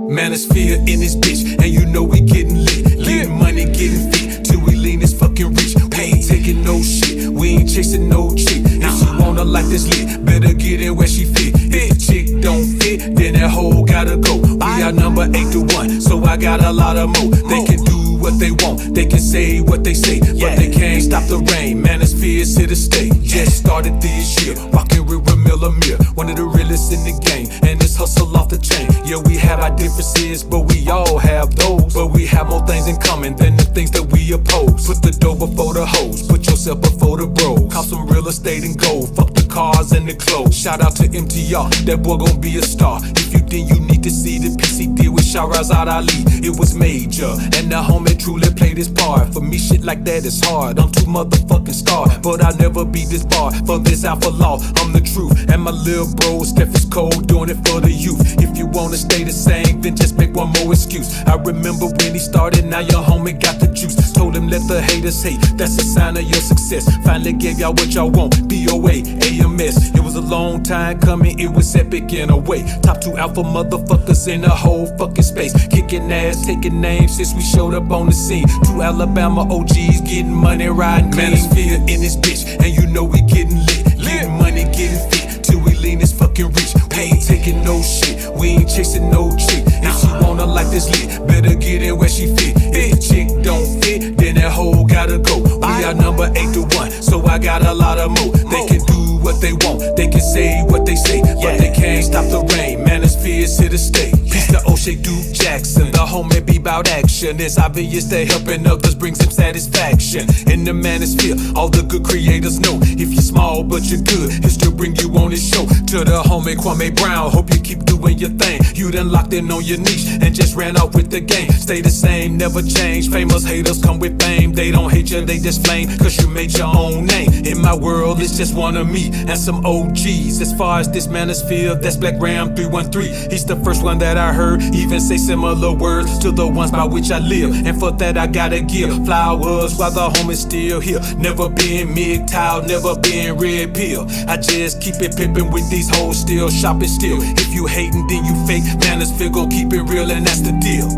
Manosphere in this bitch, and you know we getting lit. Getting money, getting fit, till we lean this fucking rich. We ain't taking no shit, we ain't chasing no chick. If she wanna like this lit, better get in where she fit. If the chick don't fit, then that hoe gotta go. We are number 8 to 1, so I got a lot of more. They can do what they want, they can say what they say, but they can't stop the rain. Manosphere's here to stay. Just started this year, rockin' with Ramilla Mir, one of the realest in the game, and it's hustle off the chain. Yeah, we have our differences, but we all have those. But we have more things in common than the things that we oppose. Put the dough before the hoes, put yourself before the bros. Cop some real estate and gold, fuck the cars and the clothes. Shout out to MTR, that boy gon' be a star. If you think you need to see the PCD with Shahrazad Ali, it was major, and the homie truly played his part. For me, shit like that is hard. I'm too motherfucking scarred, but I'll never be this bar. For this alpha law, I'm the truth. And my little bro, Steph is cold, doing it for the youth. If you wanna stay the same, then just make one more excuse. I remember when he started, now your homie got the juice. Told him let the haters hate, that's a sign of your success. Finally gave y'all what y'all want, BOA, AMS. It was a long time coming, it was epic in a way. Top 2 alpha motherfuckers in the whole fucking space. Kicking ass, taking names since we showed up on the scene. 2 Alabama OGs getting money, riding Manosphere in this bitch, and you know we getting lit. Getting money, getting fit, till we lean this fucking rich. We ain't taking no shit, we ain't chasing no chick. If she wanna like this lit, better get in where she fit. If the chick don't fit, then that hoe gotta go. We are number 8 to 1, so I got a lot of more. They can do what they want, they can say what they say, but they can't stop the rain. Manosphere's here to stay. Peace to O'Shea Duke Jackson, the homie be bout action. It's obvious that helping others brings him satisfaction. In the Manosphere, all the good creators know, if you're small but you're good, he'll still bring you on his show. To the homie Kwame Brown, hope you keep doing your thing. You done locked in on your niche and just ran off with the game. Stay the same, never change. Famous haters come with fame. They don't hate you, they just flame, cause you made your own name. In my world, it's just one of me and some OGs. As far as this Manosphere, that's Black Ram 313. He's the first one that I heard even say similar words to the ones by which I live, and for that I gotta give flowers while the homie's still here. Never been MGTOW, never been red pill. I just keep it pimpin' with these hoes, still shopping still. If you hatin', then you fake. Manosphere gon' keep it real, and that's the deal.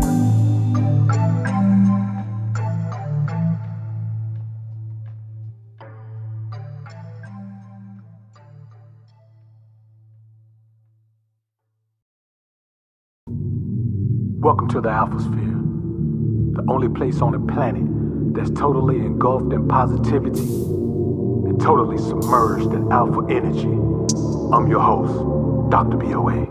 Welcome to the Alphasphere, the only place on the planet that's totally engulfed in positivity and totally submerged in alpha energy. I'm your host, Dr. BOA.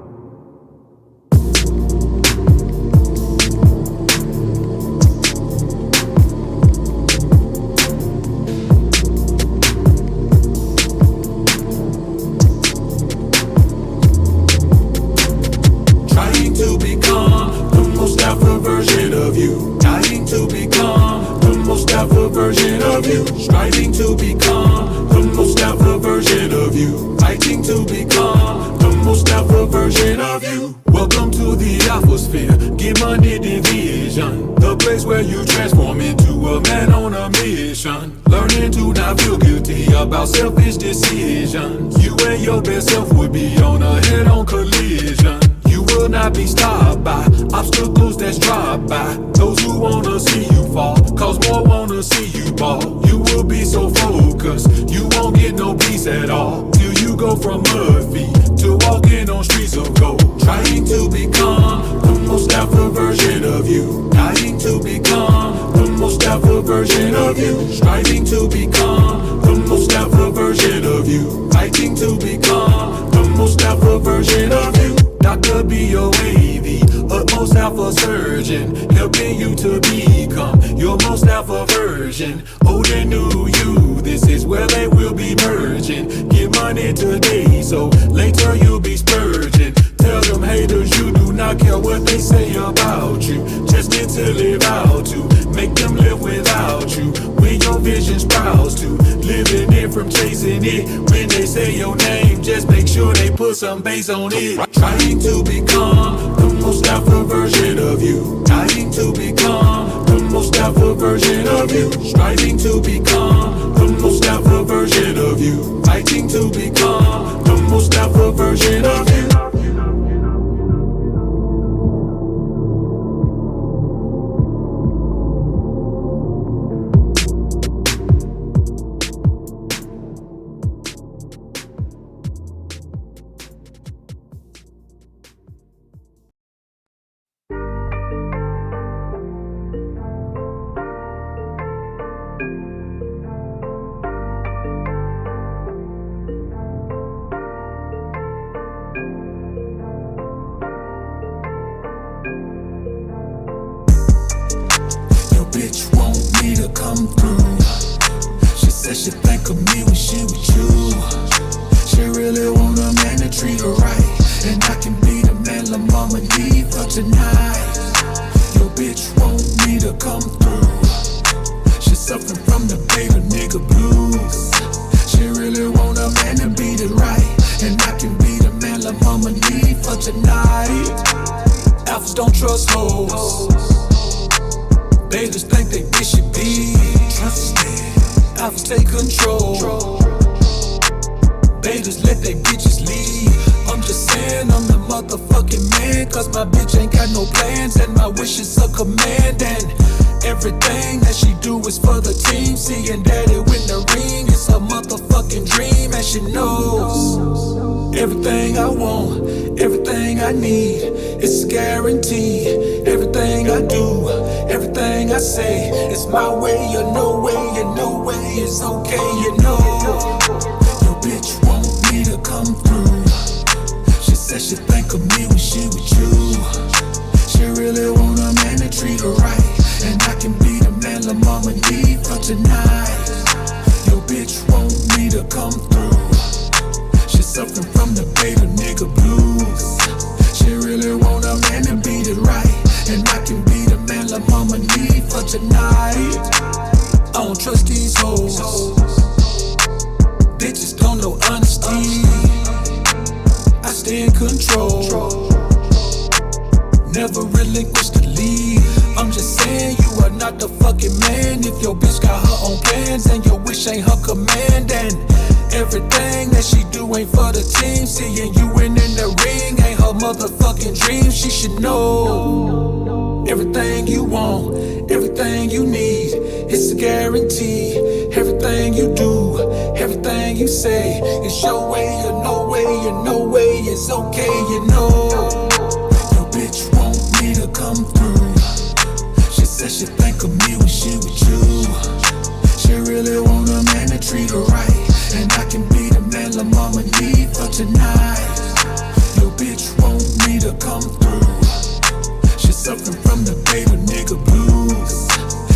Trying to become the most alpha version of you. Dying to become the most alpha version of you. Striving to become the most alpha version of you. Fighting to become the most alpha version of you. Welcome to the Alphasphere. Get money division, the place where you transform into a man on a mission. Learning to not feel guilty about selfish decisions. You and your best self would be on a head-on collision. You will not be stopped by obstacles that's dropped by those who wanna see you fall, cause more wanna see you ball. You will be so focused, you won't get no peace at all, till you go from mud feet to walking on streets of gold. Trying to become the most alpha version of you. Dying to become the most alpha version of you. Striving to become the most alpha version of you. Fighting to become the most alpha version of you. Dr. BOA, the utmost alpha surgeon, helping you to become your most alpha version. Old and new you, this is where they will be merging. Get money today, so later you'll be spurging. Tell them haters you do not care what they say about you. Just get to live out to make them live without you. When your vision sprouts to living it from chasing it. When they say your name, just make sure they put some bass on it. Trying to become the most alpha version of you. Dying to become the most alpha version of you. Striving to become the most alpha version of you. Fighting to become the most alpha version of you. bitch want me to come through. She said she think of me when she with you. She really want a man to treat her right, and I can be the man la mama need for tonight. Your bitch want me to come through. She suffering from the beta nigga blues. She really want a man to beat it right, and I can be the man la mama need for tonight. Alphas don't trust hoes. Betas think they bitch should be trusted. Alphas take control. Betas let they bitches lead. I'm just saying I'm the motherfucking man, cause my bitch ain't got no plans, and my wishes a command, and everything that she do is for the team. Seeing daddy win the ring is a motherfucking dream, and she knows everything I want, everything I need, it's a guarantee. Everything I do, everything I say, it's my way or no way, and no way is okay, you know. Your bitch want me to come through. She said she think of me when she with you. She really want a man to treat her right, and I can be the man la mama need for tonight. Your bitch want me to come through. She suffering from the beta nigga blues. She really want a man to beat it right, and I can be the man la mama need for tonight. I don't trust these hoes. Bitches don't know honesty. I stay in control. Never relinquish the lead. I'm just saying you are not the fucking man if your bitch got her own plans and your wish ain't her command, and everything that she do ain't for the team. Seeing you in the ring ain't her motherfucking dream. She should know everything you want, everything you need, it's a guarantee. Everything you do, everything you say, it's your way or no way, and no way is okay, you know. Your bitch want me to come through. She said she think of me when she with you. She really want a man to treat her right, and I can be the man la mama need for tonight. Your bitch want me to come through. She suffering from the beta nigga blues.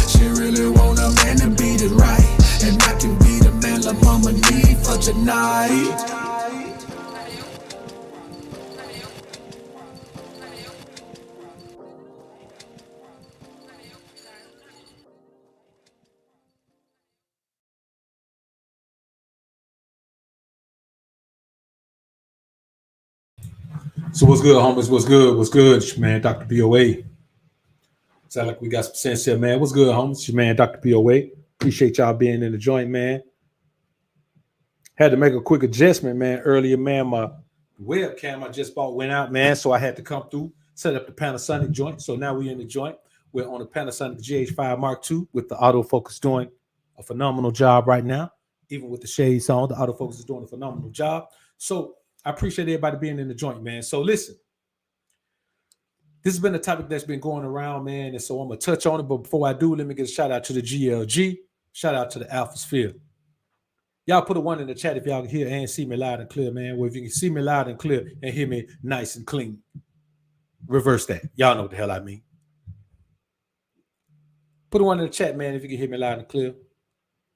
She really want a man to beat it right, and I can be the man la mama need for tonight. So what's good, homies? What's good? What's good? It's your man, Dr. BOA. Sound like we got some sense here, man. What's good, homies? It's your man, Dr. BOA. Appreciate y'all being in the joint, man. Had to make a quick adjustment, man. Earlier, man, my webcam I just bought went out, man. So I had to come through, set up the Panasonic joint. So now we're in the joint. We're on the Panasonic GH5 Mark II with the autofocus doing a phenomenal job right now. Even with the shades on, the autofocus is doing a phenomenal job. So I appreciate everybody being in the joint, man. So listen, this has been a topic that's been going around, man. And so I'm going to touch on it. But before I do, let me get a shout out to the GLG. Shout out to the Alphasphere. Y'all put a one in the chat if y'all can hear and see me loud and clear, man. Well, if you can see me loud and clear and hear me nice and clean, reverse that. Y'all know what the hell I mean. Put a one in the chat, man, if you can hear me loud and clear.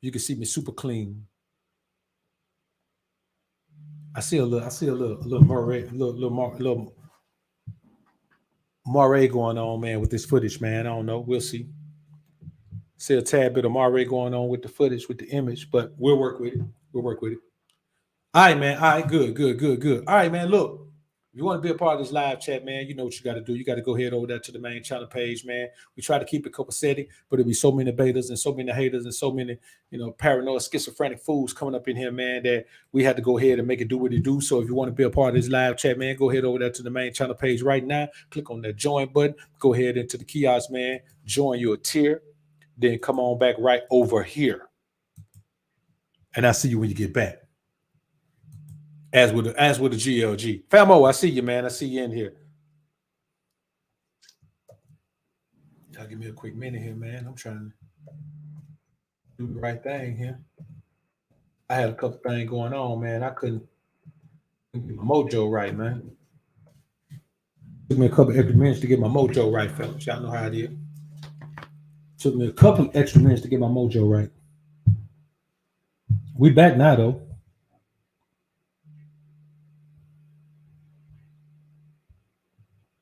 You can see me super clean. I see a little moray going on, man, with this footage, man. I don't know. We'll see. See a tad bit of moray going on with the footage, with the image, but we'll work with it. We'll work with it. All right, man. All right, good. All right, man. Look, if you want to be a part of this live chat, man, you know what you got to do. You got to go ahead over there to the main channel page, man. We try to keep it copacetic, but there'll be so many betas and so many haters and so many, paranoid, schizophrenic fools coming up in here, man, that we had to go ahead and make it do what it do. So if you want to be a part of this live chat, man, go ahead over there to the main channel page right now. Click on that join button. Go ahead into the kiosk, man. Join your tier. Then come on back right over here. And I'll see you when you get back. As with the GLG. Famo, I see you, man. I see you in here. Y'all give me a quick minute here, man. I'm trying to do the right thing here. I had a couple things going on, man. I couldn't get my mojo right, man. Took me a couple extra minutes to get my mojo right, fellas. Y'all know how it is. Took me a couple extra minutes to get my mojo right. We back now though.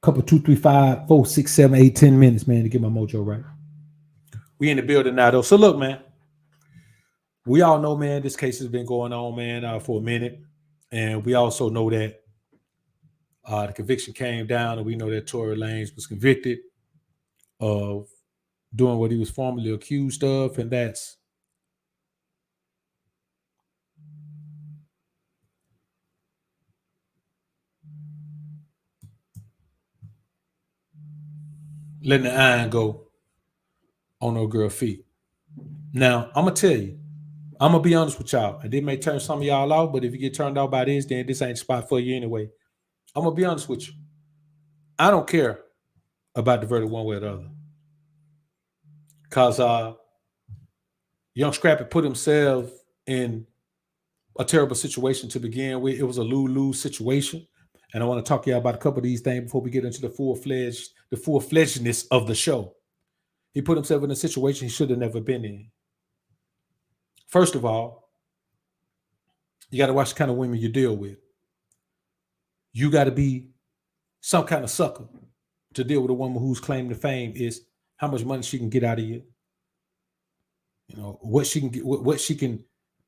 Couple 2, 3, 5, 4, 6, 7, 8, 10 minutes, man, to get my mojo right. We in the building now though. So look, man. We all know, man, this case has been going on, man, for a minute. And we also know that the conviction came down, and we know that Tory Lanez was convicted of doing what he was formerly accused of, and that's letting the iron go on no girl feet. Now, I'm going to tell you, I'm going to be honest with y'all, and it may turn some of y'all out, but if you get turned out by this, then this ain't the spot for you anyway. I'm going to be honest with you. I don't care about the verdict one way or the other. Because Young Scrappy put himself in a terrible situation to begin with. It was a lose-lose situation. And I want to talk to y'all about a couple of these things before we get into the full-fledgedness of the show. He put himself in a situation he should have never been in. First of all, you got to watch the kind of women you deal with. You got to be some kind of sucker to deal with a woman whose claim to fame is how much money she can get out of you. You know, what she can get, what she can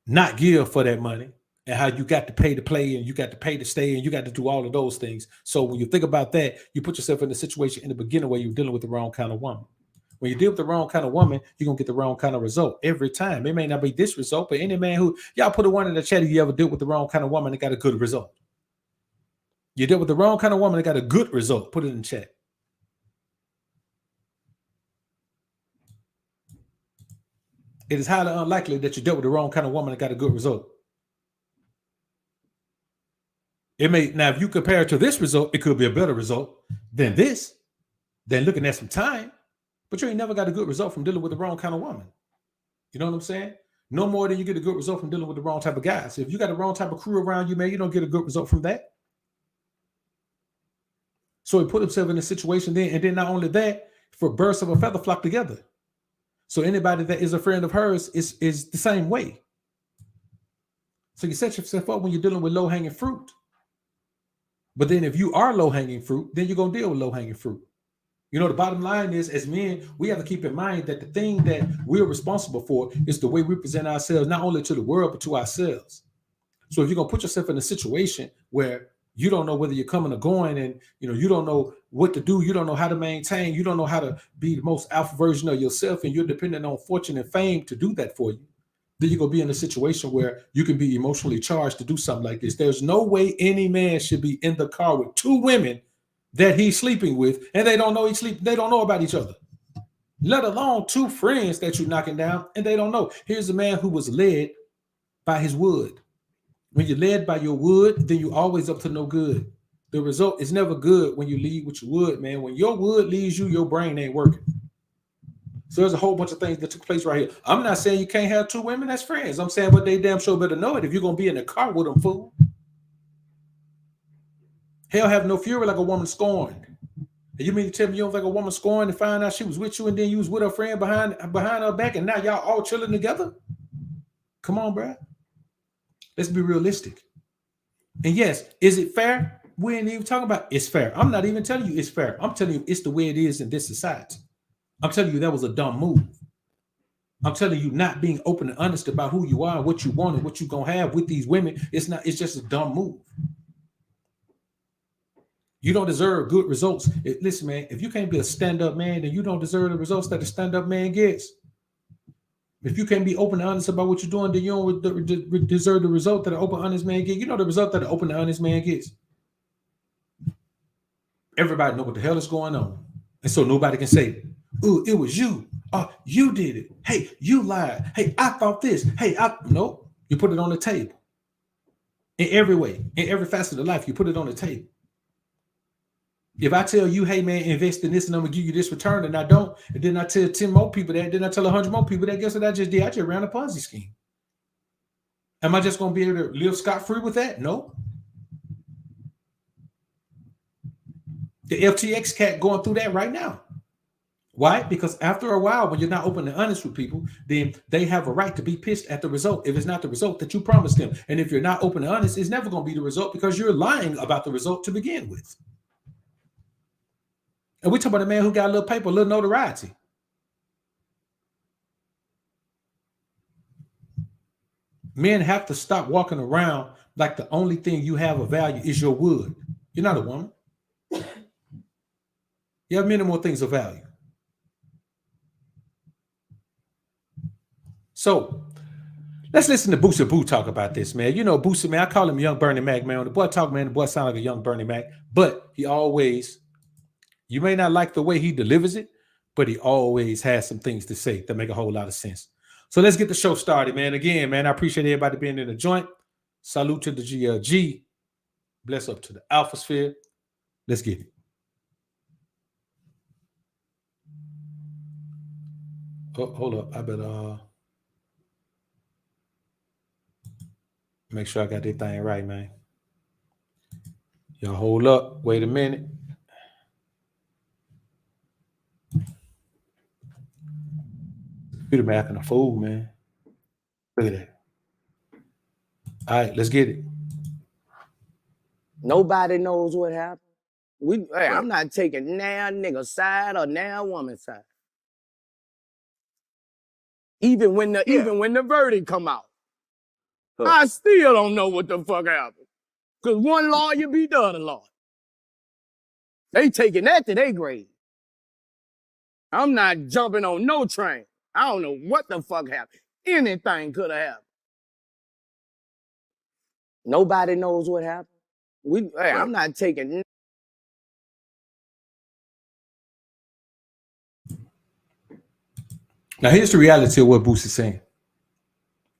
not give for that money, and how you got to pay to play, and you got to pay to stay, and you got to do all of those things. So when you think about that, you put yourself in a situation in the beginning where you're dealing with the wrong kind of woman. When you deal with the wrong kind of woman, you're going to get the wrong kind of result every time. It may not be this result, but any man who, y'all put a one in the chat, if you ever dealt with the wrong kind of woman and got a good result. You dealt with the wrong kind of woman and got a good result. Put it in the chat. It is highly unlikely that you dealt with the wrong kind of woman and got a good result. It may, now if you compare it to this result, it could be a better result than this, than looking at some time, but you ain't never got a good result from dealing with the wrong kind of woman. You know what I'm saying? No more than you get a good result from dealing with the wrong type of guys. So if you got the wrong type of crew around you, man, you don't get a good result from that. So he put himself in a situation then, and then not only that, for birds of a feather flock together. So anybody that is a friend of hers is the same way. So you set yourself up when you're dealing with low-hanging fruit. But then if you are low-hanging fruit, then you're going to deal with low-hanging fruit. You know, the bottom line is, as men, we have to keep in mind that the thing that we're responsible for is the way we present ourselves, not only to the world, but to ourselves. So if you're going to put yourself in a situation where you don't know whether you're coming or going, and you don't know what to do, you don't know how to maintain, you don't know how to be the most alpha version of yourself, and you're dependent on fortune and fame to do that for you, then you're going to be in a situation where you can be emotionally charged to do something like this. There's no way any man should be in the car with two women that he's sleeping with, and they don't know they don't know about each other, let alone two friends that you're knocking down, and they don't know. Here's a man who was led by his wood. When you're led by your wood, then you're always up to no good. The result is never good when you lead with your wood, man. When your wood leads you, your brain ain't working. So there's a whole bunch of things that took place right here. I'm not saying you can't have two women as friends. I'm saying, but they damn sure better know it if you're going to be in the car with them, fool. Hell have no fury like a woman scorned. And you mean to tell me you don't think a woman scorned and find out she was with you and then you was with her friend behind her back and now y'all all chilling together? Come on, bro. Let's be realistic. And yes, is it fair? We ain't even talking about it's fair. I'm not even telling you it's fair. I'm telling you it's the way it is in this society. I'm telling you that was a dumb move. I'm telling you not being open and honest about who you are and what you want and what you're going to have with these women. It's just a dumb move. You don't deserve good results. Listen, man, if you can't be a stand-up man, then you don't deserve the results that a stand-up man gets. If you can't be open and honest about what you're doing, then you don't deserve the result that an open, honest man gets. You know the result that an open and honest man gets. Everybody know what the hell is going on. And so nobody can say, "Ooh, it was you. Oh, you did it. Hey, you lied. Hey, I thought this. Hey, nope." You put it on the table. In every way, in every facet of life, you put it on the table. If I tell you, hey, man, invest in this and I'm going to give you this return, and I don't, and then I tell 10 more people that, then I tell 100 more people that, guess what I just did? I just ran a Ponzi scheme. Am I just going to be able to live scot-free with that? No. The FTX cat going through that right now. Why? Because after a while, when you're not open and honest with people, then they have a right to be pissed at the result if it's not the result that you promised them. And if you're not open and honest, it's never going to be the result because you're lying about the result to begin with. And we talk about a man who got a little paper, a little notoriety. Men have to stop walking around like the only thing you have of value is your wood. You're not a woman. You have many more things of value. So let's listen to Boosie Boo talk about this, man. You know, Boosie, man, I call him Young Bernie Mac, man. When the boy talk, man, the boy sound like a young Bernie Mac. But he always, you may not like the way he delivers it, but he always has some things to say that make a whole lot of sense. So let's get the show started, man. Again, man, I appreciate everybody being in the joint. Salute to the GLG. Bless up to the Alpha Sphere. Let's get it. Oh, hold up. I better make sure I got that thing right, man. Y'all hold up. Wait a minute. You're acting a fool, man. Look at that. All right, let's get it. Nobody knows what happened. I'm not taking now nigga side or now woman side. Even when the verdict come out, I still don't know what the fuck happened. Cause one lawyer beat the other lawyer. They taking that to their grave. I'm not jumping on no train. I don't know what the fuck happened. Anything could have happened. Nobody knows what happened. I'm not taking. Now, here's the reality of what Boosie is saying.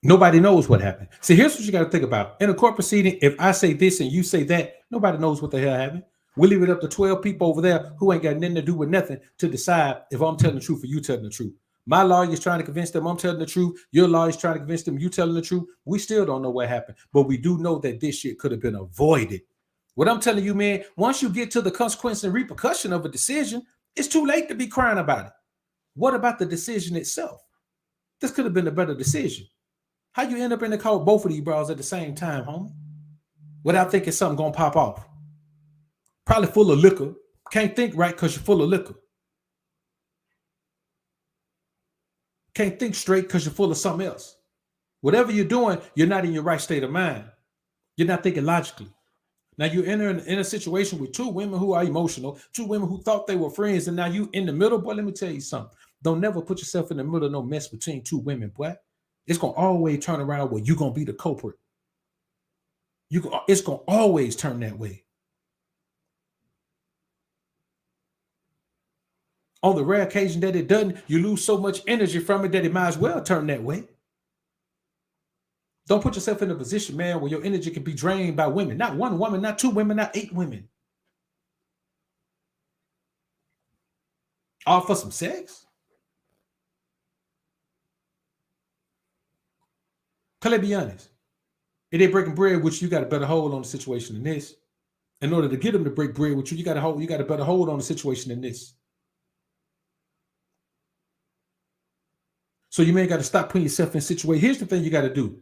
Nobody knows what happened. See, here's what you got to think about. In a court proceeding, if I say this and you say that, nobody knows what the hell happened. We'll leave it up to 12 people over there who ain't got nothing to do with nothing to decide if I'm telling the truth or you telling the truth. My lawyer is trying to convince them I'm telling the truth. Your lawyer is trying to convince them you telling the truth. We still don't know what happened, but we do know that this shit could have been avoided. What I'm telling you, man, once you get to the consequence and repercussion of a decision, it's too late to be crying about it. What about the decision itself? This could have been a better decision. How you end up in the car with both of these bras at the same time, homie? Without thinking something gonna pop off. Probably full of liquor. Can't think right because you're full of liquor. Can't think straight because you're full of something else. Whatever you're doing, you're not in your right state of mind. You're not thinking logically. Now you enter in a situation with two women who are emotional, two women who thought they were friends, and now you in the middle. Boy, let me tell you something. Don't never put yourself in the middle of no mess between two women, boy. It's going to always turn around where you're going to be the culprit. It's going to always turn that way. On the rare occasion that it doesn't, you lose so much energy from it that it might as well turn that way. Don't put yourself in a position, man, where your energy can be drained by women. Not one woman, not two women, not 8 women. All for some sex? Can I be honest? If they're breaking bread with you, you got a better hold on the situation than this. In order to get them to break bread with you, you got a better hold on the situation than this. So you may got to stop putting yourself in situations. Here's the thing you got to do.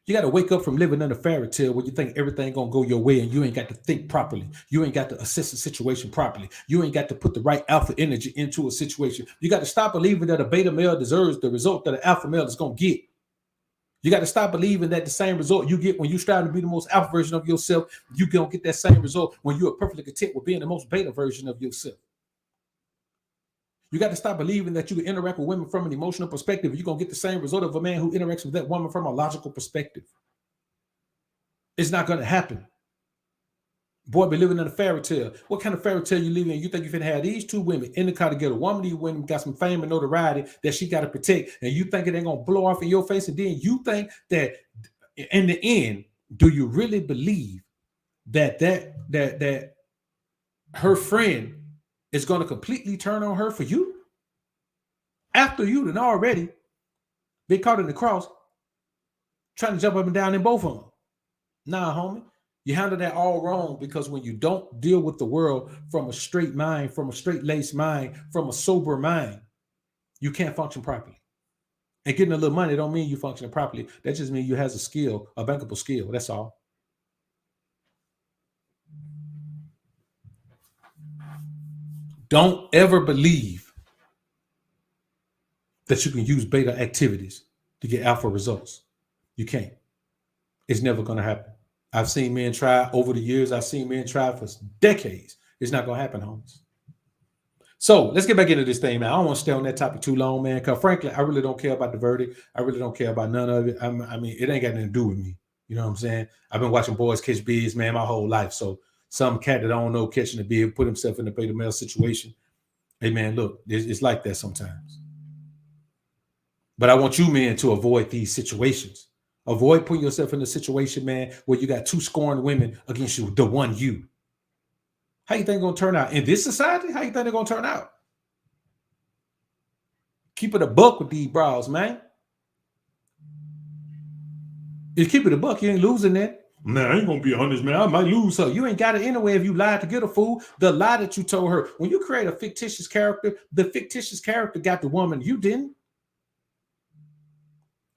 You got to wake up from living in a fairy tale where you think everything gonna go your way and you ain't got to think properly. You ain't got to assess the situation properly. You ain't got to put the right alpha energy into a situation. You got to stop believing that a beta male deserves the result that an alpha male is gonna get. You got to stop believing that the same result you get when you strive to be the most alpha version of yourself, you gonna get that same result when you are perfectly content with being the most beta version of yourself. You got to stop believing that you can interact with women from an emotional perspective. You're going to get the same result of a man who interacts with that woman from a logical perspective. It's not going to happen. Boy, be living in a fairy tale. What kind of fairy tale you live in? You think you can have these two women in the car together. One of these women got some fame and notoriety that she got to protect. And you think it ain't going to blow off in your face. And then you think that in the end, do you really believe that her friend is going to completely turn on her for you? After you done already been caught in the cross, trying to jump up and down in both of them. Nah, homie. You handle that all wrong because when you don't deal with the world from a straight mind, from a straight laced mind, from a sober mind, you can't function properly. And getting a little money don't mean you functioning properly. That just means you has a skill, a bankable skill. That's all. Don't ever believe that you can use beta activities to get alpha results. You can't. It's never going to happen. I've seen men try over the years. I've seen men try for decades. It's not going to happen, homies. So let's get back into this thing, man. I don't want to stay on that topic too long, man, because frankly, I really don't care about the verdict. I really don't care about none of it. I mean, it ain't got nothing to do with me. You know what I'm saying? I've been watching boys catch bids, man, my whole life. So some cat that I don't know catching a bid put himself in a beta male situation. Hey, man, look, it's like that sometimes. But I want you, men, to avoid these situations. Avoid putting yourself in a situation, man, where you got two scorned women against you, the one you. How you think it's going to turn out? In this society, how you think they're going to turn out? Keep it a buck with these bras, man. If you keep it a buck, you ain't losing that. Man, I ain't going to be honest, man. I might lose her. You ain't got it anyway if you lied to get a fool. The lie that you told her. When you create a fictitious character, the fictitious character got the woman. You didn't.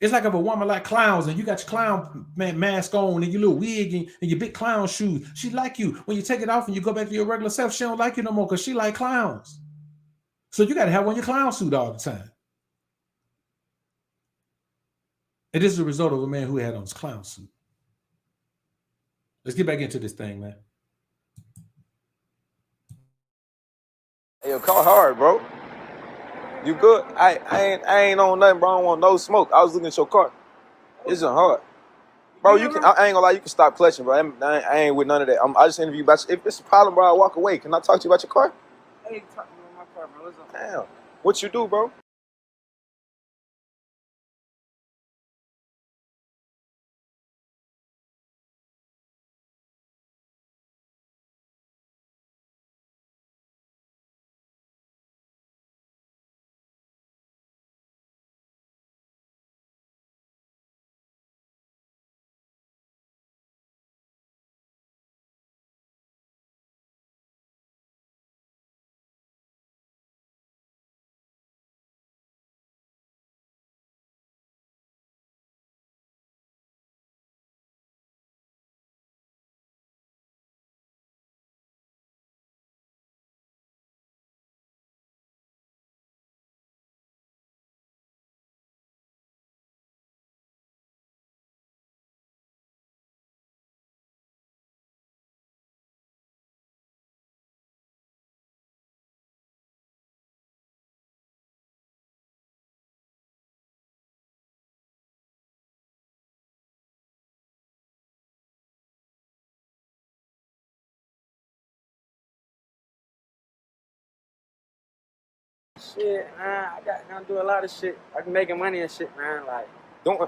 It's like if a woman like clowns and you got your clown mask on and your little wig and your big clown shoes. She like you. When you take it off and you go back to your regular self, she don't like you no more because she like clowns. So you got to have on your clown suit all the time. And this is a result of a man who had on his clown suit. Let's get back into this thing, man. Hey, yo, call hard, bro. You good? I ain't on nothing, bro. I don't want no smoke. I was looking at your car. It's hard. Bro, I ain't gonna lie, you can stop clutching, bro. I ain't with none of that. I just interview you about if it's a problem, bro, I'll walk away. Can I talk to you about your car? I ain't talking about my car, bro. What's up? Damn. What you do, bro? Shit, man. I'm doing a lot of shit. I can making money and shit, man. Like, Doing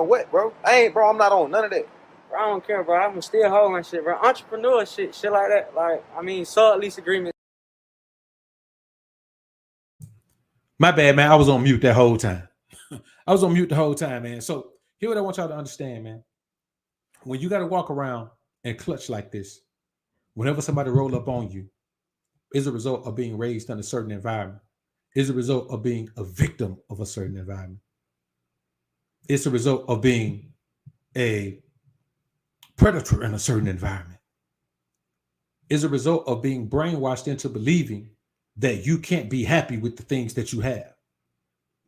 what, bro? I'm not on none of that. bro, I don't care, bro. I'm still holding shit, bro. Entrepreneur shit like that. Like, I mean, sub lease agreement. My bad, man. I was on mute that whole time. I was on mute the whole time, man. So here's what I want y'all to understand, man. When you got to walk around and clutch like this, whenever somebody roll up on you, is a result of being raised in a certain environment. Is a result of being a victim of a certain environment. It's a result of being a predator in a certain environment. Is a result of being brainwashed into believing that you can't be happy with the things that you have.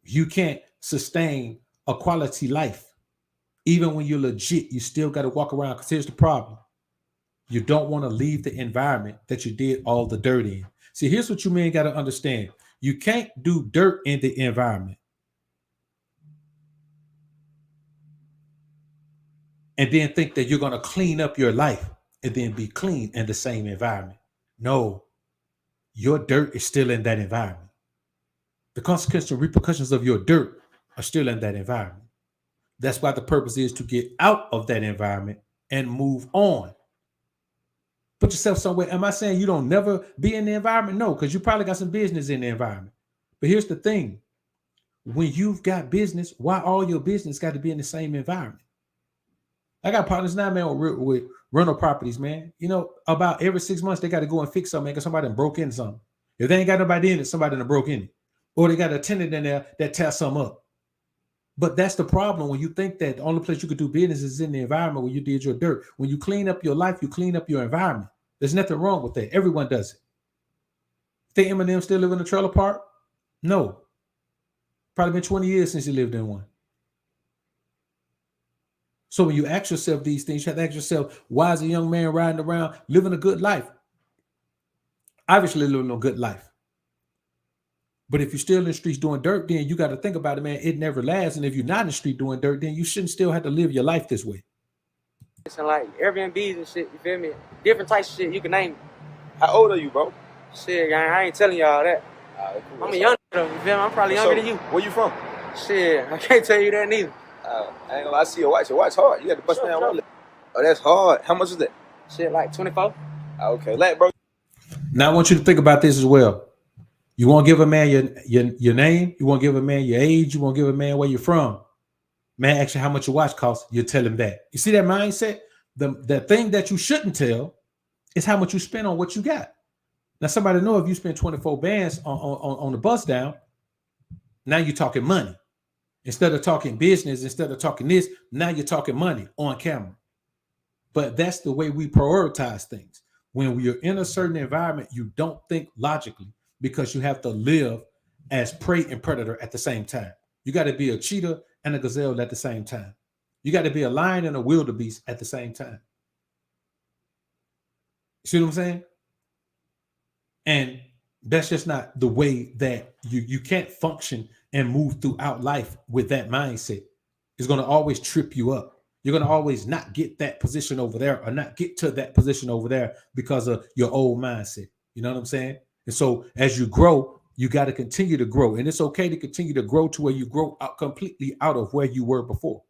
You can't sustain a quality life. Even when you're legit, you still got to walk around, because here's the problem. You don't want to leave the environment that you did all the dirt in. See, here's what you men got to understand. You can't do dirt in the environment and then think that you're going to clean up your life and then be clean in the same environment. No, your dirt is still in that environment. The consequences and repercussions of your dirt are still in that environment. That's why the purpose is to get out of that environment and move on. Put yourself somewhere. Am I saying you don't never be in the environment? No, because you probably got some business in the environment. But here's the thing. When you've got business, why all your business got to be in the same environment? I got partners now, man, with rental properties, man. You know, about every 6 months, they got to go and fix something because somebody done broke in something. If they ain't got nobody in it, somebody done broke in it. Or they got a tenant in there that tears something up. But that's the problem when you think that the only place you could do business is in the environment where you did your dirt. When you clean up your life, you clean up your environment. There's nothing wrong with that. Everyone does it. Think Eminem still live in a trailer park? No. Probably been 20 years since he lived in one. So when you ask yourself these things, you have to ask yourself, why is a young man riding around living a good life? Obviously living a good life. But if you're still in the streets doing dirt, then you got to think about it, man. It never lasts. And if you're not in the street doing dirt, then you shouldn't still have to live your life this way. And like Airbnbs and shit, you feel me? Different types of shit you can name. How old are you, bro? Shit, I ain't telling y'all that. Cool. I'm a young though, you feel me? I'm probably younger than you. Where you from? Shit, I can't tell you that neither. I ain't gonna lie, I see your watch. Your watch hard. You got to bust down wallet. Oh, that's hard. How much is that? Shit, like 24. Okay, bro. Now I want you to think about this as well. You won't give a man your name. You won't give a man your age. You won't give a man where you're from. Man, ask you how much your watch costs. You tell him that. You see that mindset? The thing that you shouldn't tell is how much you spend on what you got. Now, somebody know if you spend 24 bands on the bus down, now you're talking money. Instead of talking business, instead of talking this, now you're talking money on camera. But that's the way we prioritize things. When we are in a certain environment, you don't think logically because you have to live as prey and predator at the same time. You got to be a cheetah and a gazelle at the same time. You got to be a lion and a wildebeest at the same time. You see what I'm saying? And that's just not the way that you can't function and move throughout life with that mindset. It's going to always trip you up. You're going to always not get that position over there or not get to that position over there because of your old mindset. You know what I'm saying? And so as you grow, you got to continue to grow. And it's okay to continue to grow to where you grow out completely out of where you were before.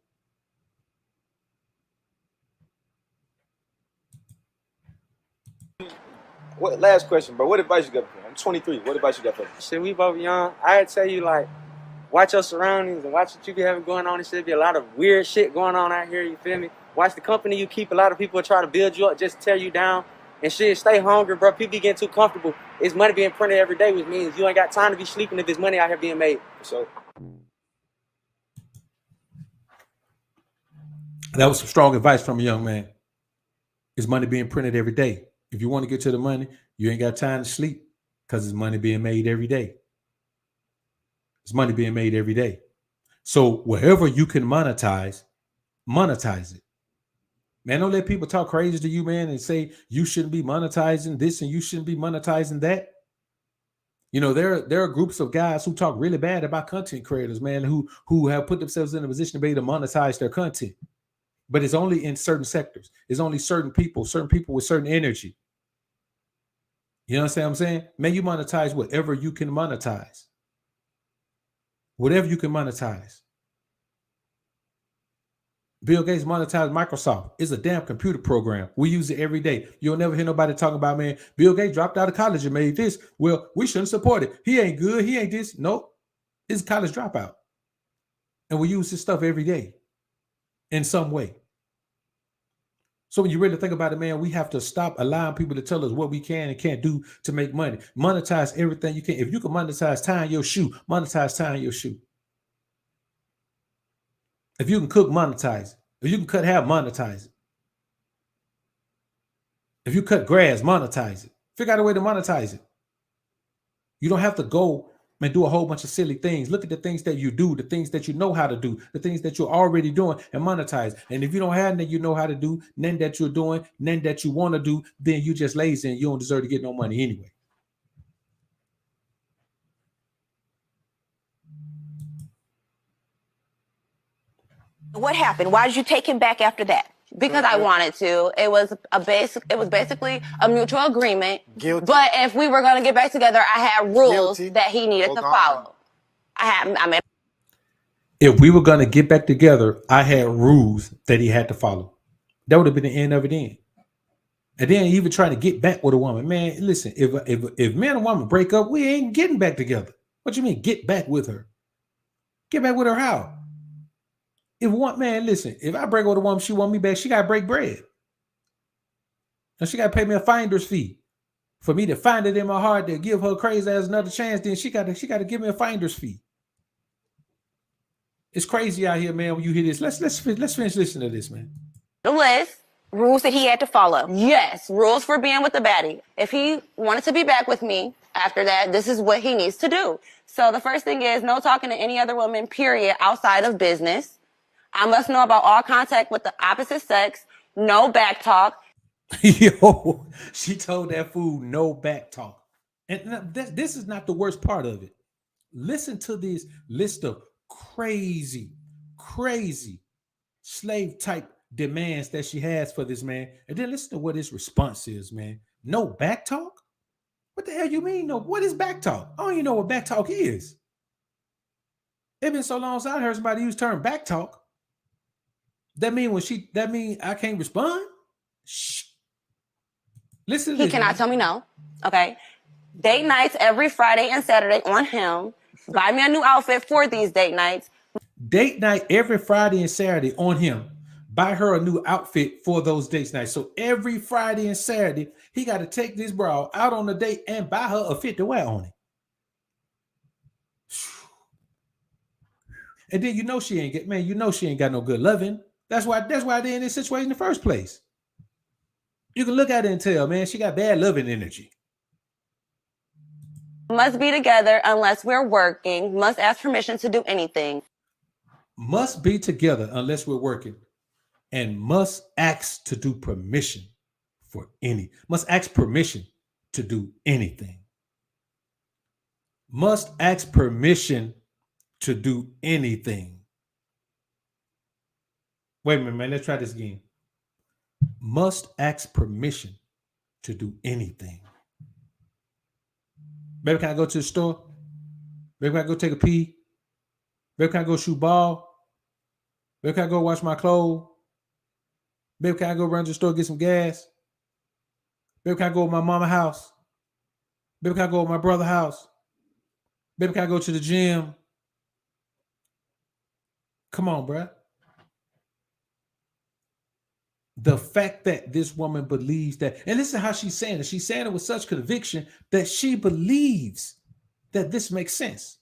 What last question, bro? What advice you got for me? I'm 23. What advice you got for me? Shit, we both young. I'd tell you, like, watch your surroundings and watch what you be having going on. There should be a lot of weird shit going on out here, you feel me? Watch the company you keep. A lot of people will try to build you up, just tear you down. And shit, stay hungry, bro. People be getting too comfortable. It's money being printed every day, which means you ain't got time to be sleeping if there's money out here being made. So that was some strong advice from a young man. It's money being printed every day. If you want to get to the money, you ain't got time to sleep because it's money being made every day. It's money being made every day. So wherever you can monetize it. Man, don't let people talk crazy to you, man, and say you shouldn't be monetizing this and you shouldn't be monetizing that. You know, there are groups of guys who talk really bad about content creators, man, who have put themselves in a position to be able to monetize their content. But it's only in certain sectors. It's only certain people with certain energy. You understand what I'm saying? Man, you monetize whatever you can monetize. Whatever you can monetize. Bill Gates monetized Microsoft. It's a damn computer program. We use it every day. You'll never hear nobody talking about, man, Bill Gates dropped out of college and made this. Well, we shouldn't support it. He ain't good. He ain't this. Nope. It's a college dropout. And we use this stuff every day in some way. So when you really think about it, man, we have to stop allowing people to tell us what we can and can't do to make money. Monetize everything you can. If you can monetize tying your shoe, monetize tying your shoe. If you can cook, monetize it. If you can cut hair, monetize it. If you cut grass, monetize it. Figure out a way to monetize it. You don't have to go and do a whole bunch of silly things. Look at the things that you do, the things that you know how to do, the things that you're already doing, and monetize. And if you don't have nothing you know how to do, none that you're doing, none that you want to do, then you just lazy and you don't deserve to get no money anyway. What happened? Why did you take him back after that? Because I wanted to. It was basically a mutual agreement. Guilty. But if we were going to get back together, I had rules Guilty. that he needed to follow. If we were going to get back together, I had rules that he had to follow. That would have been the end of it then. And then even trying to get back with a woman. Man, listen, if man and woman break up, we ain't getting back together. What you mean get back with her? Get back with her how? If one man, listen, if I break up with a woman, she want me back, she got to break bread. And she got to pay me a finder's fee for me to find it in my heart to give her crazy ass another chance. Then she got to give me a finder's fee. It's crazy out here, man. When you hear this, let's finish listening to this, man. The list. Rules that he had to follow. Yes, rules for being with the baddie. If he wanted to be back with me after that, this is what he needs to do. So the first thing is no talking to any other woman, period, outside of business. I must know about all contact with the opposite sex. No back talk. Yo, she told that fool no back talk. And this is not the worst part of it. Listen to this list of crazy slave type demands that she has for this man. And then listen to what his response is, man. No back talk? What the hell you mean? No, what is back talk? I don't even know what back talk is. It's been so long since I heard somebody use the term back talk. That mean I can't respond? Shh. Listen to He this, cannot man. tell me no. Okay. Date nights every Friday and Saturday on him. Buy me a new outfit for these date nights. Date night every Friday and Saturday on him. Buy her a new outfit for those date nights. So every Friday and Saturday, he got to take this bra out on a date and buy her a fit to wear on it. And then she ain't got no good loving. That's why they're in this situation in the first place. You can look at it and tell, man, she got bad loving energy. Must be together unless we're working. Must ask permission to do anything. Must be together unless we're working. And must ask to do permission must ask permission to do anything. Must ask permission to do anything. Wait a minute, man. Let's try this again. Must ask permission to do anything. Baby, can I go to the store? Baby, can I go take a pee? Baby, can I go shoot ball? Baby, can I go wash my clothes? Baby, can I go run to the store get some gas? Baby, can I go to my mama's house? Baby, can I go to my brother's house? Baby, can I go to the gym? Come on, bruh. The fact that this woman believes that, and listen how she's saying it. She's saying it with such conviction that she believes that this makes sense.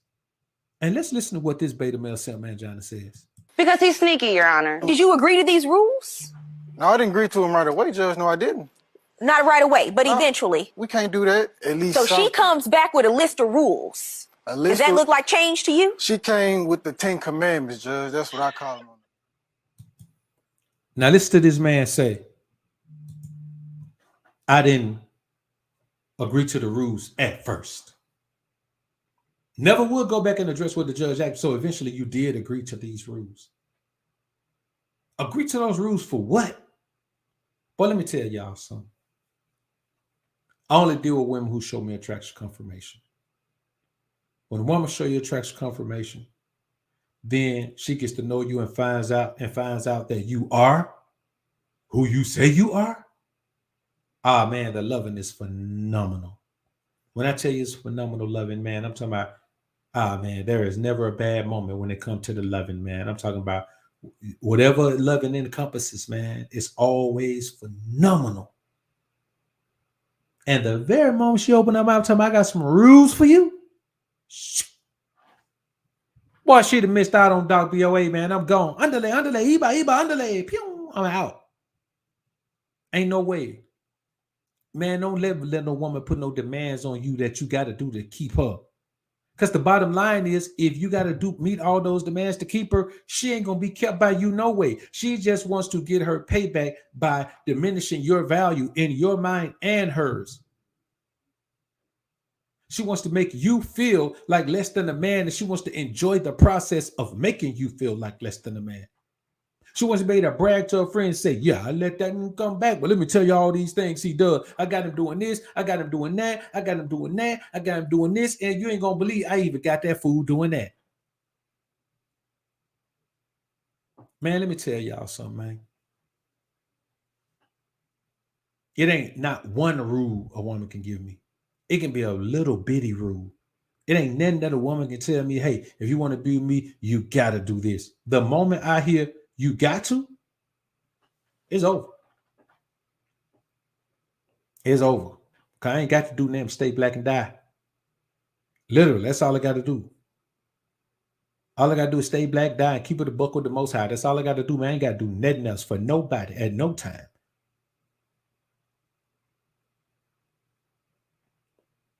And let's listen to what this beta male simp mangina says. Because he's sneaky, Your Honor. Did you agree to these rules? No, I didn't agree to him right away, Judge. No, I didn't. Not right away, but eventually. We can't do that. At least So she something. comes back with a list of rules. Does that look like change to you? She came with the 10 Commandments, Judge. That's what I call them. Now listen to this man say, I didn't agree to the rules at first. Never would go back and address what the judge asked. So eventually you did agree to these rules. Agree to those rules for what? Well, let me tell y'all something. I only deal with women who show me attraction confirmation. When a woman show you attraction confirmation, then she gets to know you and finds out that you are who you say you are. Ah, man, the loving is phenomenal. When I tell you it's phenomenal loving, man, I'm talking about, man, there is never a bad moment when it comes to the loving, man. I'm talking about whatever loving encompasses, man, it's always phenomenal. And the very moment she opened her mouth, talking about, I got some rules for you. Boy, she'd have missed out on Dog BOA, man. I'm gone. Underlay, Iba, underlay. Pew, I'm out. Ain't no way. Man, don't let no woman put no demands on you that you got to do to keep her. Because the bottom line is, if you got to meet all those demands to keep her, she ain't going to be kept by you no way. She just wants to get her payback by diminishing your value in your mind and hers. She wants to make you feel like less than a man, and she wants to enjoy the process of making you feel like less than a man. She wants to be able to brag to her friends and say, yeah, I let that one come back, but let me tell you all these things he does. I got him doing this. I got him doing that. I got him doing that. I got him doing this. And you ain't going to believe I even got that fool doing that. Man, let me tell y'all something, man. It ain't not one rule a woman can give me. It can be a little bitty rule. It ain't nothing that a woman can tell me, hey, if you want to be with me, you got to do this. The moment I hear you got to, it's over. It's over. Cause I ain't got to do nothing but stay black and die. Literally, that's all I got to do. All I got to do is stay black, die, and keep it a buck with the Most High. That's all I got to do, man. I ain't got to do nothing else for nobody at no time.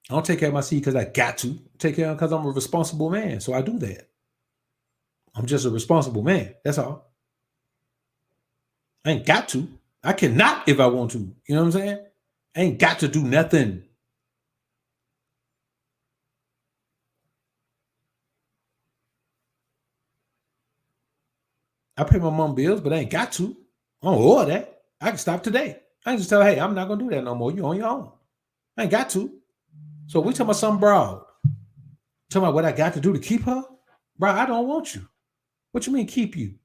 I don't take care of my seed because I got to. Take care of because I'm a responsible man. So I do that. I'm just a responsible man. That's all. I ain't got to. I cannot if I want to. You know what I'm saying? I ain't got to do nothing. I pay my mom bills, but I ain't got to. I don't owe her that. I can stop today. I can just tell her, hey, I'm not going to do that no more. You on your own. I ain't got to. So we talking about something broad. Talking about what I got to do to keep her? Bro, I don't want you. What you mean keep you?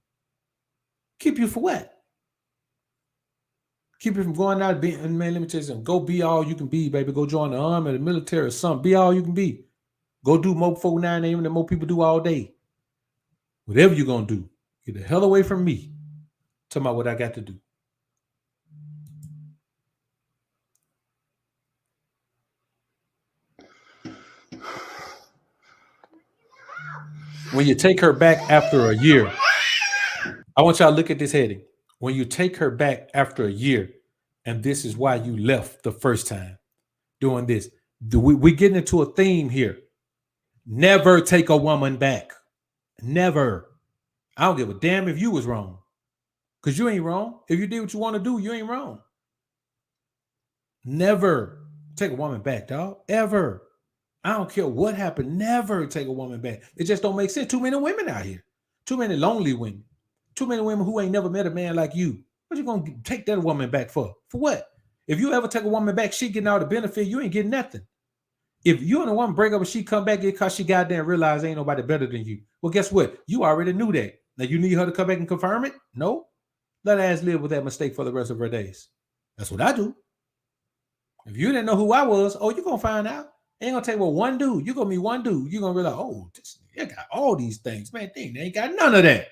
Keep you for what? Keep you from going out and being, man, let me tell you something. Go be all you can be, baby. Go join the army, the military, or something. Be all you can be. Go do more 49 even than more people do all day. Whatever you're going to do, get the hell away from me. Talking about what I got to do. When you take her back after a year, I want y'all to look at this heading. When you take her back after a year, and this is why you left the first time doing this. We're getting into a theme here. Never take a woman back. Never. I don't give a damn if you was wrong. Because you ain't wrong. If you did what you want to do, you ain't wrong. Never take a woman back, dog. Ever. I don't care what happened. Never take a woman back. It just don't make sense. Too many women out here. Too many lonely women. Too many women who ain't never met a man like you. What you gonna take that woman back for? For what? If you ever take a woman back, she getting all the benefit, you ain't getting nothing. If you and a woman break up and she come back because she goddamn realize ain't nobody better than you. Well, guess what? You already knew that. Now you need her to come back and confirm it? No. Let her ass live with that mistake for the rest of her days. That's what I do. If you didn't know who I was, oh, you're gonna find out. Ain't gonna take one dude. You're gonna meet one dude. You're gonna realize, oh, this nigga got all these things. Man, they ain't got none of that.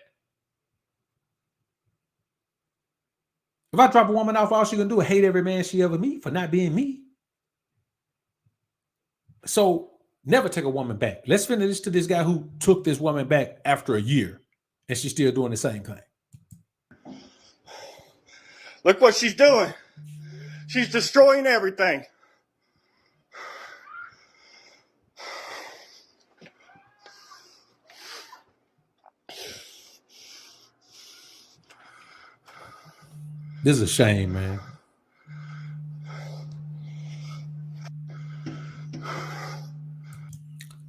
If I drop a woman off, all she gonna do is hate every man she ever meet for not being me. So never take a woman back. Let's finish this to this guy who took this woman back after a year, and she's still doing the same thing. Look what she's doing. She's destroying everything. This is a shame, man.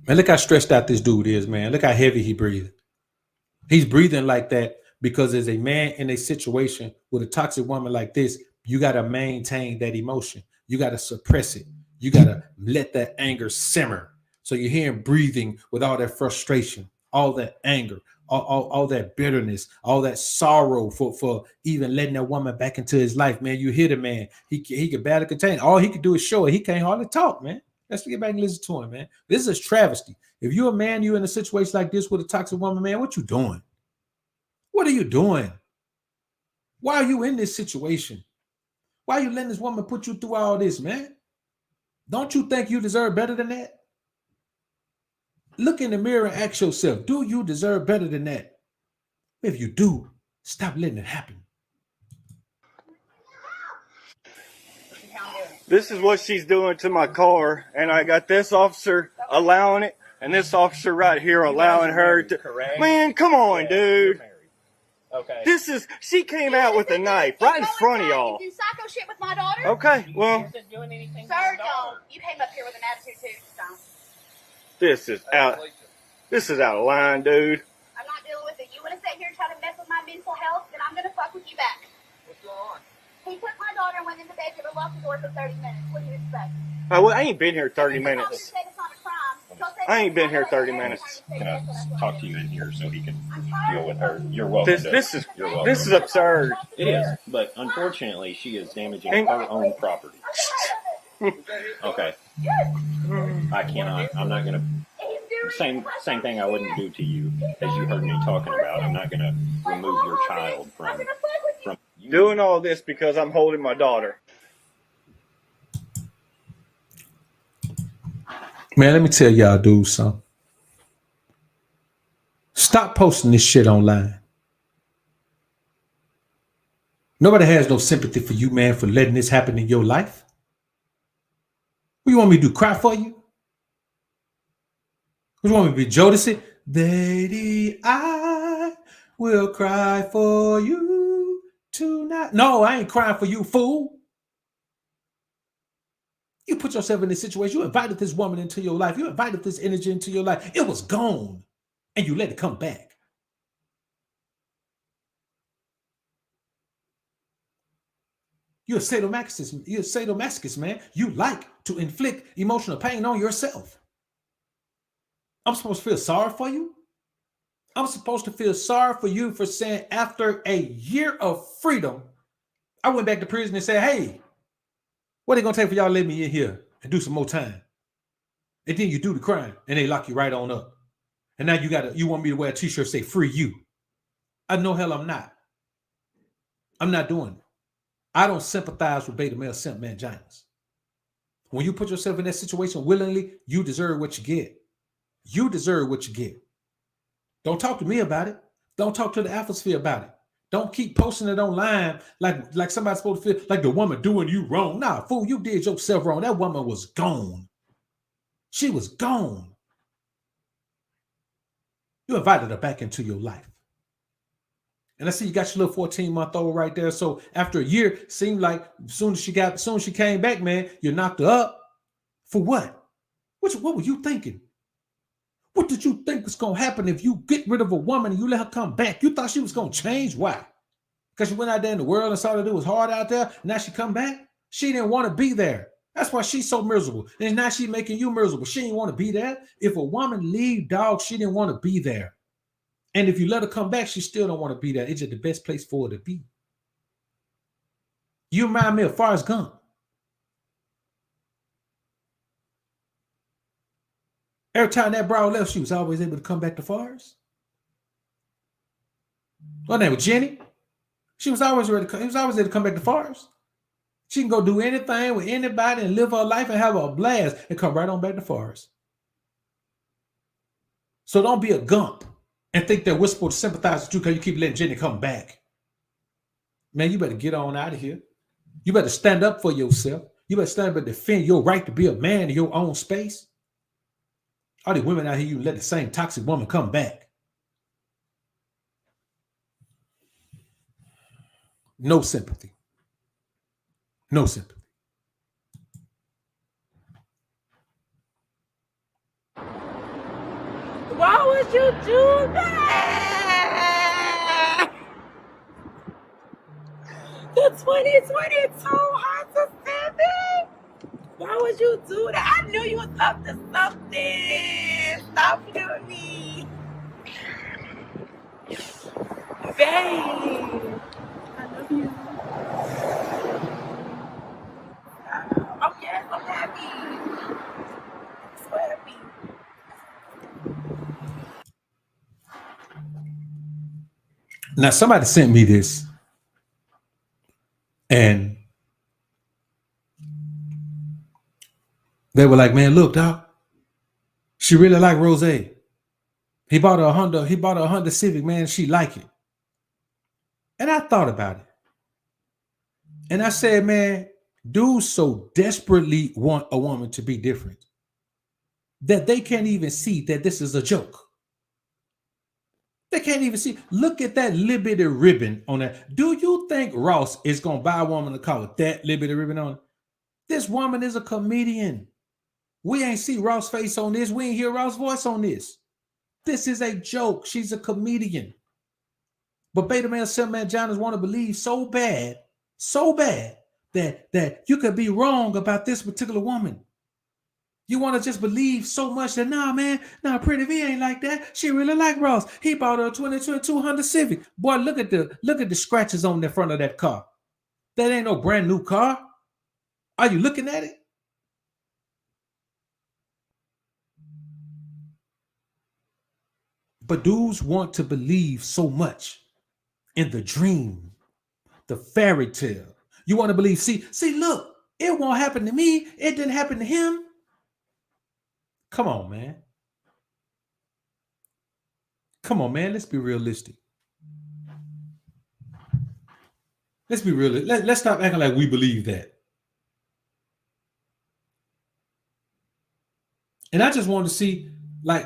Man, look how stressed out this dude is, man. Look how heavy he breathing. He's breathing like that because as a man in a situation with a toxic woman like this, you got to maintain that emotion. You got to suppress it. You got to let that anger simmer. So you hear him breathing with all that frustration, all that anger, all that bitterness, all that sorrow for even letting that woman back into his life, man. You hear the man. He can barely contain it. All he can do is show it. He can't hardly talk, man. Let's get back and listen to him, man. This is travesty. If you're a man, you're in a situation like this with a toxic woman, man, what you doing? What are you doing? Why are you in this situation? Why are you letting this woman put you through all this, man? Don't you think you deserve better than that? Look in the mirror and ask yourself, do you deserve better than that? If you do, stop letting it happen. This is what she's doing to my car, and I got this officer allowing it, and this officer right here allowing her to. Correct. Man, come on, dude. Okay. She came out with a knife right in front of y'all. You do psycho shit with my daughter? Okay, well. Sir, don't. You came up here with an attitude too, so. This is out of line, dude. I'm not dealing with it. You want to sit here and try to mess with my mental health, then I'm going to fuck with you back. What's going on? He took my daughter and went in the bedroom and locked the door for 30 minutes. What do you expect? I ain't been here 30 minutes. Said it's not a crime. I ain't been here 30 minutes. Can I talk to you in here so he can deal with her? You're welcome. This is absurd. It is, but unfortunately, she is damaging her own property. Okay. I cannot. I'm not gonna. Same thing I wouldn't do to you as you heard me talking about. I'm not gonna remove your child from you. Doing all this because I'm holding my daughter. Man, let me tell y'all dudes something. Stop posting this shit online. Nobody has no sympathy for you, man, for letting this happen in your life. What you want me to do? Cry for you? What you want me to be Jodeci? Lady, I will cry for you tonight. No, I ain't crying for you, fool. You put yourself in this situation. You invited this woman into your life. You invited this energy into your life. It was gone. And you let it come back. You're a sadomasochist. You're a sadomasochist, man. You like to inflict emotional pain on yourself. I'm supposed to feel sorry for you? I'm supposed to feel sorry for you for saying after a year of freedom, I went back to prison and said, hey, what are they going to take for y'all to let me in here and do some more time? And then you do the crime and they lock you right on up. And now you want me to wear a t-shirt say free you. I know hell I'm not. I'm not doing it. I don't sympathize with beta male simp manginas. When you put yourself in that situation willingly, you deserve what you get. You deserve what you get. Don't talk to me about it. Don't talk to the atmosphere about it. Don't keep posting it online like somebody's supposed to feel like the woman doing you wrong. Nah, fool, you did yourself wrong. That woman was gone. She was gone. You invited her back into your life. And I see you got your little 14-month-old right there. So after a year, seemed like as soon as she came back, man, you knocked her up. For what? What were you thinking? What did you think was going to happen if you get rid of a woman and you let her come back? You thought she was going to change? Why? Because she went out there in the world and saw that it was hard out there. Now she come back? She didn't want to be there. That's why she's so miserable. And now she's making you miserable. She didn't want to be there. If a woman leave, dog, she didn't want to be there. And if you let her come back, she still don't want to be there. It's just the best place for her to be. You remind me of Forrest Gump. Every time that broad left, she was always able to come back to Forrest. Her name was Jenny. She was always ready to come. He was always ready to come back to Forrest. She can go do anything with anybody and live her life and have a blast and come right on back to Forrest. So don't be a gump and think that we're supposed to sympathize with you because you keep letting Jenny come back. Man, you better get on out of here. You better stand up for yourself. You better stand up and defend your right to be a man in your own space. All these women out here, you let the same toxic woman come back. No sympathy. No sympathy. Why would you do that? The 2022 Honda Civic? Why would you do that? I knew you was up to something. Stop doing me. Babe, I love you. Oh yes, I'm happy. I'm so happy. Now, somebody sent me this, and they were like, man, look, dog, she really like Rose. He bought her a Honda Civic, man. She like it. And I thought about it. And I said, man, dudes so desperately want a woman to be different that they can't even see that this is a joke. They can't even see. Look at that Liberty ribbon on that. Do you think Ross is going to buy a woman a car with that Liberty ribbon on it? This woman is a comedian. We ain't see Ross' face on this. We ain't hear Ross' voice on this. This is a joke. She's a comedian. But beta male simp manginas want to believe so bad that you could be wrong about this particular woman. You want to just believe so much that, Pretty V ain't like that. She really like Ross. He bought her a 2022 Honda Civic. Boy, look at the scratches on the front of that car. That ain't no brand new car. Are you looking at it? But dudes want to believe so much in the dream, the fairy tale. You want to believe, see, look, it won't happen to me. It didn't happen to him. Come on, man. Come on, man. Let's be realistic. Let's be real. Let's stop acting like we believe that. And I just wanted to see, like,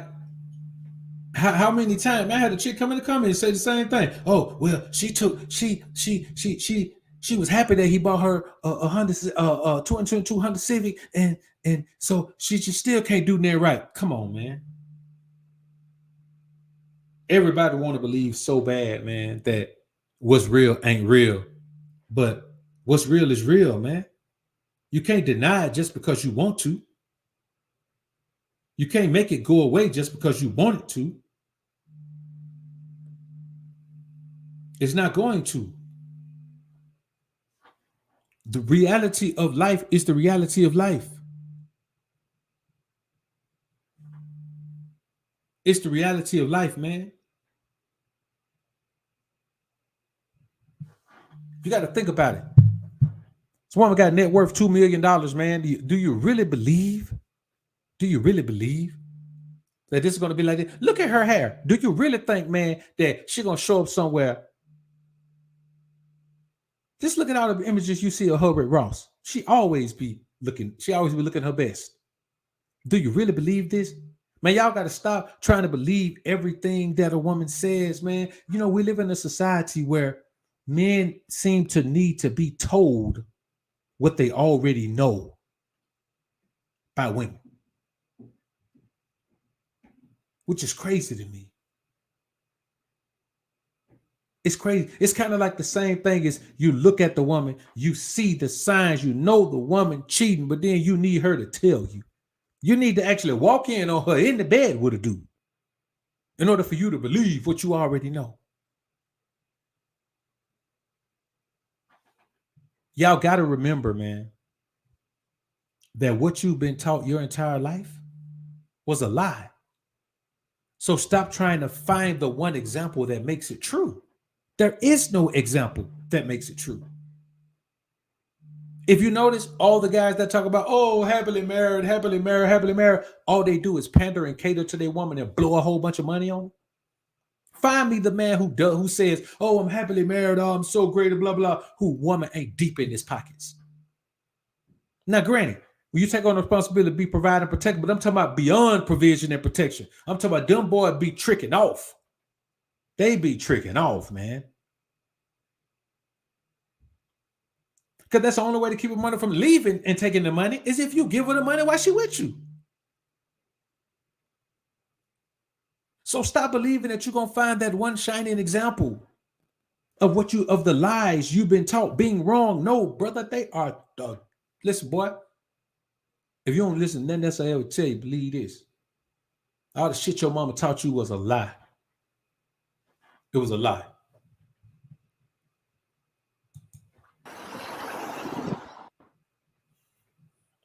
how many times I had a chick come in the comment and say the same thing. Oh, well, she was happy that he bought her a Honda 2022 Honda Civic, and so she just still can't do that right. Come on, man. Everybody want to believe so bad, man, that what's real ain't real. But what's real is real, man. You can't deny it just because you want to. You can't make it go away just because you want it to. It's not going to. The reality of life is the reality of life. It's the reality of life, man. You got to think about it. This woman got net worth $2 million, man. Do you really believe? Do you really believe that this is going to be like this? Look at her hair. Do you really think, man, that she's going to show up somewhere? Just look at all the images you see of her with Ross. She always be looking her best. Do you really believe this? Man, y'all got to stop trying to believe everything that a woman says, man. You know, we live in a society where men seem to need to be told what they already know by women, which is crazy to me. It's crazy. It's kind of like the same thing as you look at the woman, you see the signs, you know the woman cheating, but then you need her to tell you. You need to actually walk in on her in the bed with a dude in order for you to believe what you already know. Y'all got to remember, man, that what you've been taught your entire life was a lie. So stop trying to find the one example that makes it true. There is no example that makes it true. If you notice, all the guys that talk about, oh, happily married, all they do is pander and cater to their woman and blow a whole bunch of money on them. Find me the man who says, oh, I'm happily married, oh, I'm so great, blah, blah, who woman ain't deep in his pockets. Now, granted, when you take on the responsibility to be provided and protected, but I'm talking about beyond provision and protection. I'm talking about them boys be tricking off. They be tricking off, man. Because that's the only way to keep her money from leaving and taking the money is if you give her the money while she with you. So stop believing that you're going to find that one shining example of the lies you've been taught being wrong. No, brother, they are, listen, boy, if you don't listen, nothing else I ever tell you, believe this. All the shit your mama taught you was a lie. It was a lie.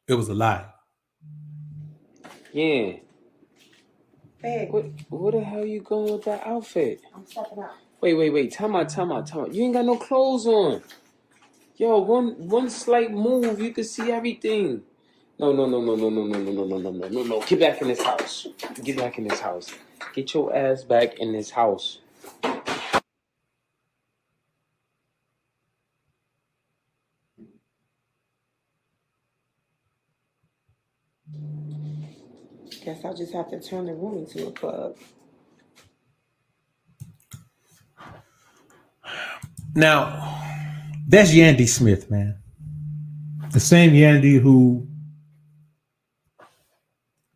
It was a lie. Yeah. Hey. Where the hell you going with that outfit? I'm stepping out. Wait. Time out. You ain't got no clothes on. Yo, one slight move, you can see everything. No. Get back in this house. Get back in this house. Get your ass back in this house. Guess I'll just have to turn the room into a club. Now, that's Yandy Smith, man. The same Yandy who,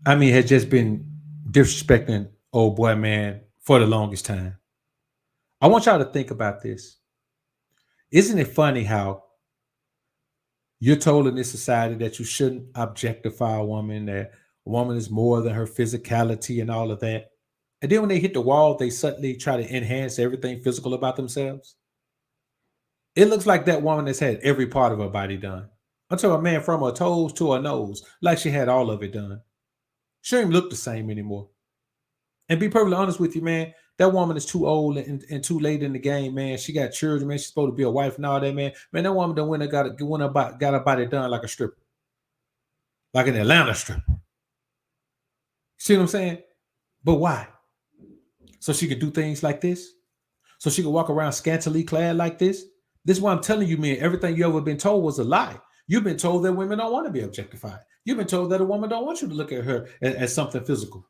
had just been disrespecting old boy, man, for the longest time. I want y'all to think about this. Isn't it funny how you're told in this society that you shouldn't objectify a woman, that a woman is more than her physicality and all of that? And then when they hit the wall, they suddenly try to enhance everything physical about themselves. It looks like that woman has had every part of her body done. I'm talking about, man, from her toes to her nose, like she had all of it done. She don't even look the same anymore. And be perfectly honest with you, man, that woman is too old and too late in the game, man. She got children, man. She's supposed to be a wife and all that, man. Man, that woman done went and got her body done like a stripper. Like an Atlanta stripper. See what I'm saying? But why? So she could do things like this? So she could walk around scantily clad like this? This is why I'm telling you, man, everything you ever been told was a lie. You've been told that women don't want to be objectified. You've been told that a woman don't want you to look at her as something physical.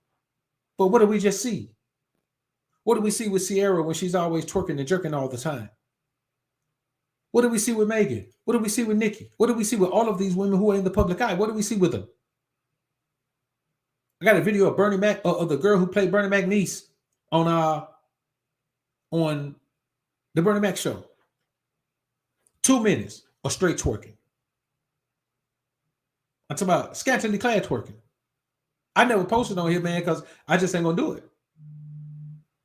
But what do we just see? What do we see with Sierra when she's always twerking and jerking all the time? What do we see with Megan? What do we see with Nikki? What do we see with all of these women who are in the public eye? What do we see with them? I got a video of Bernie Mac, of the girl who played Bernie Mac's niece on the Bernie Mac show. 2 minutes of straight twerking. I'm talking about scantily clad twerking. I never posted on here, man, because I just ain't gonna do it.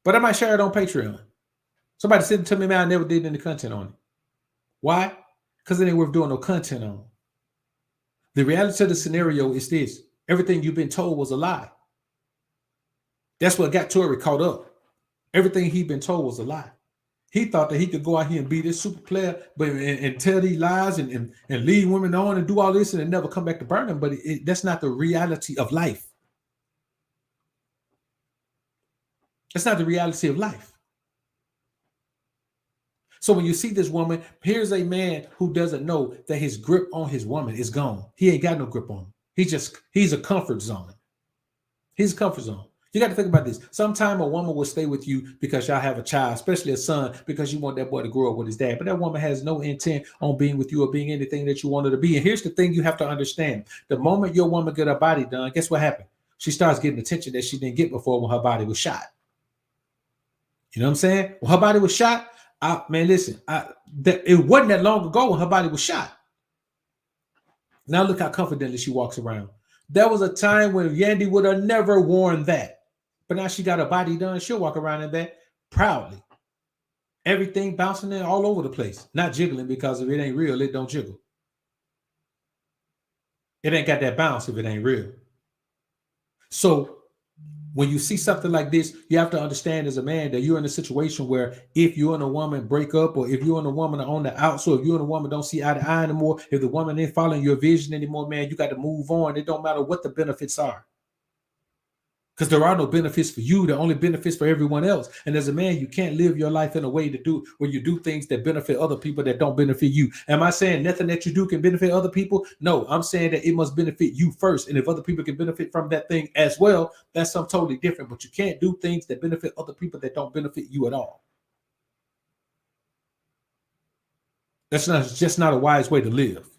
But I might share it on Patreon. Somebody sent it to me, man. I never did any content on it. Why? Because it ain't worth doing no content on. The reality of the scenario is this. Everything you've been told was a lie. That's what got Tory caught up. Everything he'd been told was a lie. He thought that he could go out here and be this super player, but and tell these lies and lead women on and do all this and never come back to burn them. But that's not the reality of life. That's not the reality of life. So when you see this woman, here's a man who doesn't know that his grip on his woman is gone. He ain't got no grip on him. He's a comfort zone. He's a comfort zone. You got to think about this. Sometime a woman will stay with you because y'all have a child, especially a son, because you want that boy to grow up with his dad. But that woman has no intent on being with you or being anything that you want her to be. And here's the thing you have to understand. The moment your woman get her body done, guess what happened? She starts getting attention that she didn't get before when her body was shot. You know what I'm saying? When her body was shot, it wasn't that long ago when her body was shot. Now look how confidently she walks around. There was a time when Yandy would have never worn that. But now she got her body done. She'll walk around in that proudly. Everything bouncing in all over the place. Not jiggling, because if it ain't real, it don't jiggle. It ain't got that bounce if it ain't real. So when you see something like this, you have to understand as a man that you're in a situation where if you and a woman break up, or if you and a woman are on the out, so if you and a woman don't see eye to eye anymore, if the woman ain't following your vision anymore, man, you got to move on. It don't matter what the benefits are. Because there are no benefits for you. There are only benefits for everyone else. And as a man, you can't live your life in a way where you do things that benefit other people that don't benefit you. Am I saying nothing that you do can benefit other people? No, I'm saying that it must benefit you first. And if other people can benefit from that thing as well, that's something totally different. But you can't do things that benefit other people that don't benefit you at all. That's just not a wise way to live.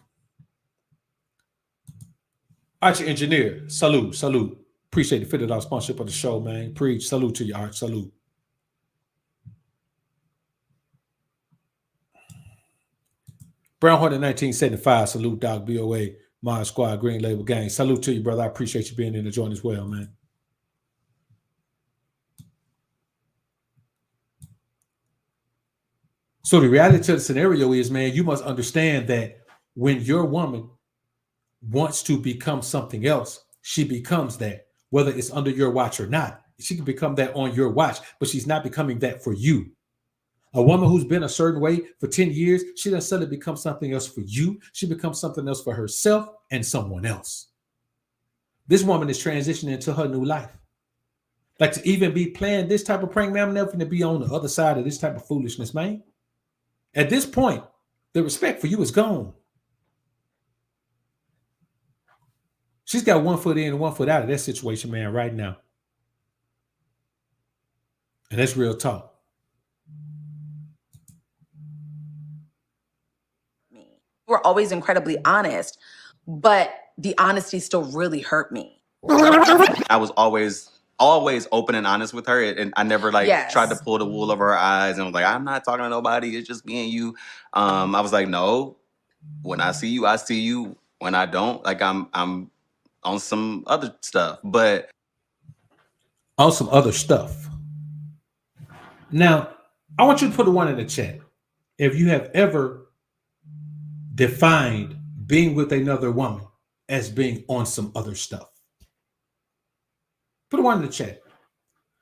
Archie Engineer, salute. Appreciate the $50 sponsorship of the show, man. Preach. Salute to you, Art. Salute. Brown Hornet 1975. Salute, Doc BOA, Mod Squad, Green Label Gang. Salute to you, brother. I appreciate you being in the joint as well, man. So the reality of the scenario is, man, you must understand that when your woman wants to become something else, she becomes that. Whether it's under your watch or not, she can become that on your watch, but she's not becoming that for you. A woman who's been a certain way for 10 years, she doesn't suddenly become something else for you. She becomes something else for herself and someone else. This woman is transitioning into her new life. Like, to even be playing this type of prank, man, I'm never going to be on the other side of this type of foolishness, man. At this point, the respect for you is gone. She's got 1 foot in and 1 foot out of that situation, man, right now. And that's real talk. We're always incredibly honest, but the honesty still really hurt me. I was always open and honest with her, and I never tried to pull the wool over her eyes and was like, I'm not talking to nobody, it's just me and you. I was like, no, when I see you, I see you. When I don't, like, I'm on some other stuff. But on some other stuff. Now, I want you to put a 1 in the chat if you have ever defined being with another woman as being on some other stuff. Put a 1 in the chat.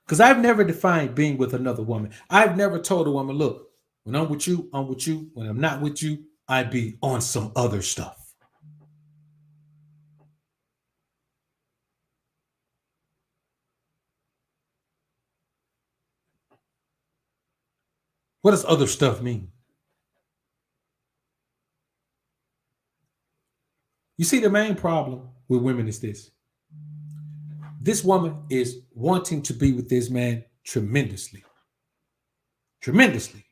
Because I've never defined being with another woman. I've never told a woman, look, when I'm with you, I'm with you. When I'm not with you, I be on some other stuff. What does other stuff mean? You see, the main problem with women is this. This woman is wanting to be with this man tremendously. Tremendously.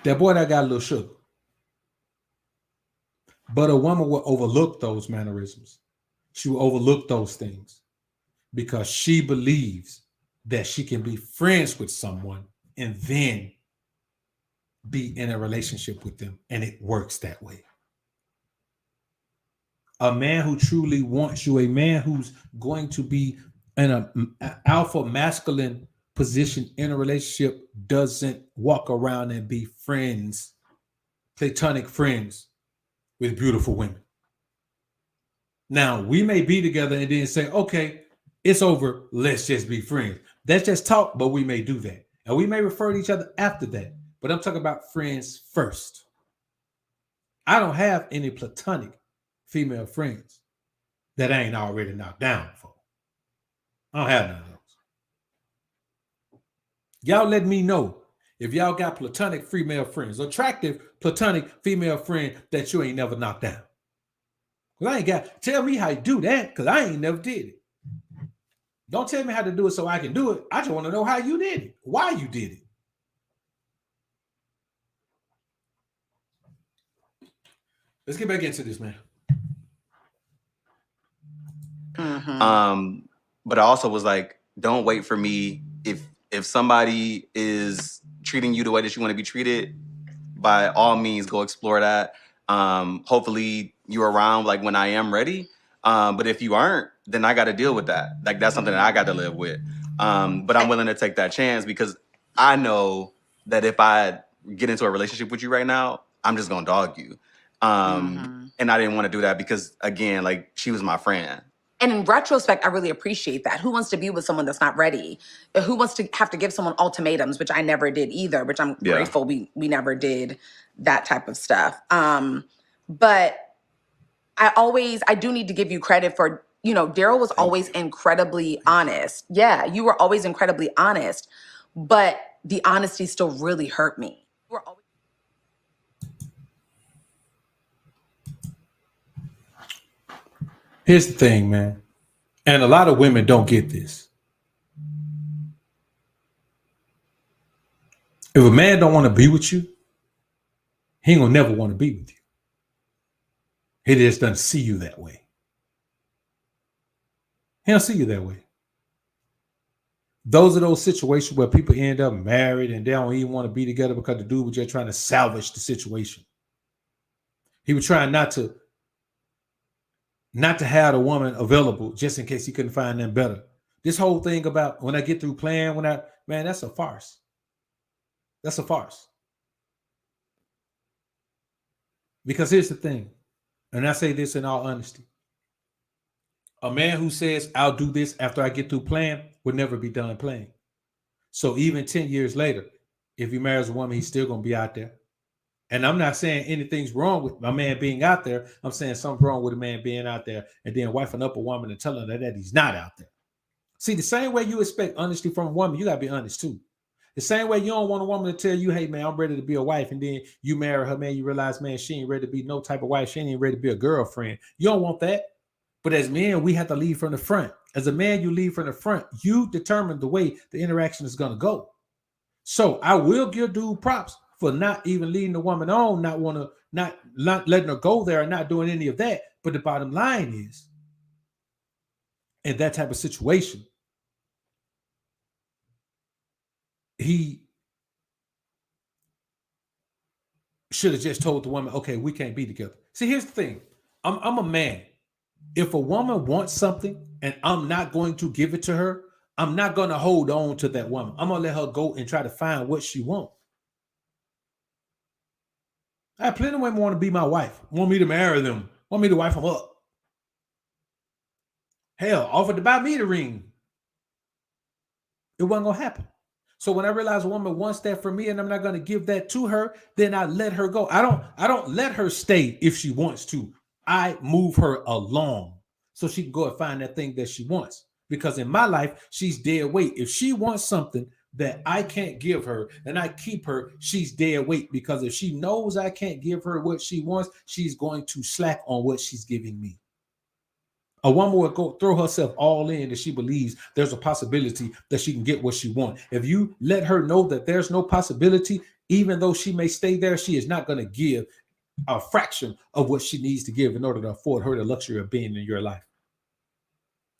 That boy that got a little sugar. But a woman will overlook those mannerisms. She will overlook those things because she believes that she can be friends with someone and then be in a relationship with them. And it works that way. A man who truly wants you, a man who's going to be in an alpha masculine position in a relationship, doesn't walk around and be friends, platonic friends with beautiful women. Now, we may be together and then say, okay, it's over. Let's just be friends. That's just talk, but we may do that. And we may refer to each other after that. But I'm talking about friends first. I don't have any platonic female friends that I ain't already knocked down for. I don't have none of those. Y'all let me know if y'all got platonic female friends, attractive platonic female friend that you ain't never knocked down. Because I ain't got, tell me how you do that, because I ain't never did it. Don't tell me how to do it so I can do it. I just want to know how you did it, why you did it. Let's get back into this, man. Mm-hmm. But I also was like, don't wait for me. If somebody is treating you the way that you want to be treated, by all means, go explore that. Hopefully you're around like when I am ready. But if you aren't, then I got to deal with that. Like that's something that I got to live with. But I'm willing to take that chance because I know that if I get into a relationship with you right now, I'm just gonna dog you. And I didn't want to do that because again, like she was my friend. And in retrospect, I really appreciate that. Who wants to be with someone that's not ready? Who wants to have to give someone ultimatums, which I never did either, which I'm grateful we never did that type of stuff. But I do need to give you credit for, Daryl was always incredibly honest. Yeah, you were always incredibly honest, but the honesty still really hurt me. Here's the thing, man. And a lot of women don't get this. If a man don't want to be with you, he ain't gonna never want to be with you. He just doesn't see you that way. He don't see you that way. Those are those situations where people end up married and they don't even want to be together because the dude was just trying to salvage the situation. He was trying not to have the woman available just in case he couldn't find them better. This whole thing about when I get through playing, man, that's a farce. That's a farce. Because here's the thing, and I say this in all honesty. A man who says, I'll do this after I get through playing will never be done playing. So even 10 years later, if he marries a woman, he's still going to be out there. And I'm not saying anything's wrong with my man being out there. I'm saying something's wrong with a man being out there and then wifing up a woman and telling her that he's not out there. See, the same way you expect honesty from a woman, you got to be honest too. The same way you don't want a woman to tell you, hey, man, I'm ready to be a wife. And then you marry her, man, you realize, man, she ain't ready to be no type of wife. She ain't ready to be a girlfriend. You don't want that. But as men, we have to lead from the front. As a man, you lead from the front. You determine the way the interaction is going to go. So I will give dude props for not even leading the woman on, not letting her go there and not doing any of that. But the bottom line is, in that type of situation, he should have just told the woman, okay, we can't be together. See, here's the thing. I'm a man. If a woman wants something and I'm not going to give it to her, I'm not going to hold on to that woman. I'm going to let her go and try to find what she wants. I have plenty of women want to be my wife, want me to marry them, want me to wife them up. Hell, offered to buy me the ring. It wasn't going to happen. So when I realize a woman wants that from me and I'm not going to give that to her, then I let her go. I don't let her stay if she wants to. I move her along so she can go and find that thing that she wants. because in my life, she's dead weight. If she wants something that I can't give her and I keep her, she's dead weight, because if she knows I can't give her what she wants, she's going to slack on what she's giving me. A woman will go throw herself all in if she believes there's a possibility that she can get what she wants. If you let her know that there's no possibility, even though she may stay there, she is not going to give a fraction of what she needs to give in order to afford her the luxury of being in your life.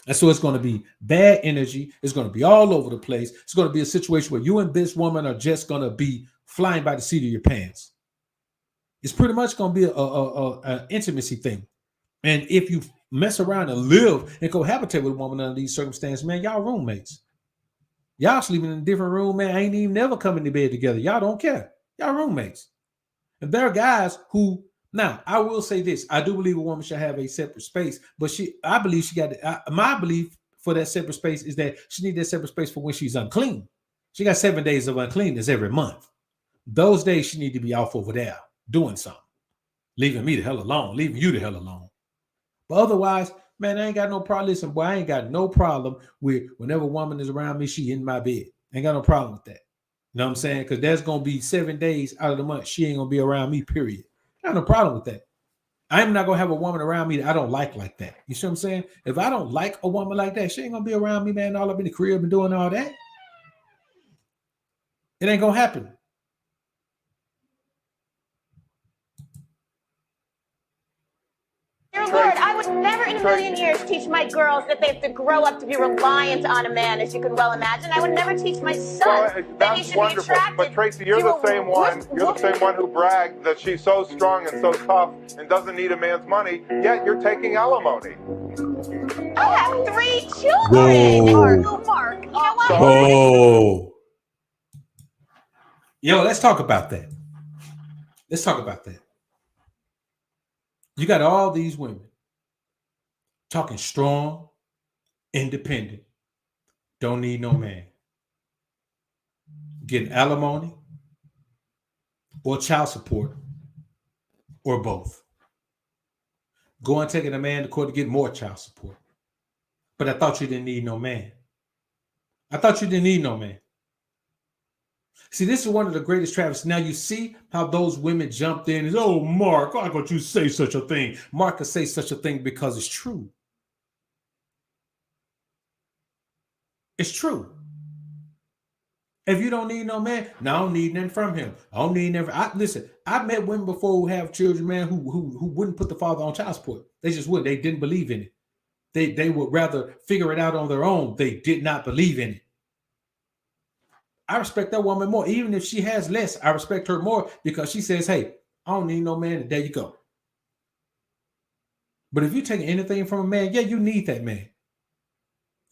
And so it's going to be bad energy. It's going to be all over the place. It's going to be a situation where you and this woman are just going to be flying by the seat of your pants. It's pretty much going to be an intimacy thing. And if you mess around and live and cohabitate with a woman under these circumstances, man, y'all roommates. Y'all sleeping in a different room, man. Ain't even never coming to bed together. Y'all don't care. Y'all roommates. And there are guys who, now I will say this, I do believe a woman should have a separate space, but I believe she got, my belief for that separate space is that she needs that separate space for when she's unclean. She got 7 days of uncleanness every month. Those days she need to be off over there doing something, leaving me the hell alone, leaving you the hell alone. But otherwise, man, I ain't got no problem. Listen, boy, I ain't got no problem with whenever a woman is around me, she in my bed. Ain't got no problem with that. You know what I'm saying? Because there's going to be 7 days out of the month she ain't going to be around me, period. I got no problem with that. I'm not going to have a woman around me that I don't like that. You see what I'm saying? If I don't like a woman like that, she ain't going to be around me, man, all up in the crib and doing all that. It ain't going to happen. Dear Lord, I would never in a million years teach my girls that they have to grow up to be reliant on a man, as you can well imagine. I would never teach my son that he should be attracted. But Tracy, you're the same one. You're the same one who bragged that she's so strong and so tough and doesn't need a man's money. Yet you're taking alimony. I have 3 children. Whoa. Mark. You know what? Oh. Yo, let's talk about that. Let's talk about that. You got all these women talking strong, independent, don't need no man, getting alimony or child support or both. Going taking a man to court to get more child support. But I thought you didn't need no man. I thought you didn't need no man. See, this is one of the greatest travesties. Now you see how those women jumped in and, oh, Mark, why don't you say such a thing? Mark could say such a thing because it's true. It's true. If you don't need no man, no, I don't need nothing from him. I don't need nothing. Listen, I've met women before who have children, man, who wouldn't put the father on child support. They just wouldn't. They didn't believe in it. They would rather figure it out on their own. They did not believe in it. I respect that woman more. Even if she has less, I respect her more because she says, hey, I don't need no man, and there you go. But if you're taking anything from a man, yeah, you need that man.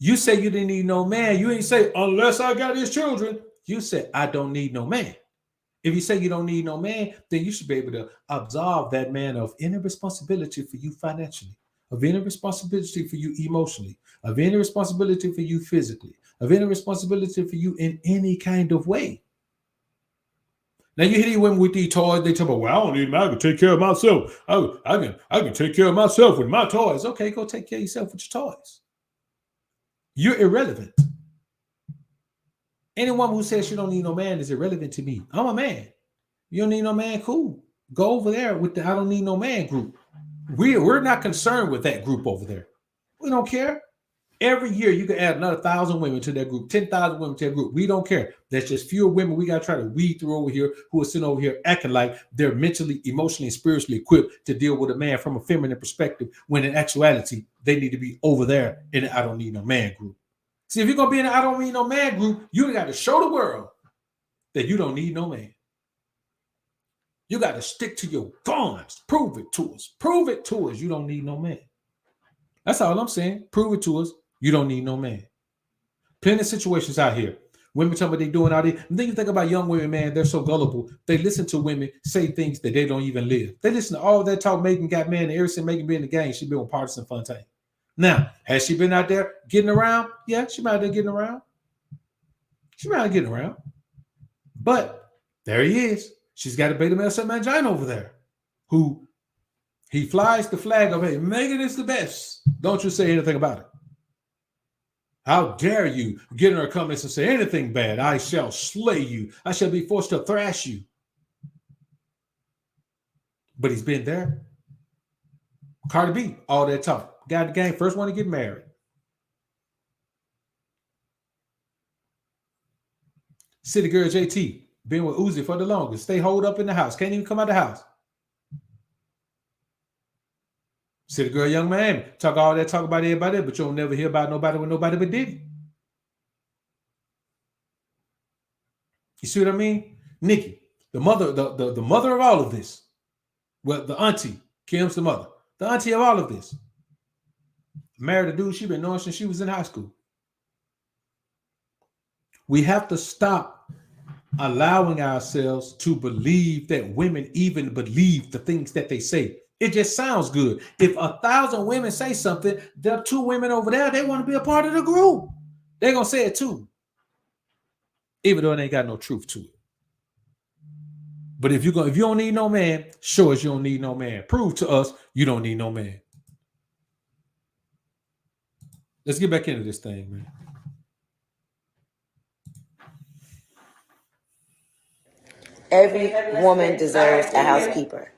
You say you didn't need no man. You ain't say, unless I got his children. You said, I don't need no man. If you say you don't need no man, then you should be able to absolve that man of any responsibility for you financially, of any responsibility for you emotionally, of any responsibility for you physically, of any responsibility for you in any kind of way. Now you hear these women with these toys, they talk about, well, I don't need them, I can take care of myself. I can take care of myself with my toys. Okay, go take care of yourself with your toys. You're irrelevant. Anyone who says you don't need no man is irrelevant to me. I'm a man. You don't need no man, cool. Go over there with the I don't need no man group. We're not concerned with that group over there. We don't care. Every year you can add another 1,000 women to that group, 10,000 women to that group. We don't care. There's just fewer women we got to try to weed through over here who are sitting over here acting like they're mentally, emotionally, and spiritually equipped to deal with a man from a feminine perspective, when in actuality, they need to be over there in the I don't need no man group. See, if you're going to be in the I don't need no man group, you got to show the world that you don't need no man. You got to stick to your guns. Prove it to us. Prove it to us. You don't need no man. That's all I'm saying. Prove it to us. You don't need no man. Plenty of situations out here. Women tell me what they're doing out here. And then you think about young women, man, they're so gullible. They listen to women say things that they don't even live. They listen to all that talk Megan got, man, and ever since Megan been in the game, she been with Partisan Fontaine. Now, has she been out there getting around? Yeah, she been out there getting around. She been out there getting around. But there he is. She's got a beta male mangina over there who he flies the flag of, hey, Megan is the best. Don't you say anything about it. How dare you get in her comments and say anything bad? I shall slay you. I shall be forced to thrash you. But he's been there. Cardi B, all that talk. Got the game, first one to get married. City girl JT, been with Uzi for the longest. Stay holed up in the house. Can't even come out the house. City girl Young Miami, talk all that talk about everybody, but you don't never hear about nobody with nobody but Diddy. You see what I mean? Nikki, the mother, the mother of all of this. Well, the auntie, Kim's the mother. The auntie of all of this. Married a dude she been knowing since she was in high school. We have to stop allowing ourselves to believe that women even believe the things that they say. It just sounds good. If 1,000 women say something, there are 2 women over there, they want to be a part of the group. They're going to say it too. Even though it ain't got no truth to it. But if you don't need no man, show us you don't need no man. Prove to us you don't need no man. Let's get back into this thing, man. Every woman deserves a housekeeper.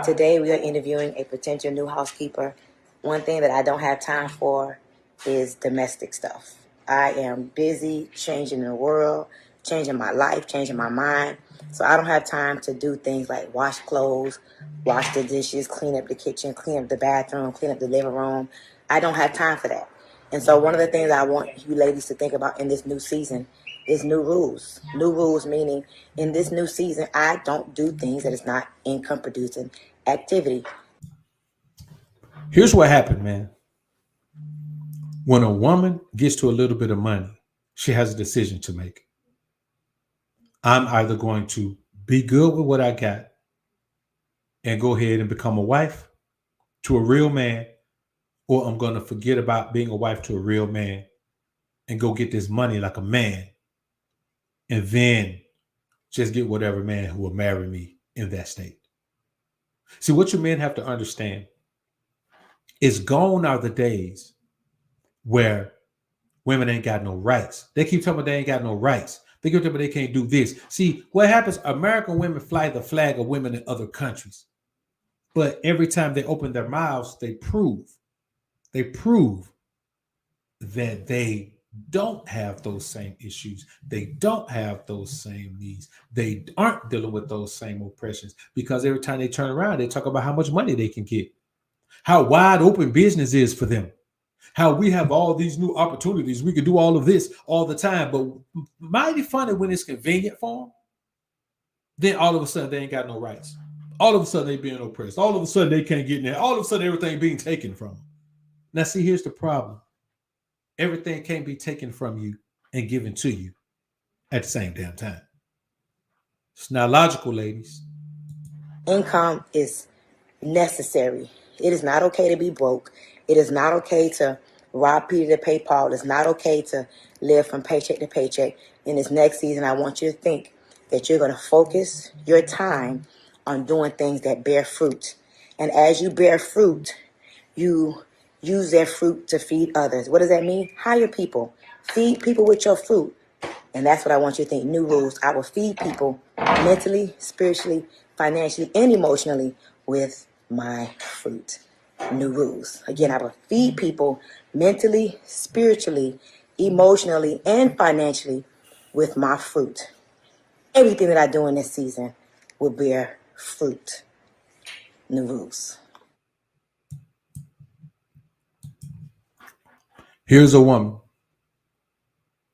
Today we are interviewing a potential new housekeeper. One thing that I don't have time for is domestic stuff. I am busy changing the world, changing my life, changing my mind. So I don't have time to do things like wash clothes, wash the dishes, clean up the kitchen, clean up the bathroom, clean up the living room. I don't have time for that. And so one of the things I want you ladies to think about in this new season is new rules. New rules meaning in this new season, I don't do things that is not income producing activity. Here's what happened, man. When a woman gets to a little bit of money, she has a decision to make. I'm either going to be good with what I got and go ahead and become a wife to a real man, or I'm going to forget about being a wife to a real man and go get this money like a man and then just get whatever man who will marry me in that state. See, what you men have to understand is gone are the days where women ain't got no rights. They keep talking about they ain't got no rights. They keep talking about they can't do this. See, what happens, American women fly the flag of women in other countries. But every time they open their mouths, they prove that they don't have those same issues. They don't have those same needs. They aren't dealing with those same oppressions because every time they turn around, they talk about how much money they can get, how wide open business is for them, how we have all these new opportunities. We can do all of this all the time, but mighty funny when it's convenient for them. Then all of a sudden they ain't got no rights. All of a sudden they being oppressed. All of a sudden they can't get in there. All of a sudden everything being taken from them. Now see, here's the problem. Everything can't be taken from you and given to you at the same damn time. It's not logical, ladies. Income is necessary. It is not okay to be broke. It is not okay to rob Peter to pay Paul. It's not okay to live from paycheck to paycheck. In this next season, I want you to think that you're going to focus your time on doing things that bear fruit. And as you bear fruit, you use their fruit to feed others. What does that mean? Hire people. Feed people with your fruit. And that's what I want you to think. New rules. I will feed people mentally, spiritually, financially, and emotionally with my fruit. New rules. Again, I will feed people mentally, spiritually, emotionally, and financially with my fruit. Everything that I do in this season will bear fruit. New rules. Here's a woman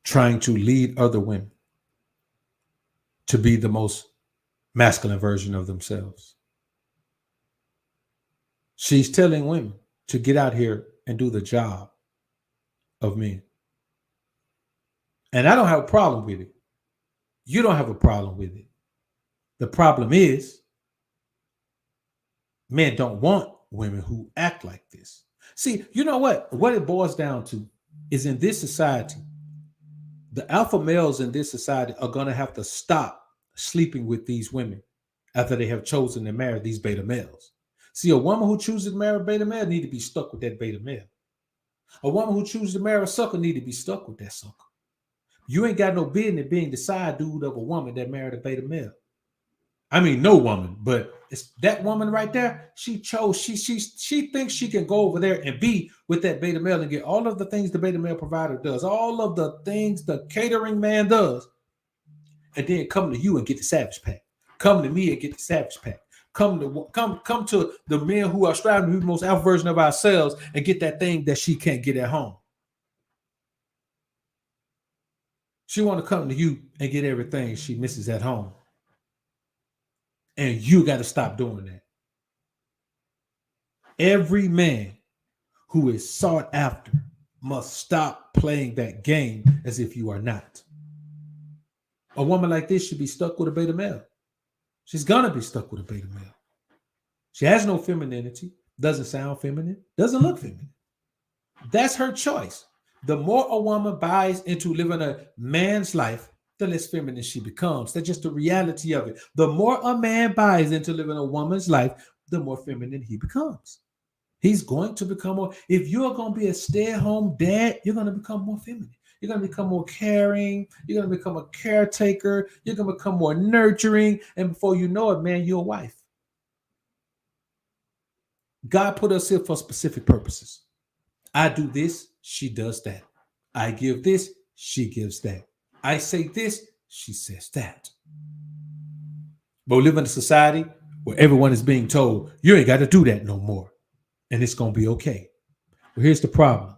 trying to lead other women to be the most masculine version of themselves. She's telling women to get out here and do the job of men. And I don't have a problem with it. You don't have a problem with it. The problem is men don't want women who act like this. See, you know what? What it boils down to is in this society, the alpha males in this society are going to have to stop sleeping with these women after they have chosen to marry these beta males. See, a woman who chooses to marry a beta male need to be stuck with that beta male. A woman who chooses to marry a sucker need to be stuck with that sucker. You ain't got no business being the side dude of a woman that married a beta male. I mean, no woman, but it's that woman right there. She chose. She thinks she can go over there and be with that beta male and get all of the things the beta male provider does, all of the things the catering man does, and then come to you and get the savage pack. Come to me and get the savage pack. Come to the men who are striving to be the most alpha version of ourselves and get that thing that she can't get at home. She want to come to you and get everything she misses at home. And you got to stop doing that. Every man who is sought after must stop playing that game as if you are not. A woman like this should be stuck with a beta male. She's going to be stuck with a beta male. She has no femininity, doesn't sound feminine, doesn't look feminine. That's her choice. The more a woman buys into living a man's life, the less feminine she becomes. That's just the reality of it. The more a man buys into living a woman's life, the more feminine he becomes. He's going to become more. If you're going to be a stay-at-home dad, you're going to become more feminine. You're going to become more caring. You're going to become a caretaker. You're going to become more nurturing. And before you know it, man, you're a wife. God put us here for specific purposes. I do this, she does that. I give this, she gives that. I say this, she says that. But we live in a society where everyone is being told, you ain't got to do that no more. And it's going to be okay. Well, here's the problem.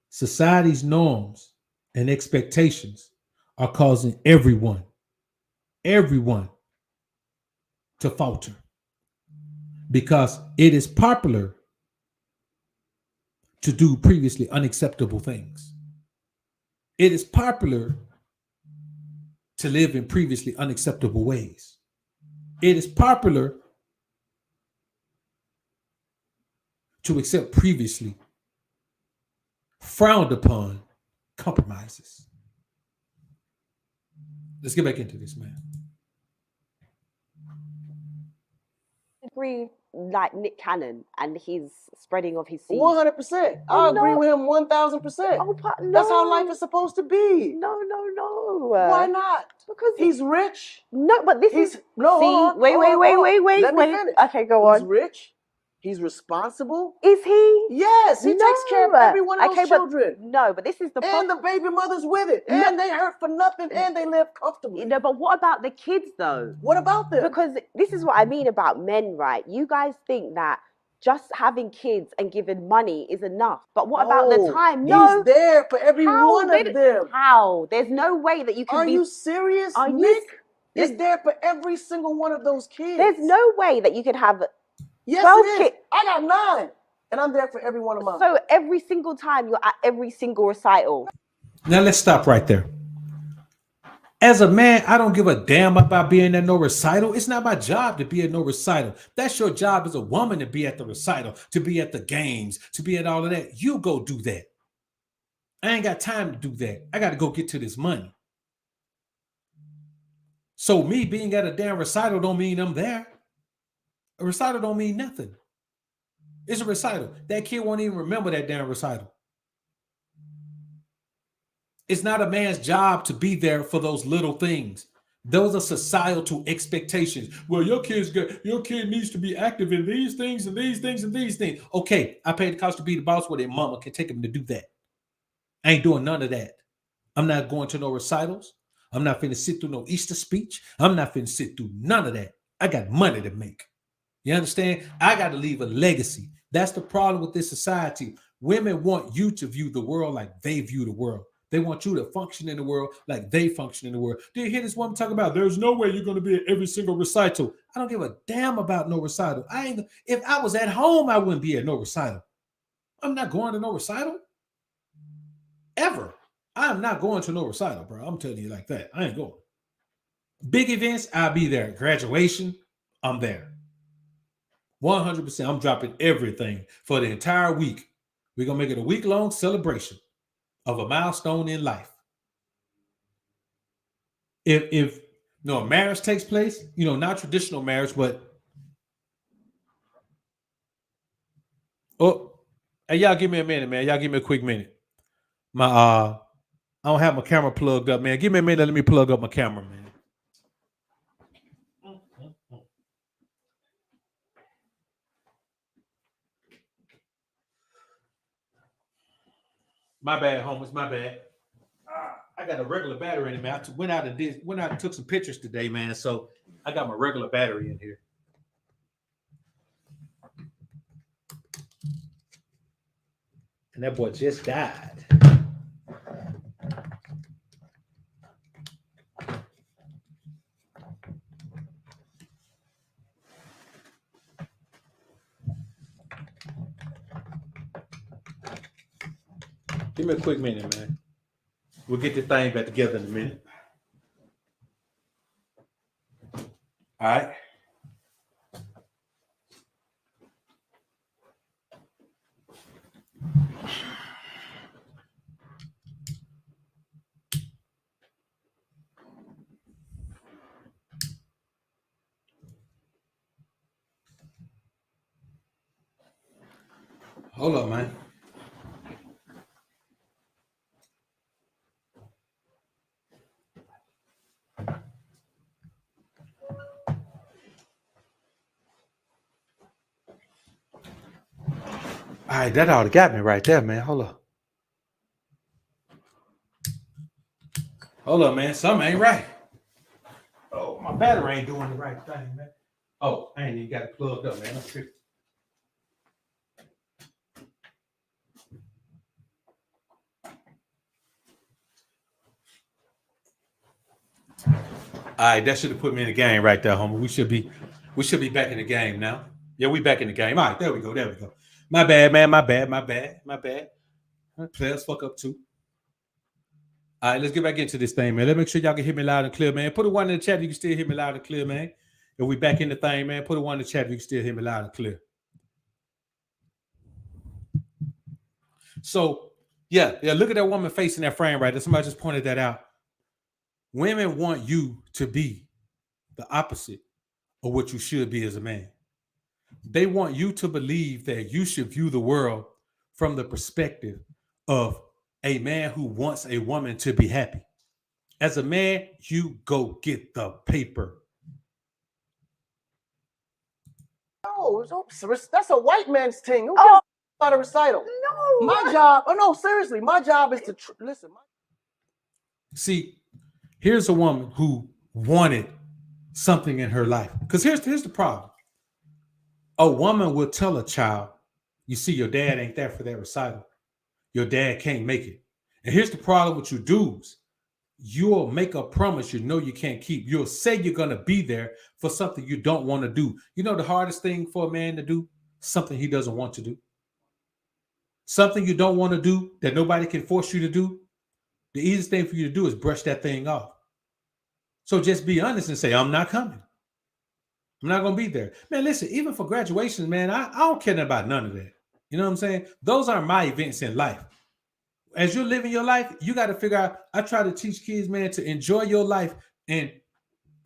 Society's norms and expectations are causing everyone to falter. Because it is popular to do previously unacceptable things. It is popular to live in previously unacceptable ways. It is popular to accept previously frowned upon compromises. Let's get back into this, man. Agree, like Nick Cannon and his spreading of his seed. 100%. I agree with him 1,000%. Oh, but no. That's how life is supposed to be. No. Why not? Because he's rich. No, but this is no. See, hold on, wait. Let me finish. Okay, go on. He's rich. He's responsible. Is he? Yes, he takes care of every one of those children. But this is the And the baby mothers with it. And they hurt for nothing and they live comfortably. No, but what about the kids though? What about them? Because this is what I mean about men, right? You guys think that just having kids and giving money is enough. But what about the time? No. He's there for every one of them. How? There's no way that you can Are you serious, Nick? He's there for every single one of those kids. There's no way that you could have 12 it is. Kids. I got 9. And I'm there for every one of mine. So every single time you're at every single recital. Now let's stop right there. As a man, I don't give a damn about being at no recital. It's not my job to be at no recital. That's your job as a woman to be at the recital, to be at the games, to be at all of that. You go do that. I ain't got time to do that. I got to go get to this money. So me being at a damn recital don't mean I'm there. A recital don't mean nothing. It's a recital. That kid won't even remember that damn recital. It's not a man's job to be there for those little things. Those are societal expectations. Well, your kid needs to be active in these things and these things and these things. Okay, I paid the cost to be the boss where their mama can take him to do that. I ain't doing none of that. I'm not going to no recitals. I'm not finna sit through no Easter speech. I'm not finna sit through none of that. I got money to make. You understand? I got to leave a legacy. That's the problem with this society. Women want you to view the world like they view the world. They want you to function in the world like they function in the world. Do you hear this woman talk about there's no way you're going to be at every single recital? I don't give a damn about no recital. If I was at home, I wouldn't be at no recital. I'm not going to no recital. Ever. I am not going to no recital, bro. I'm telling you like that. I ain't going. Big events, I'll be there. Graduation, I'm there. 100%. I'm dropping everything for the entire week. We're going to make it a week-long celebration of a milestone in life. If a marriage takes place, not traditional marriage, but Hey, y'all give me a minute, man. Y'all give me a quick minute. I don't have my camera plugged up, man. Give me a minute. Let me plug up my camera, man. My bad, homies. My bad. I got a regular battery in it, man. I went out and took some pictures today, man. So I got my regular battery in here. And that boy just died. Give me a quick minute, man. We'll get the thing back together in a minute. All right. Hold up, man. All right, that ought to got me right there, man. Hold up. Hold up, man. Something ain't right. Oh, my battery ain't doing the right thing, man. Oh, I ain't even got it plugged up, man. I'm tripping. All right, that should have put me in the game right there, homie. We should be back in the game now. Yeah, we back in the game. All right, there we go. There we go. My bad, man. My bad. Players fuck up too. All right, let's get back into this thing, man. Let's make sure y'all can hear me loud and clear, man. Put a one in the chat if you can still hear me loud and clear, man. If we back in the thing, man, put a one in the chat if you can still hear me loud and clear. So, yeah, look at that woman facing that frame right there. Somebody just pointed that out. Women want you to be the opposite of what you should be as a man. They want you to believe that you should view the world from the perspective of a man who wants a woman to be happy. As a man, you go get the paper. No, that's a white man's thing. Who cares about a recital? No. My job, no, seriously, my job is to listen. See, here's a woman who wanted something in her life. Because here's the problem. A woman will tell a child, you see, your dad ain't there for that recital. Your dad can't make it. And here's the problem with you dudes. You'll make a promise you know you can't keep. You'll say you're going to be there for something you don't want to do. You know the hardest thing for a man to do? Something he doesn't want to do. Something you don't want to do that nobody can force you to do. The easiest thing for you to do is brush that thing off. So just be honest and say, I'm not coming. I'm not going to be there. Man, listen, even for graduations, man, I don't care about none of that. You know what I'm saying? Those aren't my events in life. As you're living your life, you got to figure out, I try to teach kids, man, to enjoy your life and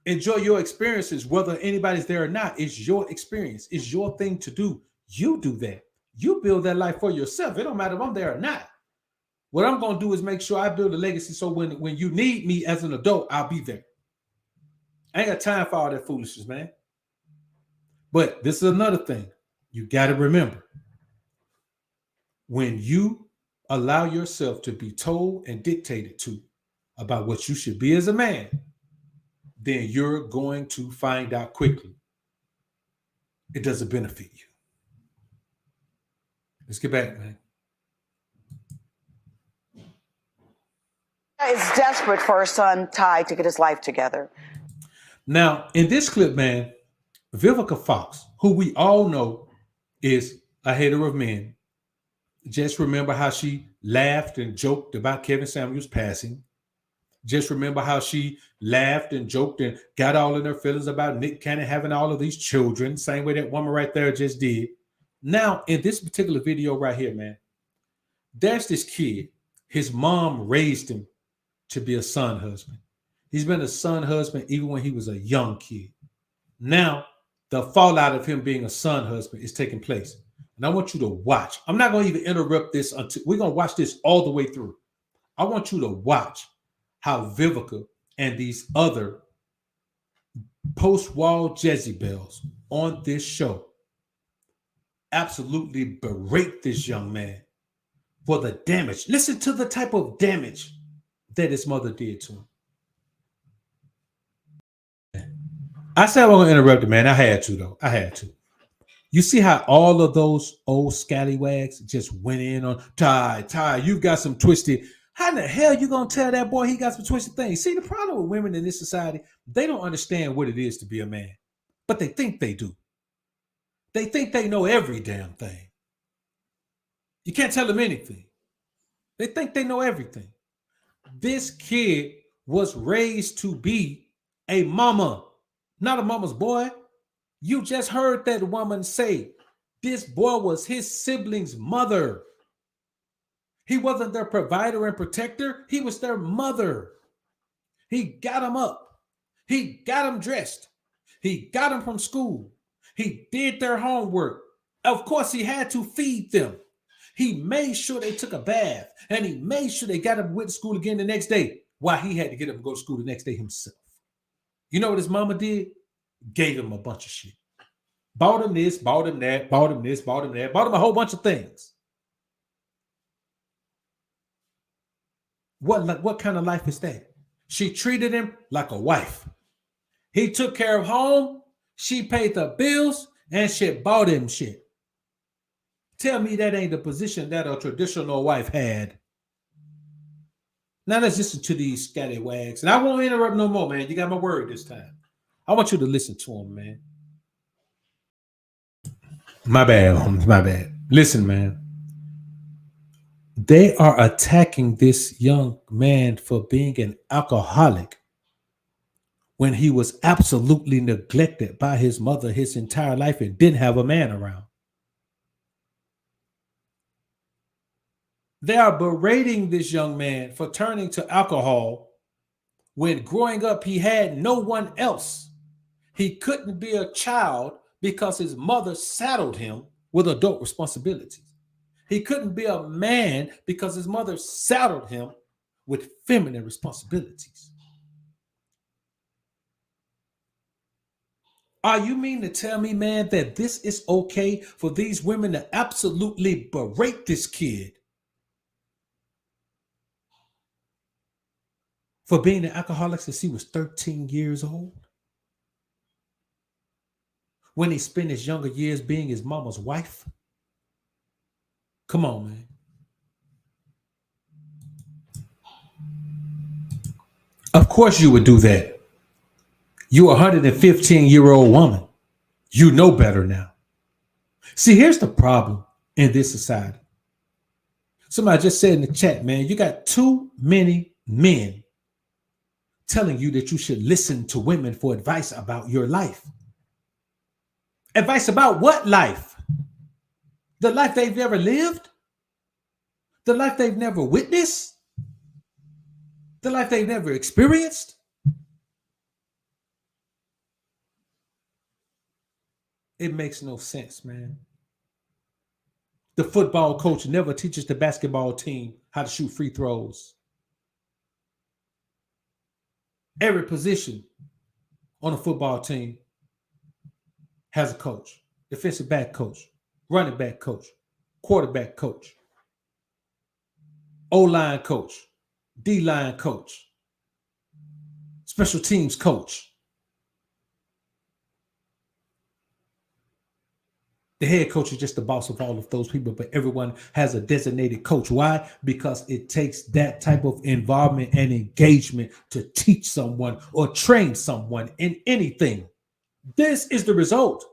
enjoy your experiences, whether anybody's there or not. It's your experience. It's your thing to do. You do that. You build that life for yourself. It don't matter if I'm there or not. What I'm going to do is make sure I build a legacy so when you need me as an adult, I'll be there. I ain't got time for all that foolishness, man. But this is another thing. You got to remember. When you allow yourself to be told and dictated to about what you should be as a man, then you're going to find out quickly it doesn't benefit you. Let's get back, man. Is desperate for her son, Ty, to get his life together. Now, in this clip, man, Vivica Fox, who we all know is a hater of men, just remember how she laughed and joked about Kevin Samuels passing. Just remember how she laughed and joked and got all in her feelings about Nick Cannon having all of these children, same way that woman right there just did. Now, in this particular video right here, man, there's this kid. His mom raised him to be a son husband. He's been a son husband even when he was a young kid. Now, the fallout of him being a son husband is taking place. And I want you to watch. I'm not going to even interrupt this until we're going to watch this all the way through. I want you to watch how Vivica and these other post-wall Jezebels on this show absolutely berate this young man for the damage. Listen to the type of damage that his mother did to him. I said I was going to interrupt it, man. I had to, though. I had to. You see how all of those old scallywags just went in on Ty, you got some twisted. How in the hell you gonna tell that boy he got some twisted things? See, the problem with women in this society, they don't understand what it is to be a man, but they think they do. They think they know every damn thing. You can't tell them anything. They think they know everything. This kid was raised to be a mama, not a mama's boy. You just heard that woman say this boy was his sibling's mother. He wasn't their provider and protector. He was their mother. He got him up. He got him dressed. He got him from school. He did their homework. Of course, he had to feed them. He made sure they took a bath, and he made sure they got him went to school again the next day while he had to get up and go to school the next day himself. You know what his mama did? Gave him a bunch of shit. Bought him this, bought him that, bought him this, bought him that, bought him a whole bunch of things. What kind of life is that? She treated him like a wife. He took care of home. She paid the bills and she bought him shit. Tell me that ain't the position that a traditional wife had. Now let's listen to these scallywags. And I won't interrupt no more, man. You got my word this time. I want you to listen to them, man. My bad, Holmes. My bad. Listen, man. They are attacking this young man for being an alcoholic when he was absolutely neglected by his mother his entire life and didn't have a man around. They are berating this young man for turning to alcohol when growing up he had no one else. He couldn't be a child because his mother saddled him with adult responsibilities. He couldn't be a man because his mother saddled him with feminine responsibilities. Are you mean to tell me, man, that this is okay for these women to absolutely berate this kid for being an alcoholic since he was 13 years old? When he spent his younger years being his mama's wife? Come on, man. Of course you would do that. You're a 115-year-old woman. You know better now. See, here's the problem in this society. Somebody just said in the chat, man, you got too many men telling you that you should listen to women for advice about your life. Advice about what life? The life they've never lived? The life they've never witnessed? The life they've never experienced? It makes no sense, man. The football coach never teaches the basketball team how to shoot free throws. Every position on a football team has a coach. Defensive back coach, running back coach, quarterback coach, O-line coach, D-line coach, special teams coach. The head coach is just the boss of all of those people, but everyone has a designated coach. Why? Because it takes that type of involvement and engagement to teach someone or train someone in anything. This is the result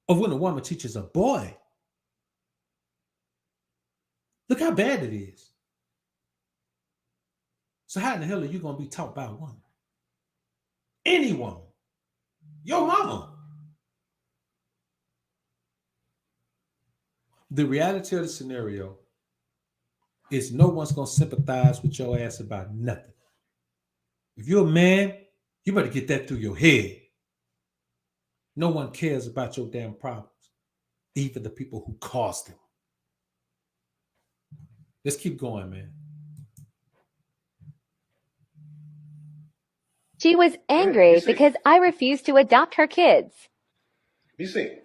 of when a woman teaches a boy. Look how bad it is. So how in the hell are you going to be taught by a woman? Any woman. Your mama. The reality of the scenario is no one's going to sympathize with your ass about nothing. If you're a man, you better get that through your head. No one cares about your damn problems. even the people who caused them. Let's keep going, man. She was angry because I refused to adopt her kids. You see.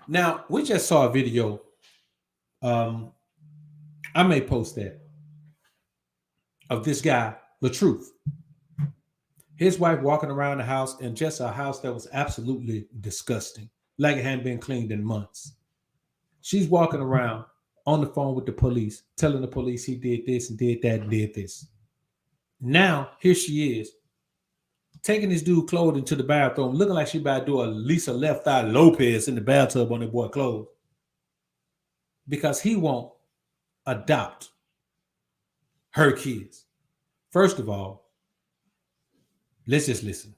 Now, we just saw a video. I may post that of this guy, the truth. His wife walking around the house in just a house that was absolutely disgusting, like it hadn't been cleaned in months. She's walking around on the phone with the police, telling the police he did this and did that and did this. Now, here she is, taking this dude clothes into the bathroom, looking like she about to do a Lisa Left Eye Lopez in the bathtub on that boy clothes. Because he won't adopt her kids. First of all, let's just listen.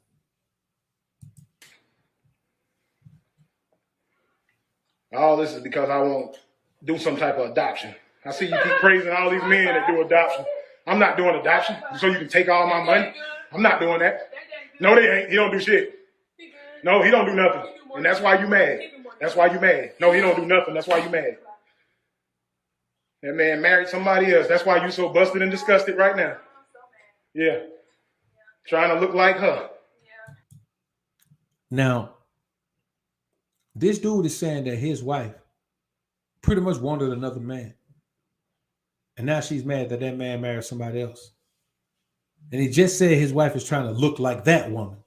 All this is because I won't do some type of adoption. I see you keep praising all these men that do adoption. I'm not doing adoption so you can take all my money. I'm not doing that. No, they ain't. He don't do shit. No, he don't do nothing. And that's why you mad. That's why you mad. No, he don't do nothing. That's why you mad. That man married somebody else. That's why you so busted and disgusted right now. Yeah. Trying to look like her. Now, this dude is saying that his wife pretty much wanted another man. And now she's mad that that man married somebody else. And he just said his wife is trying to look like that woman.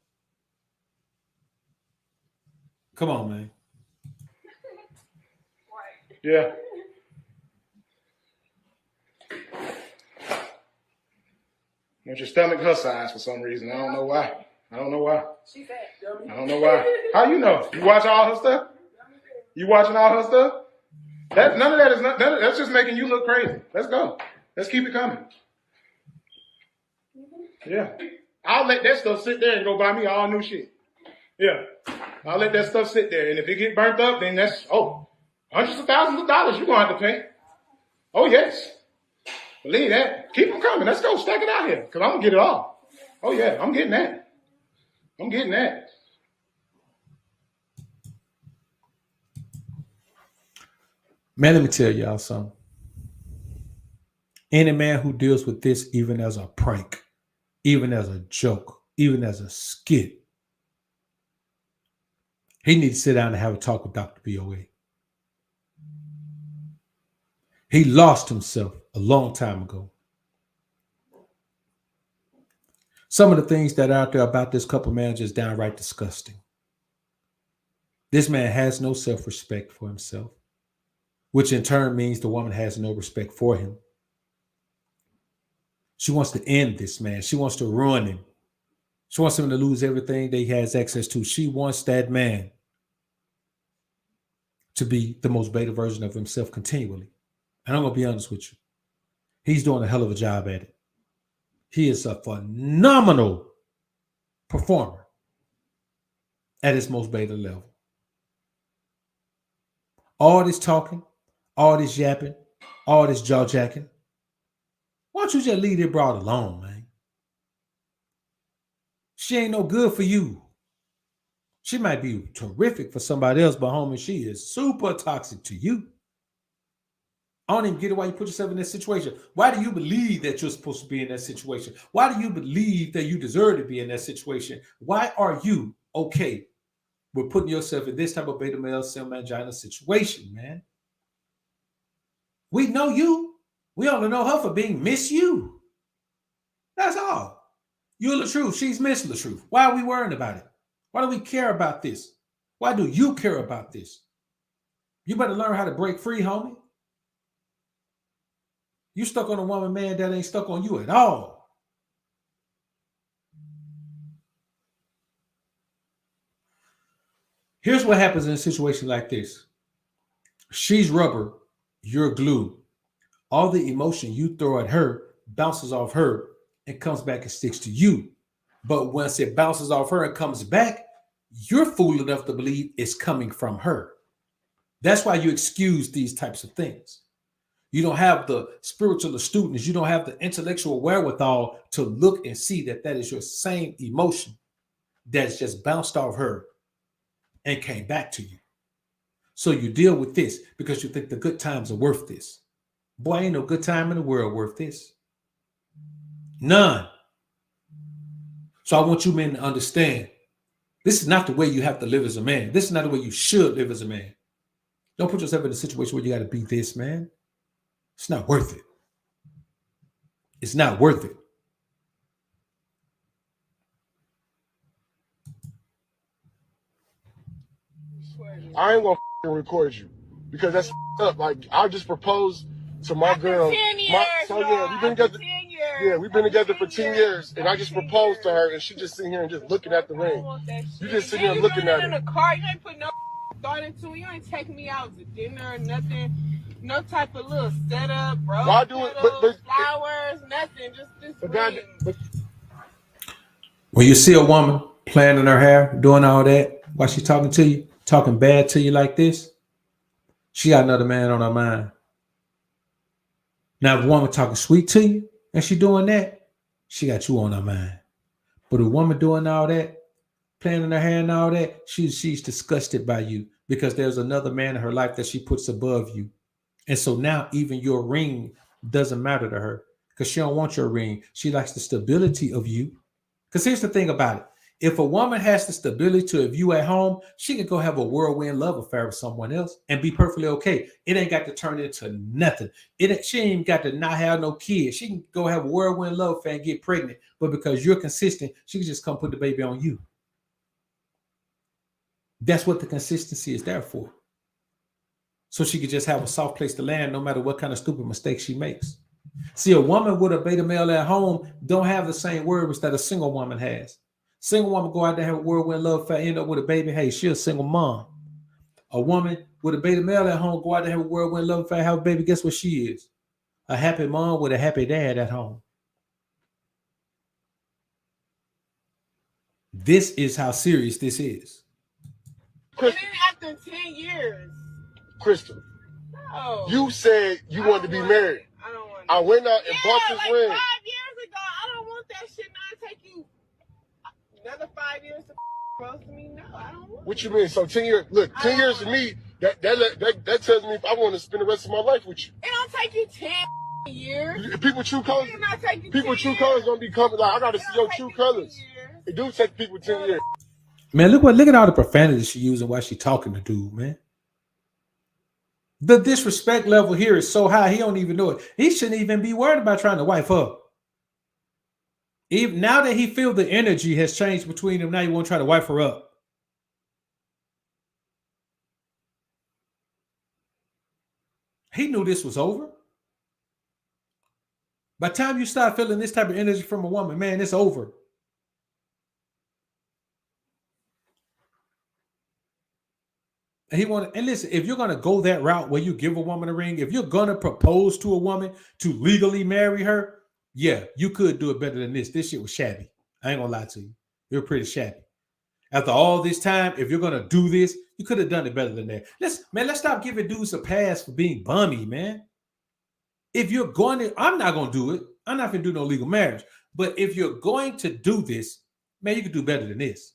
Come on, man. Yeah. Want your stomach her size for some reason. I don't know why. I don't know why. I don't know why. How you know? You watch all her stuff? You watching all her stuff? None of that is not. That's just making you look crazy. Let's go. Let's keep it coming. Yeah. I'll let that stuff sit there and go buy me all new shit. Yeah. I'll let that stuff sit there. And if it get burnt up, then that's, hundreds of thousands of dollars you're going to have to pay. Oh, yes. Believe that. Keep them coming. Let's go. Stack it out here. Because I'm going to get it all. Oh, yeah. I'm getting that. I'm getting that. Man, let me tell y'all something. Any man who deals with this even as a prank, even as a joke, even as a skit, he needs to sit down and have a talk with Dr. BOA. He lost himself a long time ago. Some of the things that are out there about this couple, man, are just downright disgusting. This man has no self-respect for himself, which in turn means the woman has no respect for him. She wants to end this man. She wants to ruin him. She wants him to lose everything that he has access to. She wants that man to be the most beta version of himself continually. And I'm going to be honest with you. He's doing a hell of a job at it. He is a phenomenal performer at his most beta level. All this talking, all this yapping, all this jaw jacking. Why don't you just leave that broad alone, man? She ain't no good for you. She might be terrific for somebody else, but homie, she is super toxic to you. I don't even get it why you put yourself in that situation. Why do you believe that you're supposed to be in that situation? Why do you believe that you deserve to be in that situation? Why are you okay with putting yourself in this type of beta male cell mangina situation, man? We know you. We only know her for being Miss You. That's all. You're the truth. She's Miss the Truth. Why are we worrying about it? Why do we care about this? Why do you care about this? You better learn how to break free, homie. You stuck on a woman, man, that ain't stuck on you at all. Here's what happens in a situation like this. She's rubber, you're glue. All the emotion you throw at her bounces off her and comes back and sticks to you. But once it bounces off her and comes back, you're fool enough to believe it's coming from her. That's why you excuse these types of things. You don't have the spiritual astuteness. You don't have the intellectual wherewithal to look and see that that is your same emotion that's just bounced off her and came back to you. So you deal with this because you think the good times are worth this. Boy, ain't no good time in the world worth this. None. So I want you men to understand, this is not the way you have to live as a man. This is not the way you should live as a man. Don't put yourself in a situation where you got to be this, man. It's not worth it. It's not worth it. I ain't gonna record you because that's up. Like I just proposed to my girl. 10 years, we've been together. 10 years. Yeah, we've been together for 10 years, and I just proposed to her, and she just sitting here and just looking at the ring. You just sitting here looking at it. In the car, you ain't put no thought into it. You ain't taking me out to dinner, nothing. No type of little setup, bro. Why do it? But flowers, nothing. Just this ring. When you see a woman planning her hair, doing all that, while she's talking to you, talking bad to you like this, she got another man on her mind. Now, if a woman talking sweet to you and she doing that, she got you on her mind. But a woman doing all that, planning her hair and all that, she's disgusted by you because there's another man in her life that she puts above you. And so now even your ring doesn't matter to her because she don't want your ring. She likes the stability of you. Because here's the thing about it. If a woman has the stability of you at home, she can go have a whirlwind love affair with someone else and be perfectly okay. It ain't got to turn into nothing. She ain't got to not have no kids. She can go have a whirlwind love affair and get pregnant. But because you're consistent, she can just come put the baby on you. That's what the consistency is there for. So she could just have a soft place to land no matter what kind of stupid mistake she makes. See, a woman with a beta male at home don't have the same worries that a single woman has. Single woman go out there, have a whirlwind love affair, end up with a baby. Hey, she a single mom. A woman with a beta male at home go out there, have a whirlwind love affair, have a baby. Guess what she is? A happy mom with a happy dad at home. This is how serious this is. And then after 10 years. Crystal, no. You said you wanted to be married. I went out and bought this ring. 5 years ago, I don't want that shit. Now take you another 5 years to close to me. No, I don't want. What you mean? So 10 years? Look, 10 years to me. That tells me if I want to spend the rest of my life with you. It don't take you 10 years. People true colors. People true colors gonna be coming. Like I gotta see your true colors. It do take people 10 years. Man, look at all the profanity she using while she talking to dude, man. The disrespect level here is so high, he don't even know it. He shouldn't even be worried about trying to wife her. Even now that he feel the energy has changed between them, now you want to try to wife her up. He knew this was over. By the time you start feeling this type of energy from a woman, man, it's over. And listen, if you're gonna go that route where you give a woman a ring, if you're gonna propose to a woman to legally marry her, yeah, you could do it better than this. This shit was shabby. I ain't gonna lie to you. You're pretty shabby. After all this time, if you're gonna do this, you could have done it better than that. Let's stop giving dudes a pass for being bummy, man. If you're going to, I'm not gonna do it. I'm not gonna do no legal marriage. But if you're going to do this, man, you can do better than this.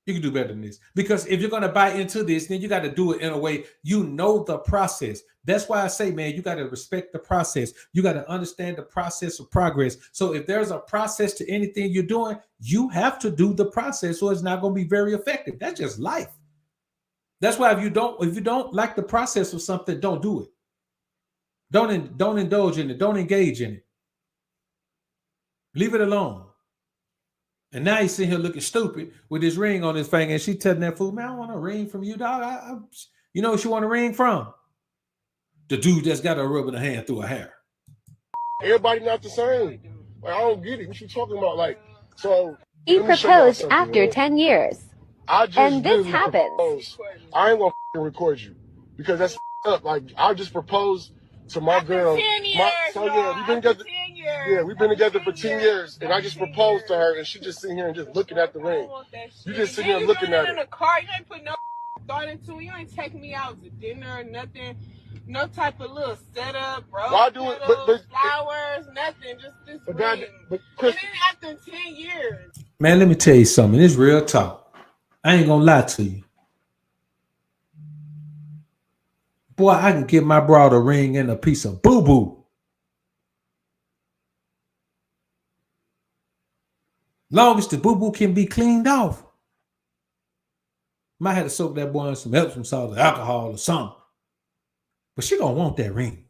You can do better than this. Because if you're going to buy into this, then you got to do it in a way you know the process. That's why I say, man, you got to respect the process. You got to understand the process of progress. So if there's a process to anything you're doing, you have to do the process or it's not going to be very effective. That's just life. That's why if you don't like the process of something, don't do it. Don't indulge in it. Don't engage in it. Leave it alone. And now he's sitting here looking stupid with his ring on his finger, and she telling that fool, man, I don't want a ring from you, dog. You know what you want a ring from? The dude that's got a rub in the hand through her hair. Everybody not the same. Like, I don't get it. What you talking about? Like, so he proposed after 10 years. And this happens. I ain't gonna record you because that's up. Like I just proposed to my girl. 10 years, we've been together. 10 years. Yeah, we've been together for 10 years, and I just proposed to her, and she just sitting here and just looking at the ring. You just sitting here looking at it. In the car, you ain't put no thought into it. You ain't taking me out to dinner, nothing. No type of little setup, bro. Why do it? But flowers, nothing. Just this ring. And then after 10 years. Man, let me tell you something. It's real talk. I ain't gonna lie to you. Boy, I can give my broad a ring and a piece of boo-boo. Long as the boo-boo can be cleaned off. Might have to soak that boy in some Epsom salt or alcohol or something. But she gonna want that ring.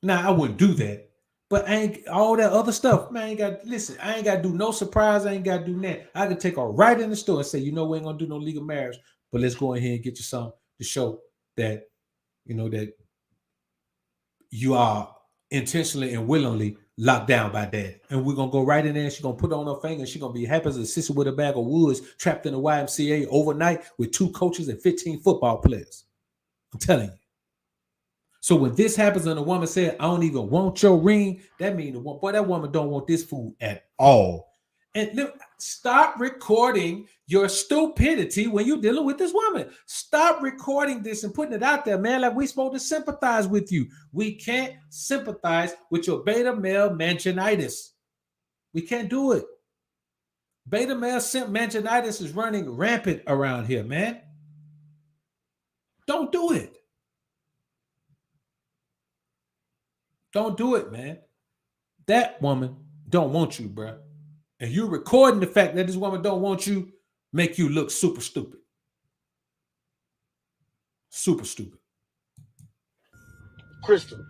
Now, I wouldn't do that. But I ain't all that other stuff. Man, I ain't got to do no surprise. I ain't got to do that. I can take her right in the store and say, we ain't going to do no legal marriage, but let's go ahead and get you some to show that, that you are intentionally and willingly locked down by that. And we're going to go right in there and she's going to put it on her finger and she's going to be happy as a sister with a bag of woods trapped in the YMCA overnight with 2 coaches and 15 football players. I'm telling you. So when this happens and a woman said, I don't even want your ring, that means that woman don't want this food at all. And look, stop recording your stupidity when you're dealing with this woman. Stop recording this and putting it out there, man, like we supposed to sympathize with you. We can't sympathize with your beta male manginitis. We can't do it. Beta male manginitis is running rampant around here, man. Don't do it. Don't do it, man. That woman don't want you, bro. And you recording the fact that this woman don't want you make you look super stupid. Super stupid. Crystal,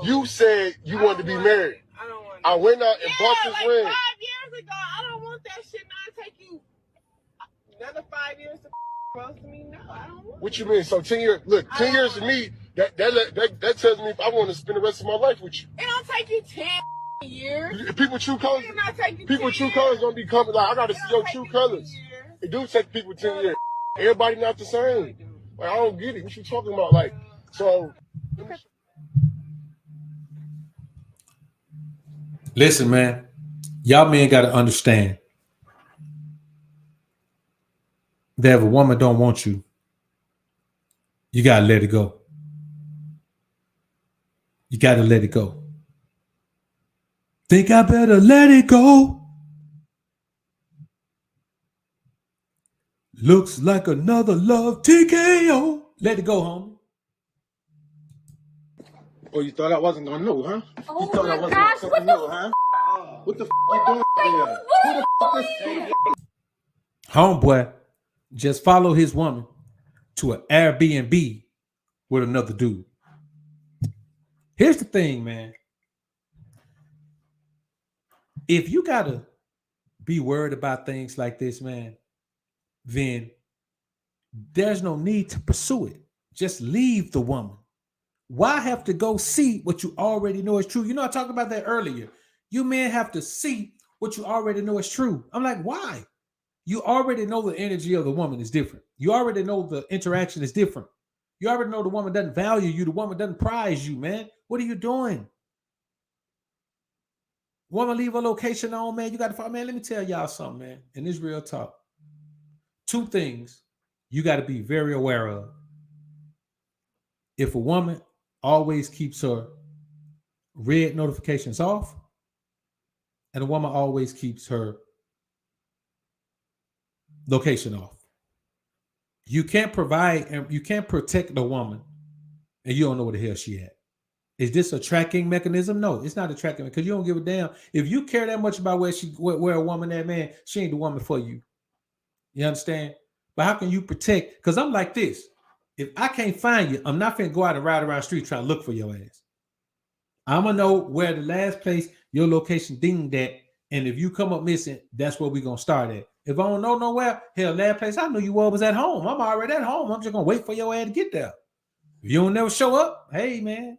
you said you wanted to be married. I don't want I went out and bought this ring. 5 years ago. I don't want that shit. Now take you another 5 years to propose to me. No, I don't want What you mean? So 10 years, look, 10 years to me, that tells me if I want to spend the rest of my life with you. It don't take you 10 years. People true colors. People true colors don't be coming. Like, I gotta see your true colors. It do take people 10 years. Everybody not the same. Like, I don't get it. What you talking about? Like, so. Listen, man. Y'all men got to understand that if a woman don't want you, you got to let it go. You got to let it go. Think I better let it go. Looks like another love TKO. Let it go, homie. Oh, you thought I wasn't gonna know, huh? Oh You thought I my wasn't gosh, gonna what know, huh? What the you doing there? Who the is Homeboy just follow his woman to an Airbnb with another dude. Here's the thing, man. If you gotta be worried about things like this, man, then there's no need to pursue it. Just leave the woman. Why have to go see what you already know is true? I talked about that earlier. You men have to see what you already know is true. I'm like, why? You already know the energy of the woman is different. You already know the interaction is different. You already know the woman doesn't value you. The woman doesn't prize you, man. What are you doing? Woman leave a location on, man. You got to find, man. Let me tell y'all something, man. And this real talk. 2 things you got to be very aware of. If a woman always keeps her red notifications off, and a woman always keeps her location off. You can't provide and you can't protect the woman and you don't know where the hell she at. Is this a tracking mechanism? No, it's not a tracking because you don't give a damn. If you care that much about where a woman at, man, she ain't the woman for you. You understand? But how can you protect? Because I'm like this. If I can't find you, I'm not finna go out and ride around the street trying to look for your ass. I'm gonna know where the last place your location dinged at, and if you come up missing, that's where we're gonna start at. If I don't know nowhere, hell, last place I knew you was at home. I'm already at home. I'm just gonna wait for your ass to get there. If you don't never show up, hey man,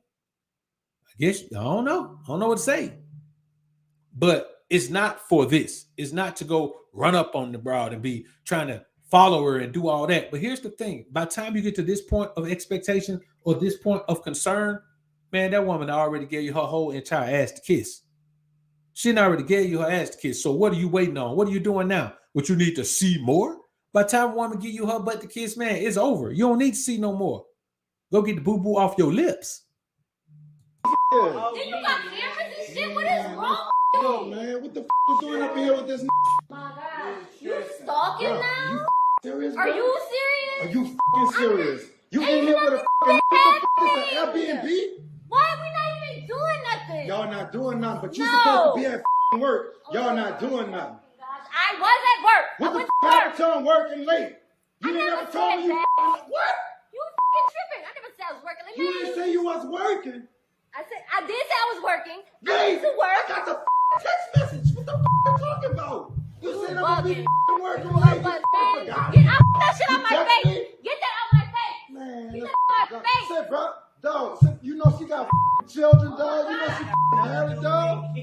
I guess I don't know. I don't know what to say. But it's not for this. It's not to go run up on the broad and be trying to follow her and do all that. But here's the thing: by the time you get to this point of expectation or this point of concern, man, that woman already gave you her whole entire ass to kiss. She already gave you her ass to kiss. So what are you waiting on? What are you doing now? What you need to see more? By the time a woman give you her butt to kiss, man, it's over. You don't need to see no more. Go get the boo-boo off your lips. Then you got cameras and shit? What is wrong? Yo, man, what the you doing up here with this? My God, you stalking now? serious, Are bro? you serious? Are you fucking serious? You Ain't in here with a fucking nothing this is an Airbnb? Why are we not even doing nothing? Y'all not doing nothing, but you supposed to be at fucking work. Y'all not doing nothing. I was at work. What the fuck happened to him working late? You didn't never told me you what? You fucking tripping. I never said I was working late. You didn't say you was working. I did say I was working. Late. I went to work. I got the text message. What the fuck are you talking about? You said I'm gonna be working late. Get out that shit out my face. Get that out my face. Man, get that out my face. Sit, bro. Dog, you know she got children, dog. You know she married, dog.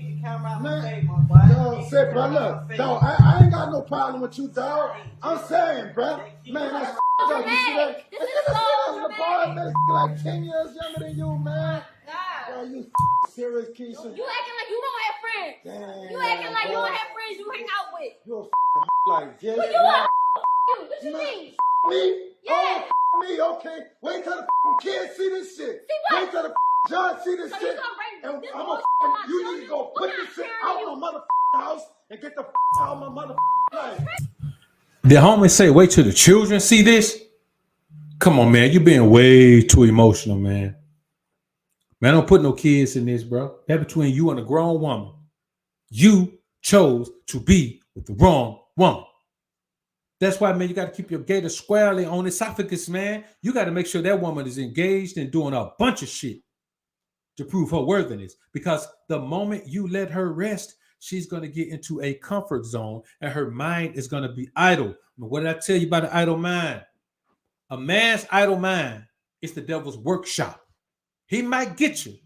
Man, dog, sit, bro. Look, dog, I ain't got no problem with you, dog. I'm saying, bro. Man, that's dog. You see that? This is so dramatic. Man, like 10 years younger than you, man. Bro, you serious, Keisha? You acting like you don't have friends. Damn, you acting like you don't have friends you hang out with. You a like this. Who you are? You. What you mean? Me? Yeah. Oh, me, okay. Wait till the kids see this shit. See what? Wait till the judge see this So shit. And you need to go put this shit out my motherfucking house and get the out of my motherfucking life. The homie say, wait till the children see this? Come on, man. You're being way too emotional, man. Man, don't put no kids in this, bro. That's between you and a grown woman. You chose to be with the wrong woman. That's why, man, you got to keep your gator squarely on esophagus, man. You got to make sure that woman is engaged and doing a bunch of shit to prove her worthiness. Because the moment you let her rest, she's going to get into a comfort zone and her mind is going to be idle. What did I tell you about an idle mind? A man's idle mind is the devil's workshop. He might get you,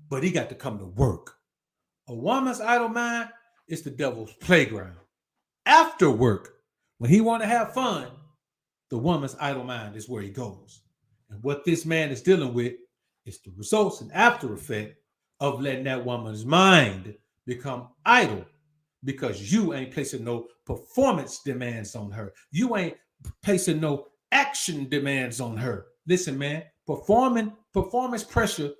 but he got to come to work. A woman's idle mind is the devil's playground. After work, when he want to have fun, the woman's idle mind is where he goes. And what this man is dealing with is the results and after effect of letting that woman's mind become idle because you ain't placing no performance demands on her. You ain't placing no action demands on her. Listen, man, performance pressure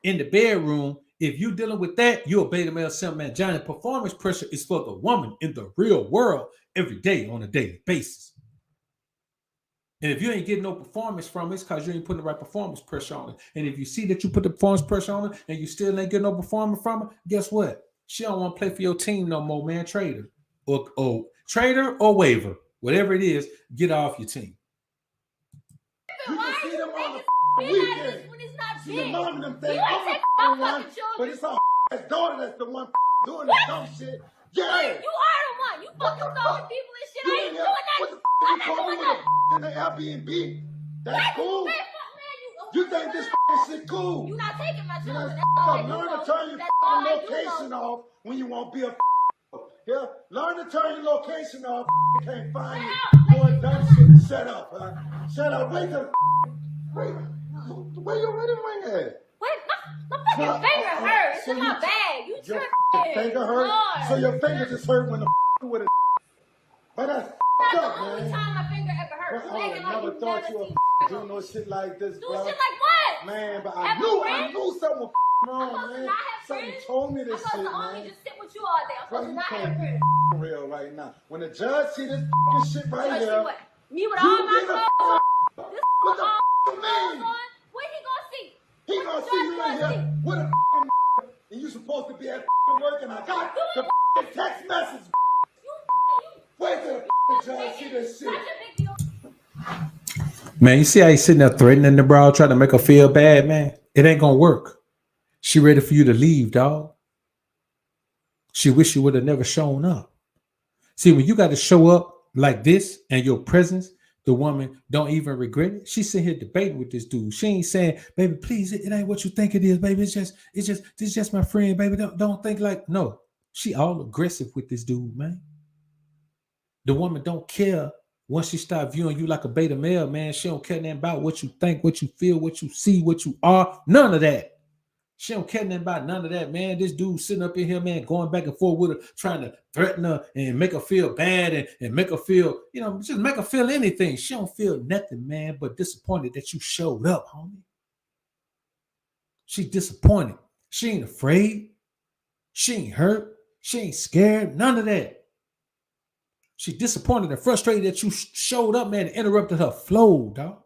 in the bedroom, if you dealing with that, you're a beta male simp man. Johnny, performance pressure is for the woman in the real world every day on a daily basis. And if you ain't getting no performance from it, it's because you ain't putting the right performance pressure on it. And if you see that you put the performance pressure on it and you still ain't getting no performance from it, guess what? She don't want to play for your team no more, man. Trade her. Or trader or waiver. Whatever it is, get off your team. You can see them on the weekend. See the mom and them things. I'm the one, but it's our daughter that's the one doing the dumb shit. Yeah. You are the one. You fucking throwing people and shit. I ain't doing that. What the you call me with in the Airbnb? That's cool. You think this shit cool? You not taking my children. Learn to turn your location off when you won't be a yeah. Learn to turn your location off. You can't find you doing dumb shit. Shut up, huh? Shut up. Wait till where your wedding ring at? Wait, my fucking finger hurt. It's in my bag. You tripping? Your finger hurt? Lord. So your finger just hurt when the with it. But that's That's up, the only man. time my finger ever hurt. I never thought you would do no shit like this, do bro. shit like what? Man, but I knew something was wrong, man. Something told me this shit, man. I'm supposed to just sit with you all day. I'm supposed to not have friends. For real right now. When the judge see this shit right here, me with all my clothes on. This what the all you clothes mean? on. What he gonna see? He gonna see you in here with a and you supposed to be at work, and I got the text message. Wait till the judge see this shit. Man, you see how he's sitting there threatening the bro, trying to make her feel bad, man? It ain't gonna work. She ready for you to leave, dog. She wish you would have never shown up. See, when you got to show up like this and your presence, the woman don't even regret it. She's sitting here debating with this dude. She ain't saying, baby, please, it ain't what you think it is, baby. This is just my friend, baby. Don't think like, no. She all aggressive with this dude, man. The woman don't care once she start viewing you like a beta male, man. She don't care nothing about what you think, what you feel, what you see, what you are. None of that. She don't care nothing about none of that, man. This dude sitting up in here, man, going back and forth with her, trying to threaten her and make her feel bad and make her feel, just make her feel anything. She don't feel nothing, man, but disappointed that you showed up, homie. She disappointed. She ain't afraid. She ain't hurt. She ain't scared. None of that. She disappointed and frustrated that you showed up, man, and interrupted her flow, dog.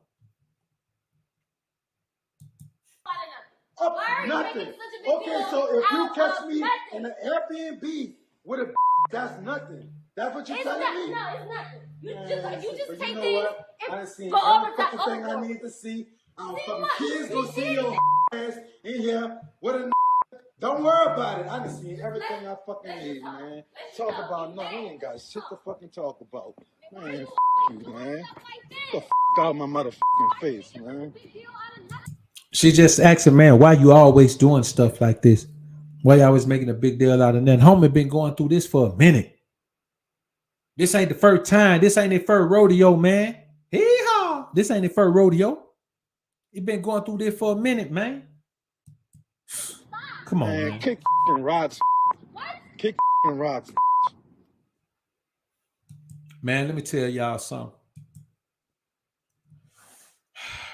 Nothing. Okay, so if you catch me in an Airbnb with a that's nothing. That's what you're telling me? No, it's nothing. You just but take you know things what? I done seen go every over fucking top thing I need to see. Our fucking kids gonna see your ass in here with a don't worry about it. I done seen everything I fucking need, man. Talk about no, we ain't got shit to fucking talk about. Man, you, man. Get the out of my motherfucking face, man. She just asking, man, why you always doing stuff like this? Why you always making a big deal out of that? Homie been going through this for a minute. This ain't the first time. This ain't the first rodeo, man. Hee-haw. This ain't the first rodeo. He been going through this for a minute, man. Come on, man. Kick rocks. Kick rocks. Man, let me tell y'all something.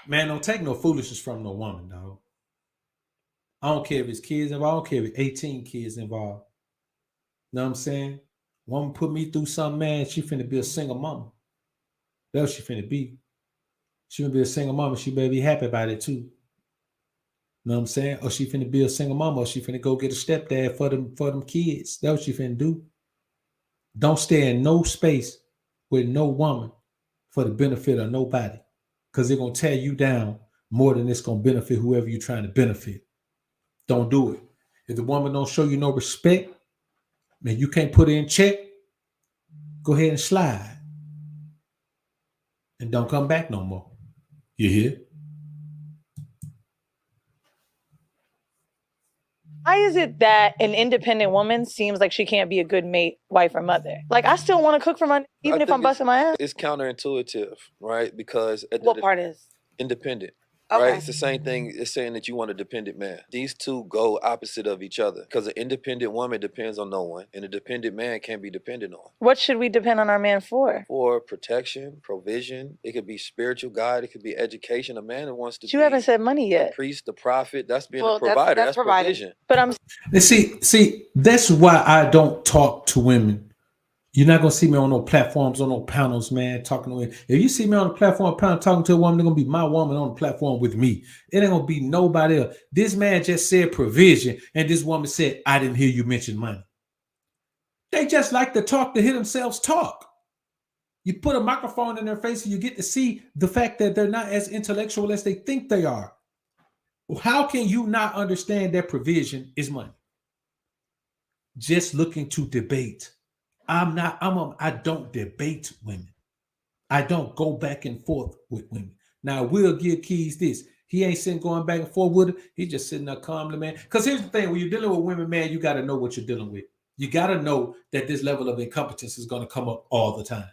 Man, don't take no foolishness from no woman, dog. I don't care if it's kids involved. I don't care if it's 18 kids involved. Know what I'm saying? Woman put me through something, man. She finna be a single mama. That's what she finna be. She finna be a single mama. She better be happy about it too. Know what I'm saying? Or she finna be a single mama. Or she finna go get a stepdad for them kids. That's what she finna do. Don't stay in no space with no woman for the benefit of nobody. Because they're going to tear you down more than it's going to benefit whoever you're trying to benefit. Don't do it. If the woman don't show you no respect, man, you can't put her in check, go ahead and slide. And don't come back no more. You hear? Why is it that an independent woman seems like she can't be a good mate, wife, or mother? Like, I still want to cook for my, even if I'm busting my ass. It's counterintuitive, right? Because what part is independent? Okay. Right? It's the same thing as saying that you want a dependent man. These two go opposite of each other because an independent woman depends on no one and a dependent man can't be dependent on. What should we depend on our man for? For protection, provision. It could be spiritual guide. It could be education. A man that wants to You haven't said money yet. The priest, the prophet, that's being Well, a provider. that's provision. But I'm And see, that's why I don't talk to women. You're not gonna see me on no platforms, on no panels, man, talking to women. If you see me on the platform panel talking to a woman, they're gonna be my woman on the platform with me. It ain't gonna be nobody else. This man just said provision, and this woman said, I didn't hear you mention money. They just like to talk to hear themselves talk. You put a microphone in their face and you get to see the fact that they're not as intellectual as they think they are. How can you not understand that provision is money? Just looking to debate. I don't debate women. I don't go back and forth with women. Now, we'll give Keys this. He ain't sitting going back and forth with her. He's just sitting there calmly, man. Because here's the thing. When you're dealing with women, man, you got to know what you're dealing with. You got to know that this level of incompetence is going to come up all the time.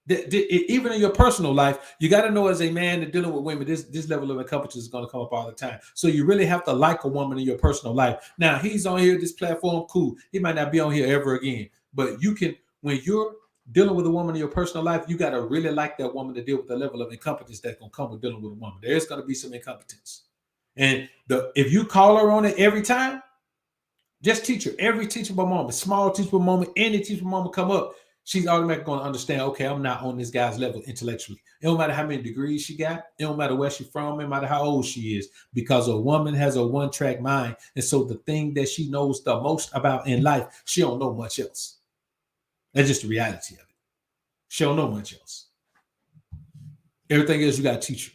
Even in your personal life, you got to know as a man that dealing with women, this level of incompetence is going to come up all the time. So you really have to like a woman in your personal life. Now, he's on here, this platform, cool. He might not be on here ever again. But you can, when you're dealing with a woman in your personal life, you got to really like that woman to deal with the level of incompetence that's going to come with dealing with a woman. There's going to be some incompetence. And if you call her on it every time, just teach her. Every teachable moment, small teachable moment, any teachable moment come up, she's automatically going to understand, okay, I'm not on this guy's level intellectually. It don't matter how many degrees she got. It don't matter where she's from. It don't matter how old she is, because a woman has a one-track mind. And so the thing that she knows the most about in life, she don't know much else. That's just the reality of it. She don't know much else. Everything else you got to teach her.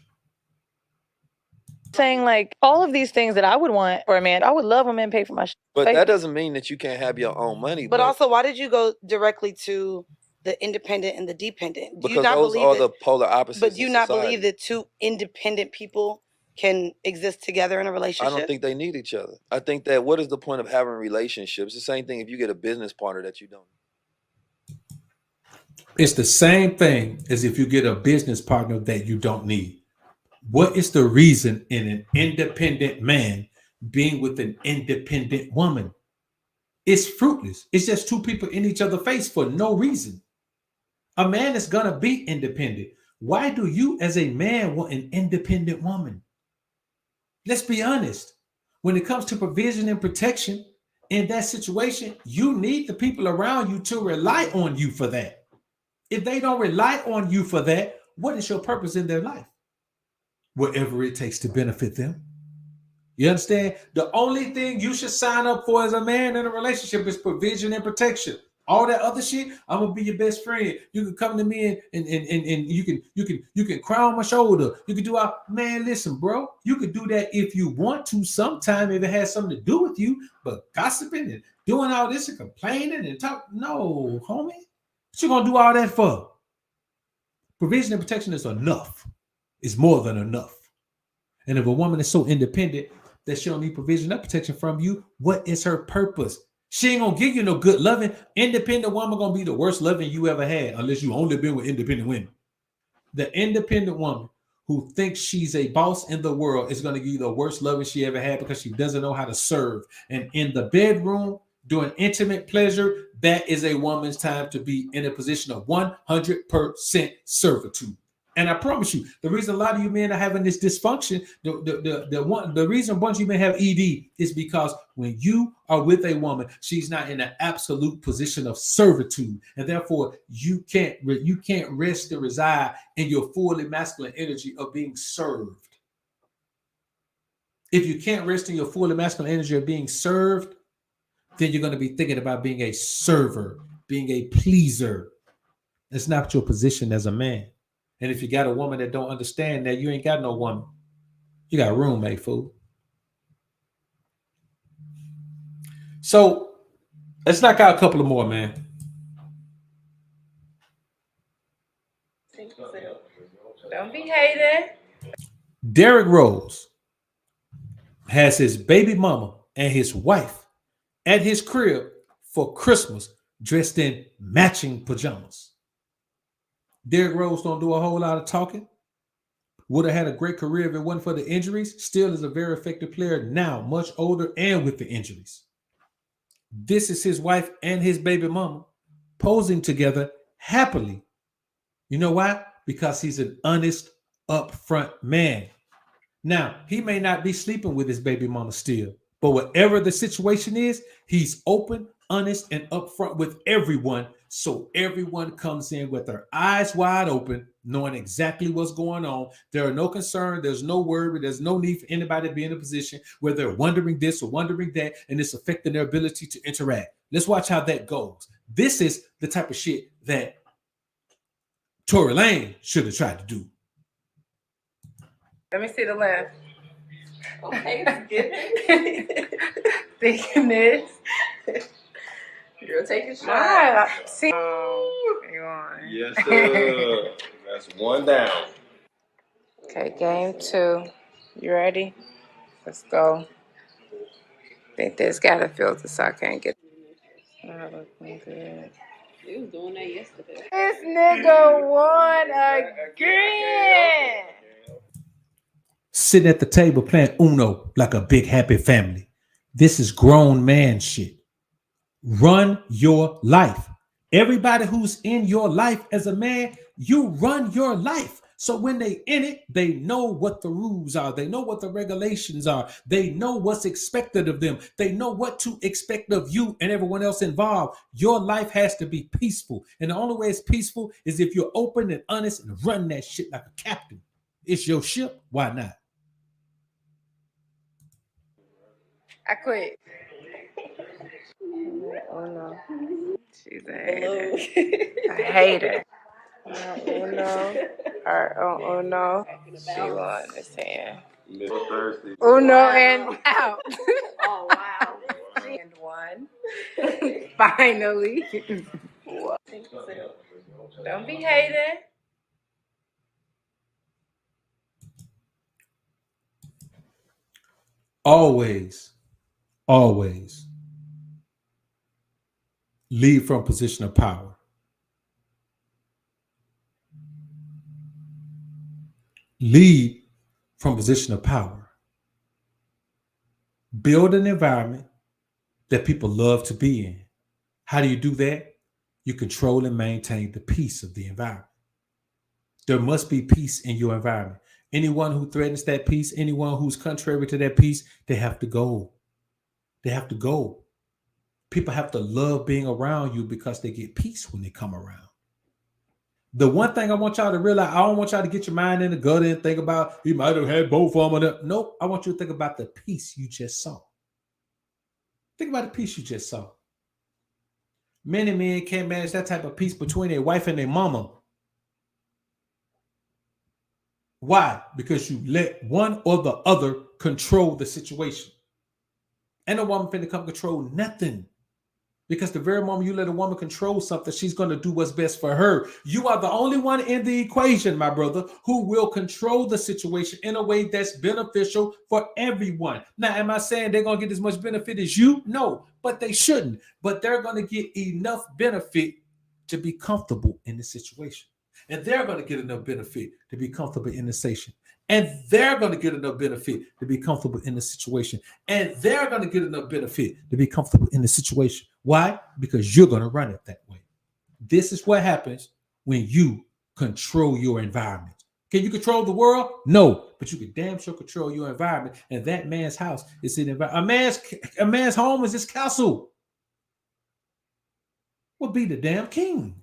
saying like all of these things that I would want for a man. I would love a man pay for my shit. But that doesn't mean that you can't have your own money. But also, why did you go directly to the independent and the dependent? Do because you not those believe are that, the polar opposites. But do you in not society. believe that two independent people can exist together in a I relationship? don't think they need each other. I think that what is the point of having relationships? The same thing if you get a business partner that you don't. It's the same thing as if you get a business partner that you don't need. What is the reason in an independent man being with an independent woman? It's fruitless. It's just two people in each other's face for no reason. A man is going to be independent. Why do you as a man want an independent woman? Let's be honest. When it comes to provision and protection in that situation, you need the people around you to rely on you for that. If they don't rely on you for that, what is your purpose in their life? Whatever it takes to benefit them. You understand? The only thing you should sign up for as a man in a relationship is provision and protection. All that other shit, I'm gonna be your best friend. You can come to me and you can cry on my shoulder. You can do all, man. Listen, bro, you can do that if you want to sometime if it has something to do with you. But gossiping and doing all this and complaining and talk, no, homie. What you gonna do all that for? Provision and protection is enough. It's more than enough. And if a woman is so independent that she don't need provision and protection from you, what is her purpose? She ain't gonna give you no good loving. Independent woman gonna be the worst loving you ever had, unless you only been with independent women. The independent woman who thinks she's a boss in the world is gonna give you the worst loving she ever had because she doesn't know how to serve. And in the bedroom, doing intimate pleasure, that is a woman's time to be in a position of 100% servitude. And I promise you, the reason a lot of you men are having this dysfunction, the reason a bunch of you men have ED is because when you are with a woman, she's not in an absolute position of servitude, and therefore you can't rest and reside in your fully masculine energy of being served. If you can't rest in your fully masculine energy of being served, then you're going to be thinking about being a server, being a pleaser. It's not your position as a man. And if you got a woman that don't understand that, you ain't got no woman. You got a roommate, fool. So let's knock out a couple of more, man. Don't be hating. Derrick Rose has his baby mama and his wife at his crib for Christmas dressed in matching pajamas. Derrick Rose don't do a whole lot of talking. Would have had a great career if it wasn't for the injuries. Still is a very effective player now, much older and with the injuries. This is his wife and his baby mama posing together happily. You know why? Because he's an honest, upfront man. Now, he may not be sleeping with his baby mama still, but whatever the situation is, he's open, honest, and upfront with everyone. So everyone comes in with their eyes wide open, knowing exactly what's going on. There are no concern. There's no worry. There's no need for anybody to be in a position where they're wondering this or wondering that, and it's affecting their ability to interact. Let's watch how that goes. This is the type of shit that Tory Lane should have tried to do. Let me see the left. Okay, thinking this. Girl, take a shot. See. Yes, sir. That's one down. Okay, game 2. You ready? Let's go. I think this got a filter, so I can't get. Looking good. He was doing that yesterday. This nigga won again. Sitting at the table playing Uno like a big happy family. This is grown man shit. Run your life. Everybody who's in your life as a man, you run your life. So when they in it, they know what the rules are. They know what the regulations are. They know what's expected of them. They know what to expect of you and everyone else involved. Your life has to be peaceful. And the only way it's peaceful is if you're open and honest and run that shit like a captain. It's your ship. Why not? I quit. Oh no. She's a hater. I hate her. Oh no. Oh no. She won this hand. Oh no, and out. Oh, wow. And one. Finally. Don't be hating. Always lead from a position of power. Lead from a position of power. Build an environment that people love to be in. How do you do that? You control and maintain the peace of the environment. There must be peace in your environment. Anyone who threatens that peace, anyone who's contrary to that peace, they have to go. They have to go. People have to love being around you because they get peace when they come around. The one thing I want y'all to realize, I don't want y'all to get your mind in the gutter and think about he might have had both of them. Nope. I want you to think about the piece you just saw. Think about the piece you just saw. Many men can't manage that type of peace between their wife and their mama. Why? Because you let one or the other control the situation. And a woman finna come control nothing. Because the very moment you let a woman control something, she's going to do what's best for her. You are the only one in the equation, my brother, who will control the situation in a way that's beneficial for everyone. Now, am I saying they're going to get as much benefit as you? No, but they shouldn't. But they're going to get enough benefit to be comfortable in the situation. And they're going to get enough benefit to be comfortable in the situation. And they're going to get enough benefit to be comfortable in the situation. And they're going to get enough benefit to be comfortable in the situation. Why? Because you're going to run it that way. This is what happens when you control your environment. Can you control the world? No, but you can damn sure control your environment. And that man's house is an environment. A man's home is his castle. Will be the damn king.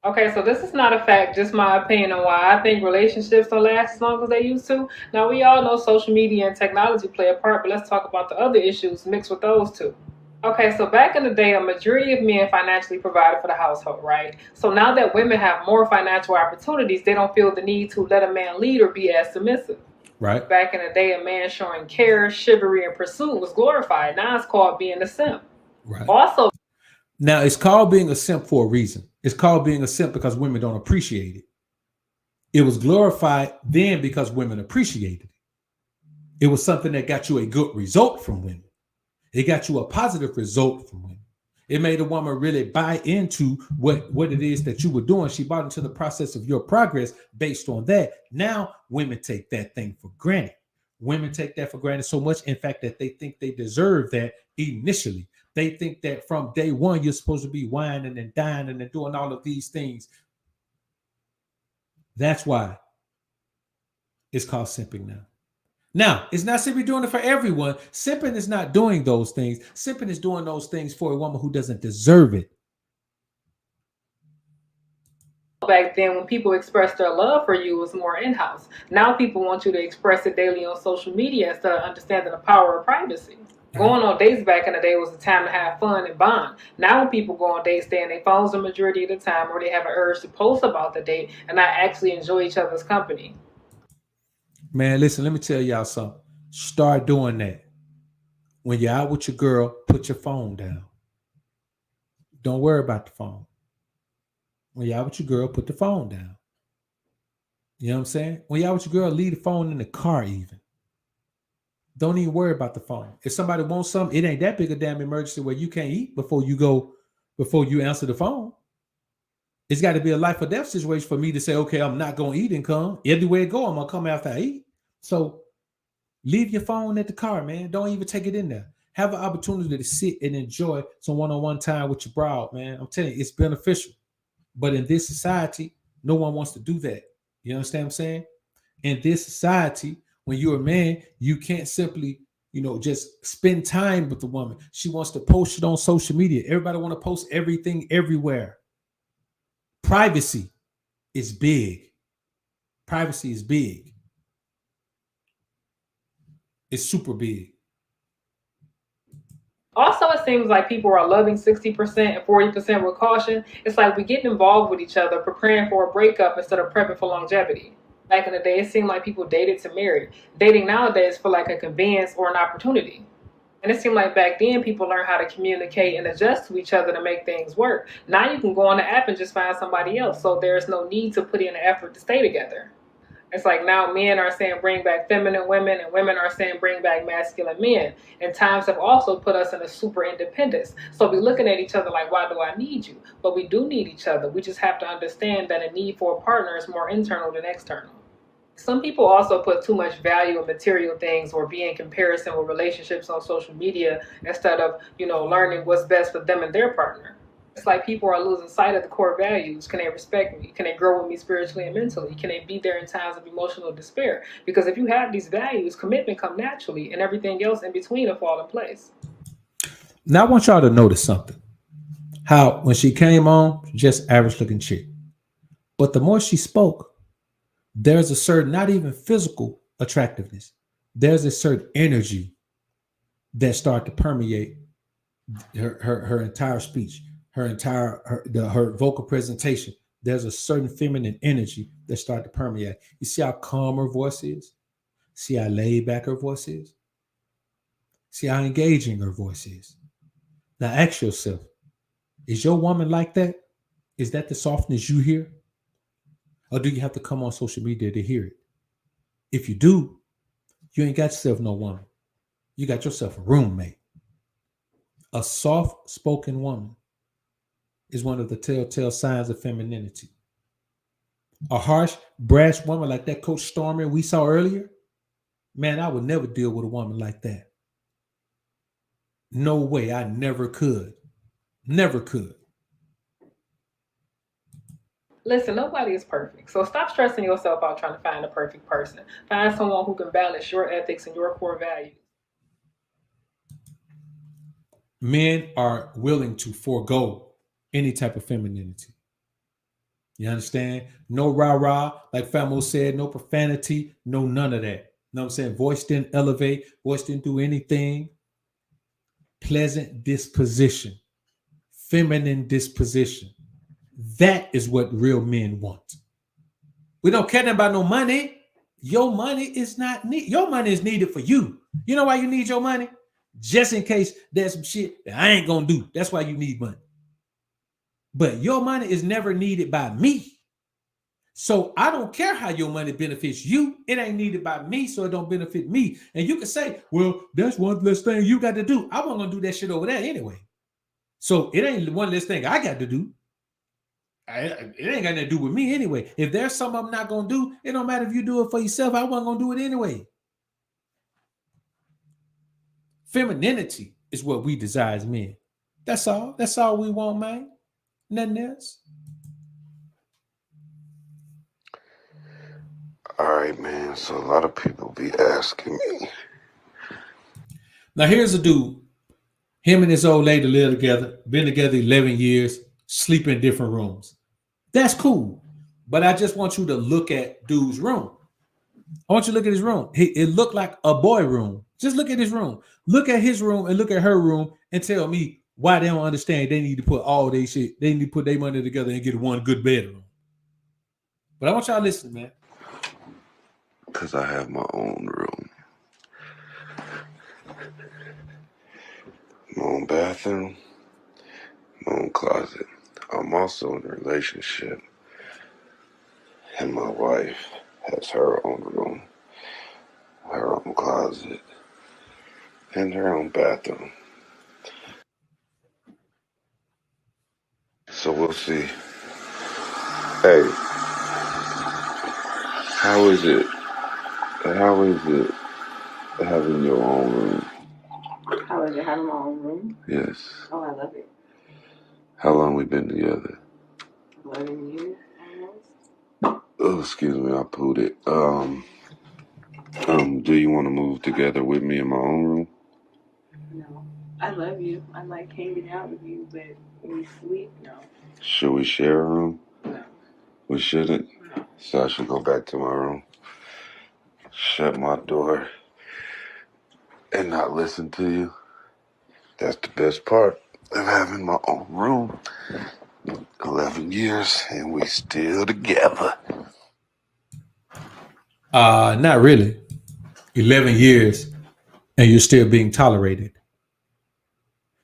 Okay, so this is not a fact, just my opinion on why I think relationships don't last as long as they used to. Now, we all know social media and technology play a part, but let's talk about the other issues mixed with those two. Okay, so back in the day, a majority of men financially provided for the household, right? So now that women have more financial opportunities, they don't feel the need to let a man lead or be as submissive. Right. Back in the day, a man showing care, chivalry, and pursuit was glorified. Now it's called being a simp. Right. Also, now it's called being a simp for a reason. It's called being a simp because women don't appreciate it. It was glorified then because women appreciated it. It was something that got you a good result from women. It got you a positive result from women. It made a woman really buy into what it is that you were doing. She bought into the process of your progress based on that. Now women take that thing for granted. Women take that for granted so much, in fact, that they think they deserve that initially. They think that from day one, you're supposed to be whining and dining and doing all of these things. That's why it's called simping now. Now, it's not simply doing it for everyone. Simping is not doing those things. Simping is doing those things for a woman who doesn't deserve it. Back then, when people expressed their love for you, it was more in-house. Now people want you to express it daily on social media instead of understanding the power of privacy. Going on dates back in the day was the time to have fun and bond. Now when people go on dates, stay on their phones the majority of the time, or they have an urge to post about the date and not actually enjoy each other's company. Man, listen, let me tell y'all something. Start doing that. When you're out with your girl, put your phone down. Don't worry about the phone. When you're out with your girl, put the phone down. You know what I'm saying? When you're out with your girl, leave the phone in the car even. Don't even worry about the phone. If somebody wants something, it ain't that big a damn emergency where you can't eat before you answer the phone. It's got to be a life or death situation for me to say, okay, I'm not going to eat and come. Everywhere I go, I'm going to come after I eat. So leave your phone at the car, man. Don't even take it in there. Have an opportunity to sit and enjoy some one-on-one time with your broad, man. I'm telling you, it's beneficial. But in this society, no one wants to do that. You understand what I'm saying? In this society, when you're a man, you can't simply, just spend time with the woman. She wants to post it on social media. Everybody want to post everything everywhere. Privacy is big. Privacy is big. It's super big. Also, it seems like people are loving 60% and 40% with caution. It's like we get involved with each other, preparing for a breakup instead of prepping for longevity. Back in the day, it seemed like people dated to marry. Dating nowadays for like a convenience or an opportunity. And it seemed like back then people learned how to communicate and adjust to each other to make things work. Now you can go on the app and just find somebody else. So there's no need to put in an effort to stay together. It's like now men are saying bring back feminine women and women are saying bring back masculine men. And times have also put us in a super independence. So we're looking at each other like, why do I need you? But we do need each other. We just have to understand that a need for a partner is more internal than external. Some people also put too much value in material things or be in comparison with relationships on social media instead of, learning what's best for them and their partner. It's like people are losing sight of the core values. Can they respect me? Can they grow with me spiritually and mentally? Can they be there in times of emotional despair? Because if you have these values, commitment comes naturally and everything else in between will fall in place. Now I want y'all to notice something. How when she came on, just average looking chick. But the more she spoke, there's a certain, not even physical attractiveness, there's a certain energy that started to permeate her entire speech, her vocal presentation. There's a certain feminine energy that started to permeate. You see how calm her voice is? See how laid back her voice is? See how engaging her voice is? Now ask yourself, is your woman like that? Is that the softness you hear? Or do you have to come on social media to hear it? If you do, you ain't got yourself no woman. You got yourself a roommate. A soft-spoken woman is one of the telltale signs of femininity. A harsh, brash woman like that Coach Stormer we saw earlier, man, I would never deal with a woman like that. No way, I never could. Never could. Listen, nobody is perfect. So stop stressing yourself out trying to find the perfect person. Find someone who can balance your ethics and your core values. Men are willing to forego any type of femininity. You understand? No rah-rah, like Famo said, no profanity, no none of that. You know what I'm saying? Voice didn't elevate, voice didn't do anything. Pleasant disposition, feminine disposition. That is what real men want. We don't care about no money. Your money is not needed. Your money is needed for you. You know why you need your money? Just in case there's some shit that I ain't gonna do. That's why you need money. But your money is never needed by me. So I don't care how your money benefits you. It ain't needed by me, so it don't benefit me. And you can say, well, that's one less thing you got to do. I wasn't gonna do that shit over there anyway. So it ain't one less thing I got to do. It ain't got nothing to do with me anyway. If there's something I'm not gonna do, it don't matter if you do it for yourself. I wasn't gonna do it anyway. Femininity is what we desire as men. That's all. That's all we want, man. Nothing else. All right, man. So a lot of people be asking me. Now here's a dude. Him and his old lady live together. Been together 11 years. Sleep in different rooms. That's cool. But I just want you to look at dude's room. I want you to look at his room. It looked like a boy room. Just look at his room. Look at his room and look at her room and tell me why they don't understand they need to put all their shit. They need to put their money together and get one good bedroom. But I want y'all to listen, man. Because I have my own room. My own bathroom. My own closet. I'm also in a relationship. And my wife has her own room. Her own closet. And her own bathroom. So we'll see. Hey. How is it having your own room? How is it having my own room? Yes. Oh, I love it. How long we been together? 11 years almost. Oh, excuse me, I pulled it. Do you want to move together with me in my own room? No. I love you. I like hanging out with you, but when we sleep, no. Should we share a room? No. We shouldn't? No. So I should go back to my room, shut my door, and not listen to you? That's the best part of having my own room. 11 years, and we still together. Not really. 11 years, and you're still being tolerated.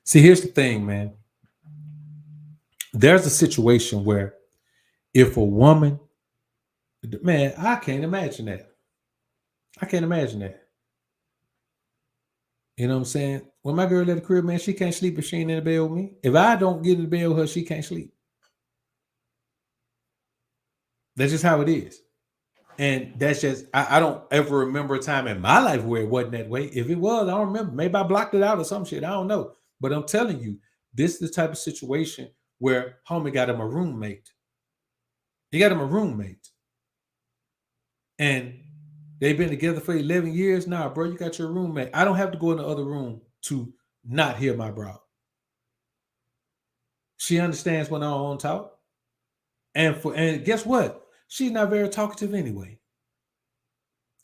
See, here's the thing, man. There's a situation where if a woman, man, I can't imagine that. I can't imagine that. You know what I'm saying? When my girl at the crib, man, she can't sleep if she ain't in the bed with me. If I don't get in the bed with her, she can't sleep. That's just how it is. And that's just, I don't ever remember a time in my life where it wasn't that way. If it was, I don't remember. Maybe I blocked it out or some shit. I don't know. But I'm telling you, this is the type of situation where homie got him a roommate. He got him a roommate. And they've been together for 11 years. Nah, bro, you got your roommate. I don't have to go in the other room to not hear my bro. She understands when I don't talk. And guess what? She's not very talkative anyway.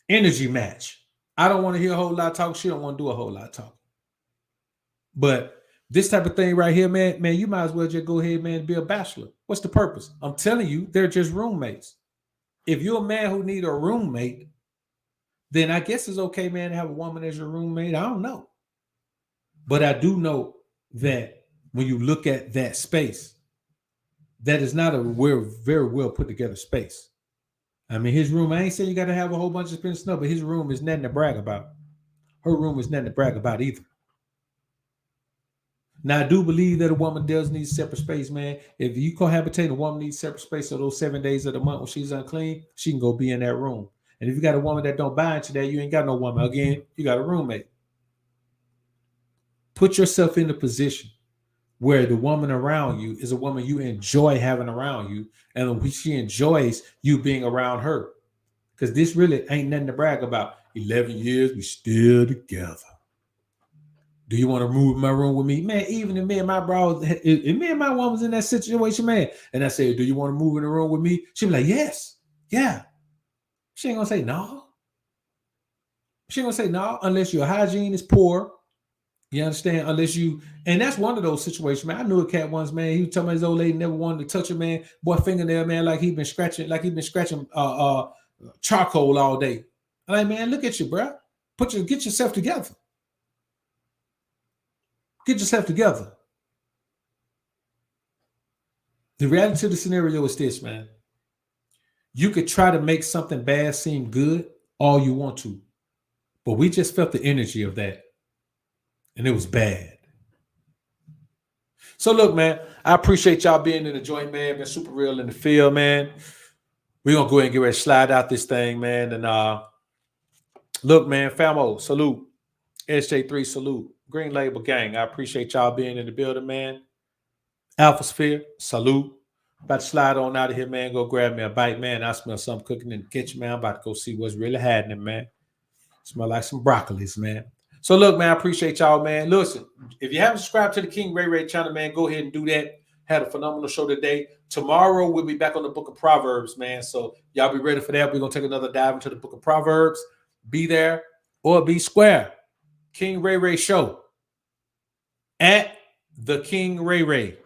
Energy match. I don't want to hear a whole lot of talk. She don't want to do a whole lot of talk. But this type of thing right here, man, you might as well just go ahead, man, and be a bachelor. What's the purpose? I'm telling you, they're just roommates. If you're a man who need a roommate, then I guess it's okay, man, to have a woman as your roommate. I don't know. But I do know that when you look at that space, that is not a very well put together space. I mean, his room, I ain't saying you got to have a whole bunch of expensive stuff, but his room is nothing to brag about. Her room is nothing to brag about either. Now, I do believe that a woman does need separate space, man. If you cohabitate, a woman needs separate space. So those 7 days of the month when she's unclean, she can go be in that room. And if you got a woman that don't buy into that, you ain't got no woman. Again, you got a roommate. Put yourself in the position where the woman around you is a woman you enjoy having around you, and she enjoys you being around her. Because this really ain't nothing to brag about. 11 years, we still together. Do you want to move in my room with me? Man, even if me and my bro, if me and my woman was in that situation, man, and I said, do you want to move in the room with me? She'd be like, yes, yeah. She ain't gonna say no. She ain't gonna say no unless your hygiene is poor. You understand? Unless you, and that's one of those situations, man. I knew a cat once, man. He was telling me his old lady never wanted to touch her, man. Boy, fingernail, man, like he been scratching charcoal all day. I'm like, man, look at you, bro. Get yourself together. Get yourself together. The reality of the scenario is this, man. You could try to make something bad seem good all you want to, but we just felt the energy of that, and it was bad. So look, man, I appreciate y'all being in the joint, man. Been super real in the field, man. We're going to go ahead and get ready to slide out this thing, man. And look, man, Famo, salute. SJ3, salute. Green Label Gang, I appreciate y'all being in the building, man. Alpha Sphere, salute. About to slide on out of here, man. Go grab me a bite, man. I smell something cooking in the kitchen, man. I'm about to go see what's really happening, man. Smell like some broccolis, man. So look, man, I appreciate y'all, man. Listen, if you haven't subscribed to the King Ray Ray channel, man, go ahead and do that. Had a phenomenal show today. Tomorrow, we'll be back on the Book of Proverbs, man. So y'all be ready for that. We're going to take another dive into the Book of Proverbs. Be there or be square. King Ray Ray Show at the King Ray Ray.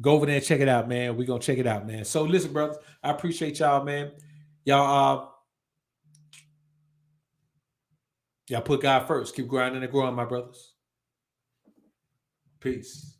Go over there and check it out, man. We're going to check it out, man. So listen, brothers, I appreciate y'all, man. Y'all put God first. Keep grinding and growing, my brothers. Peace.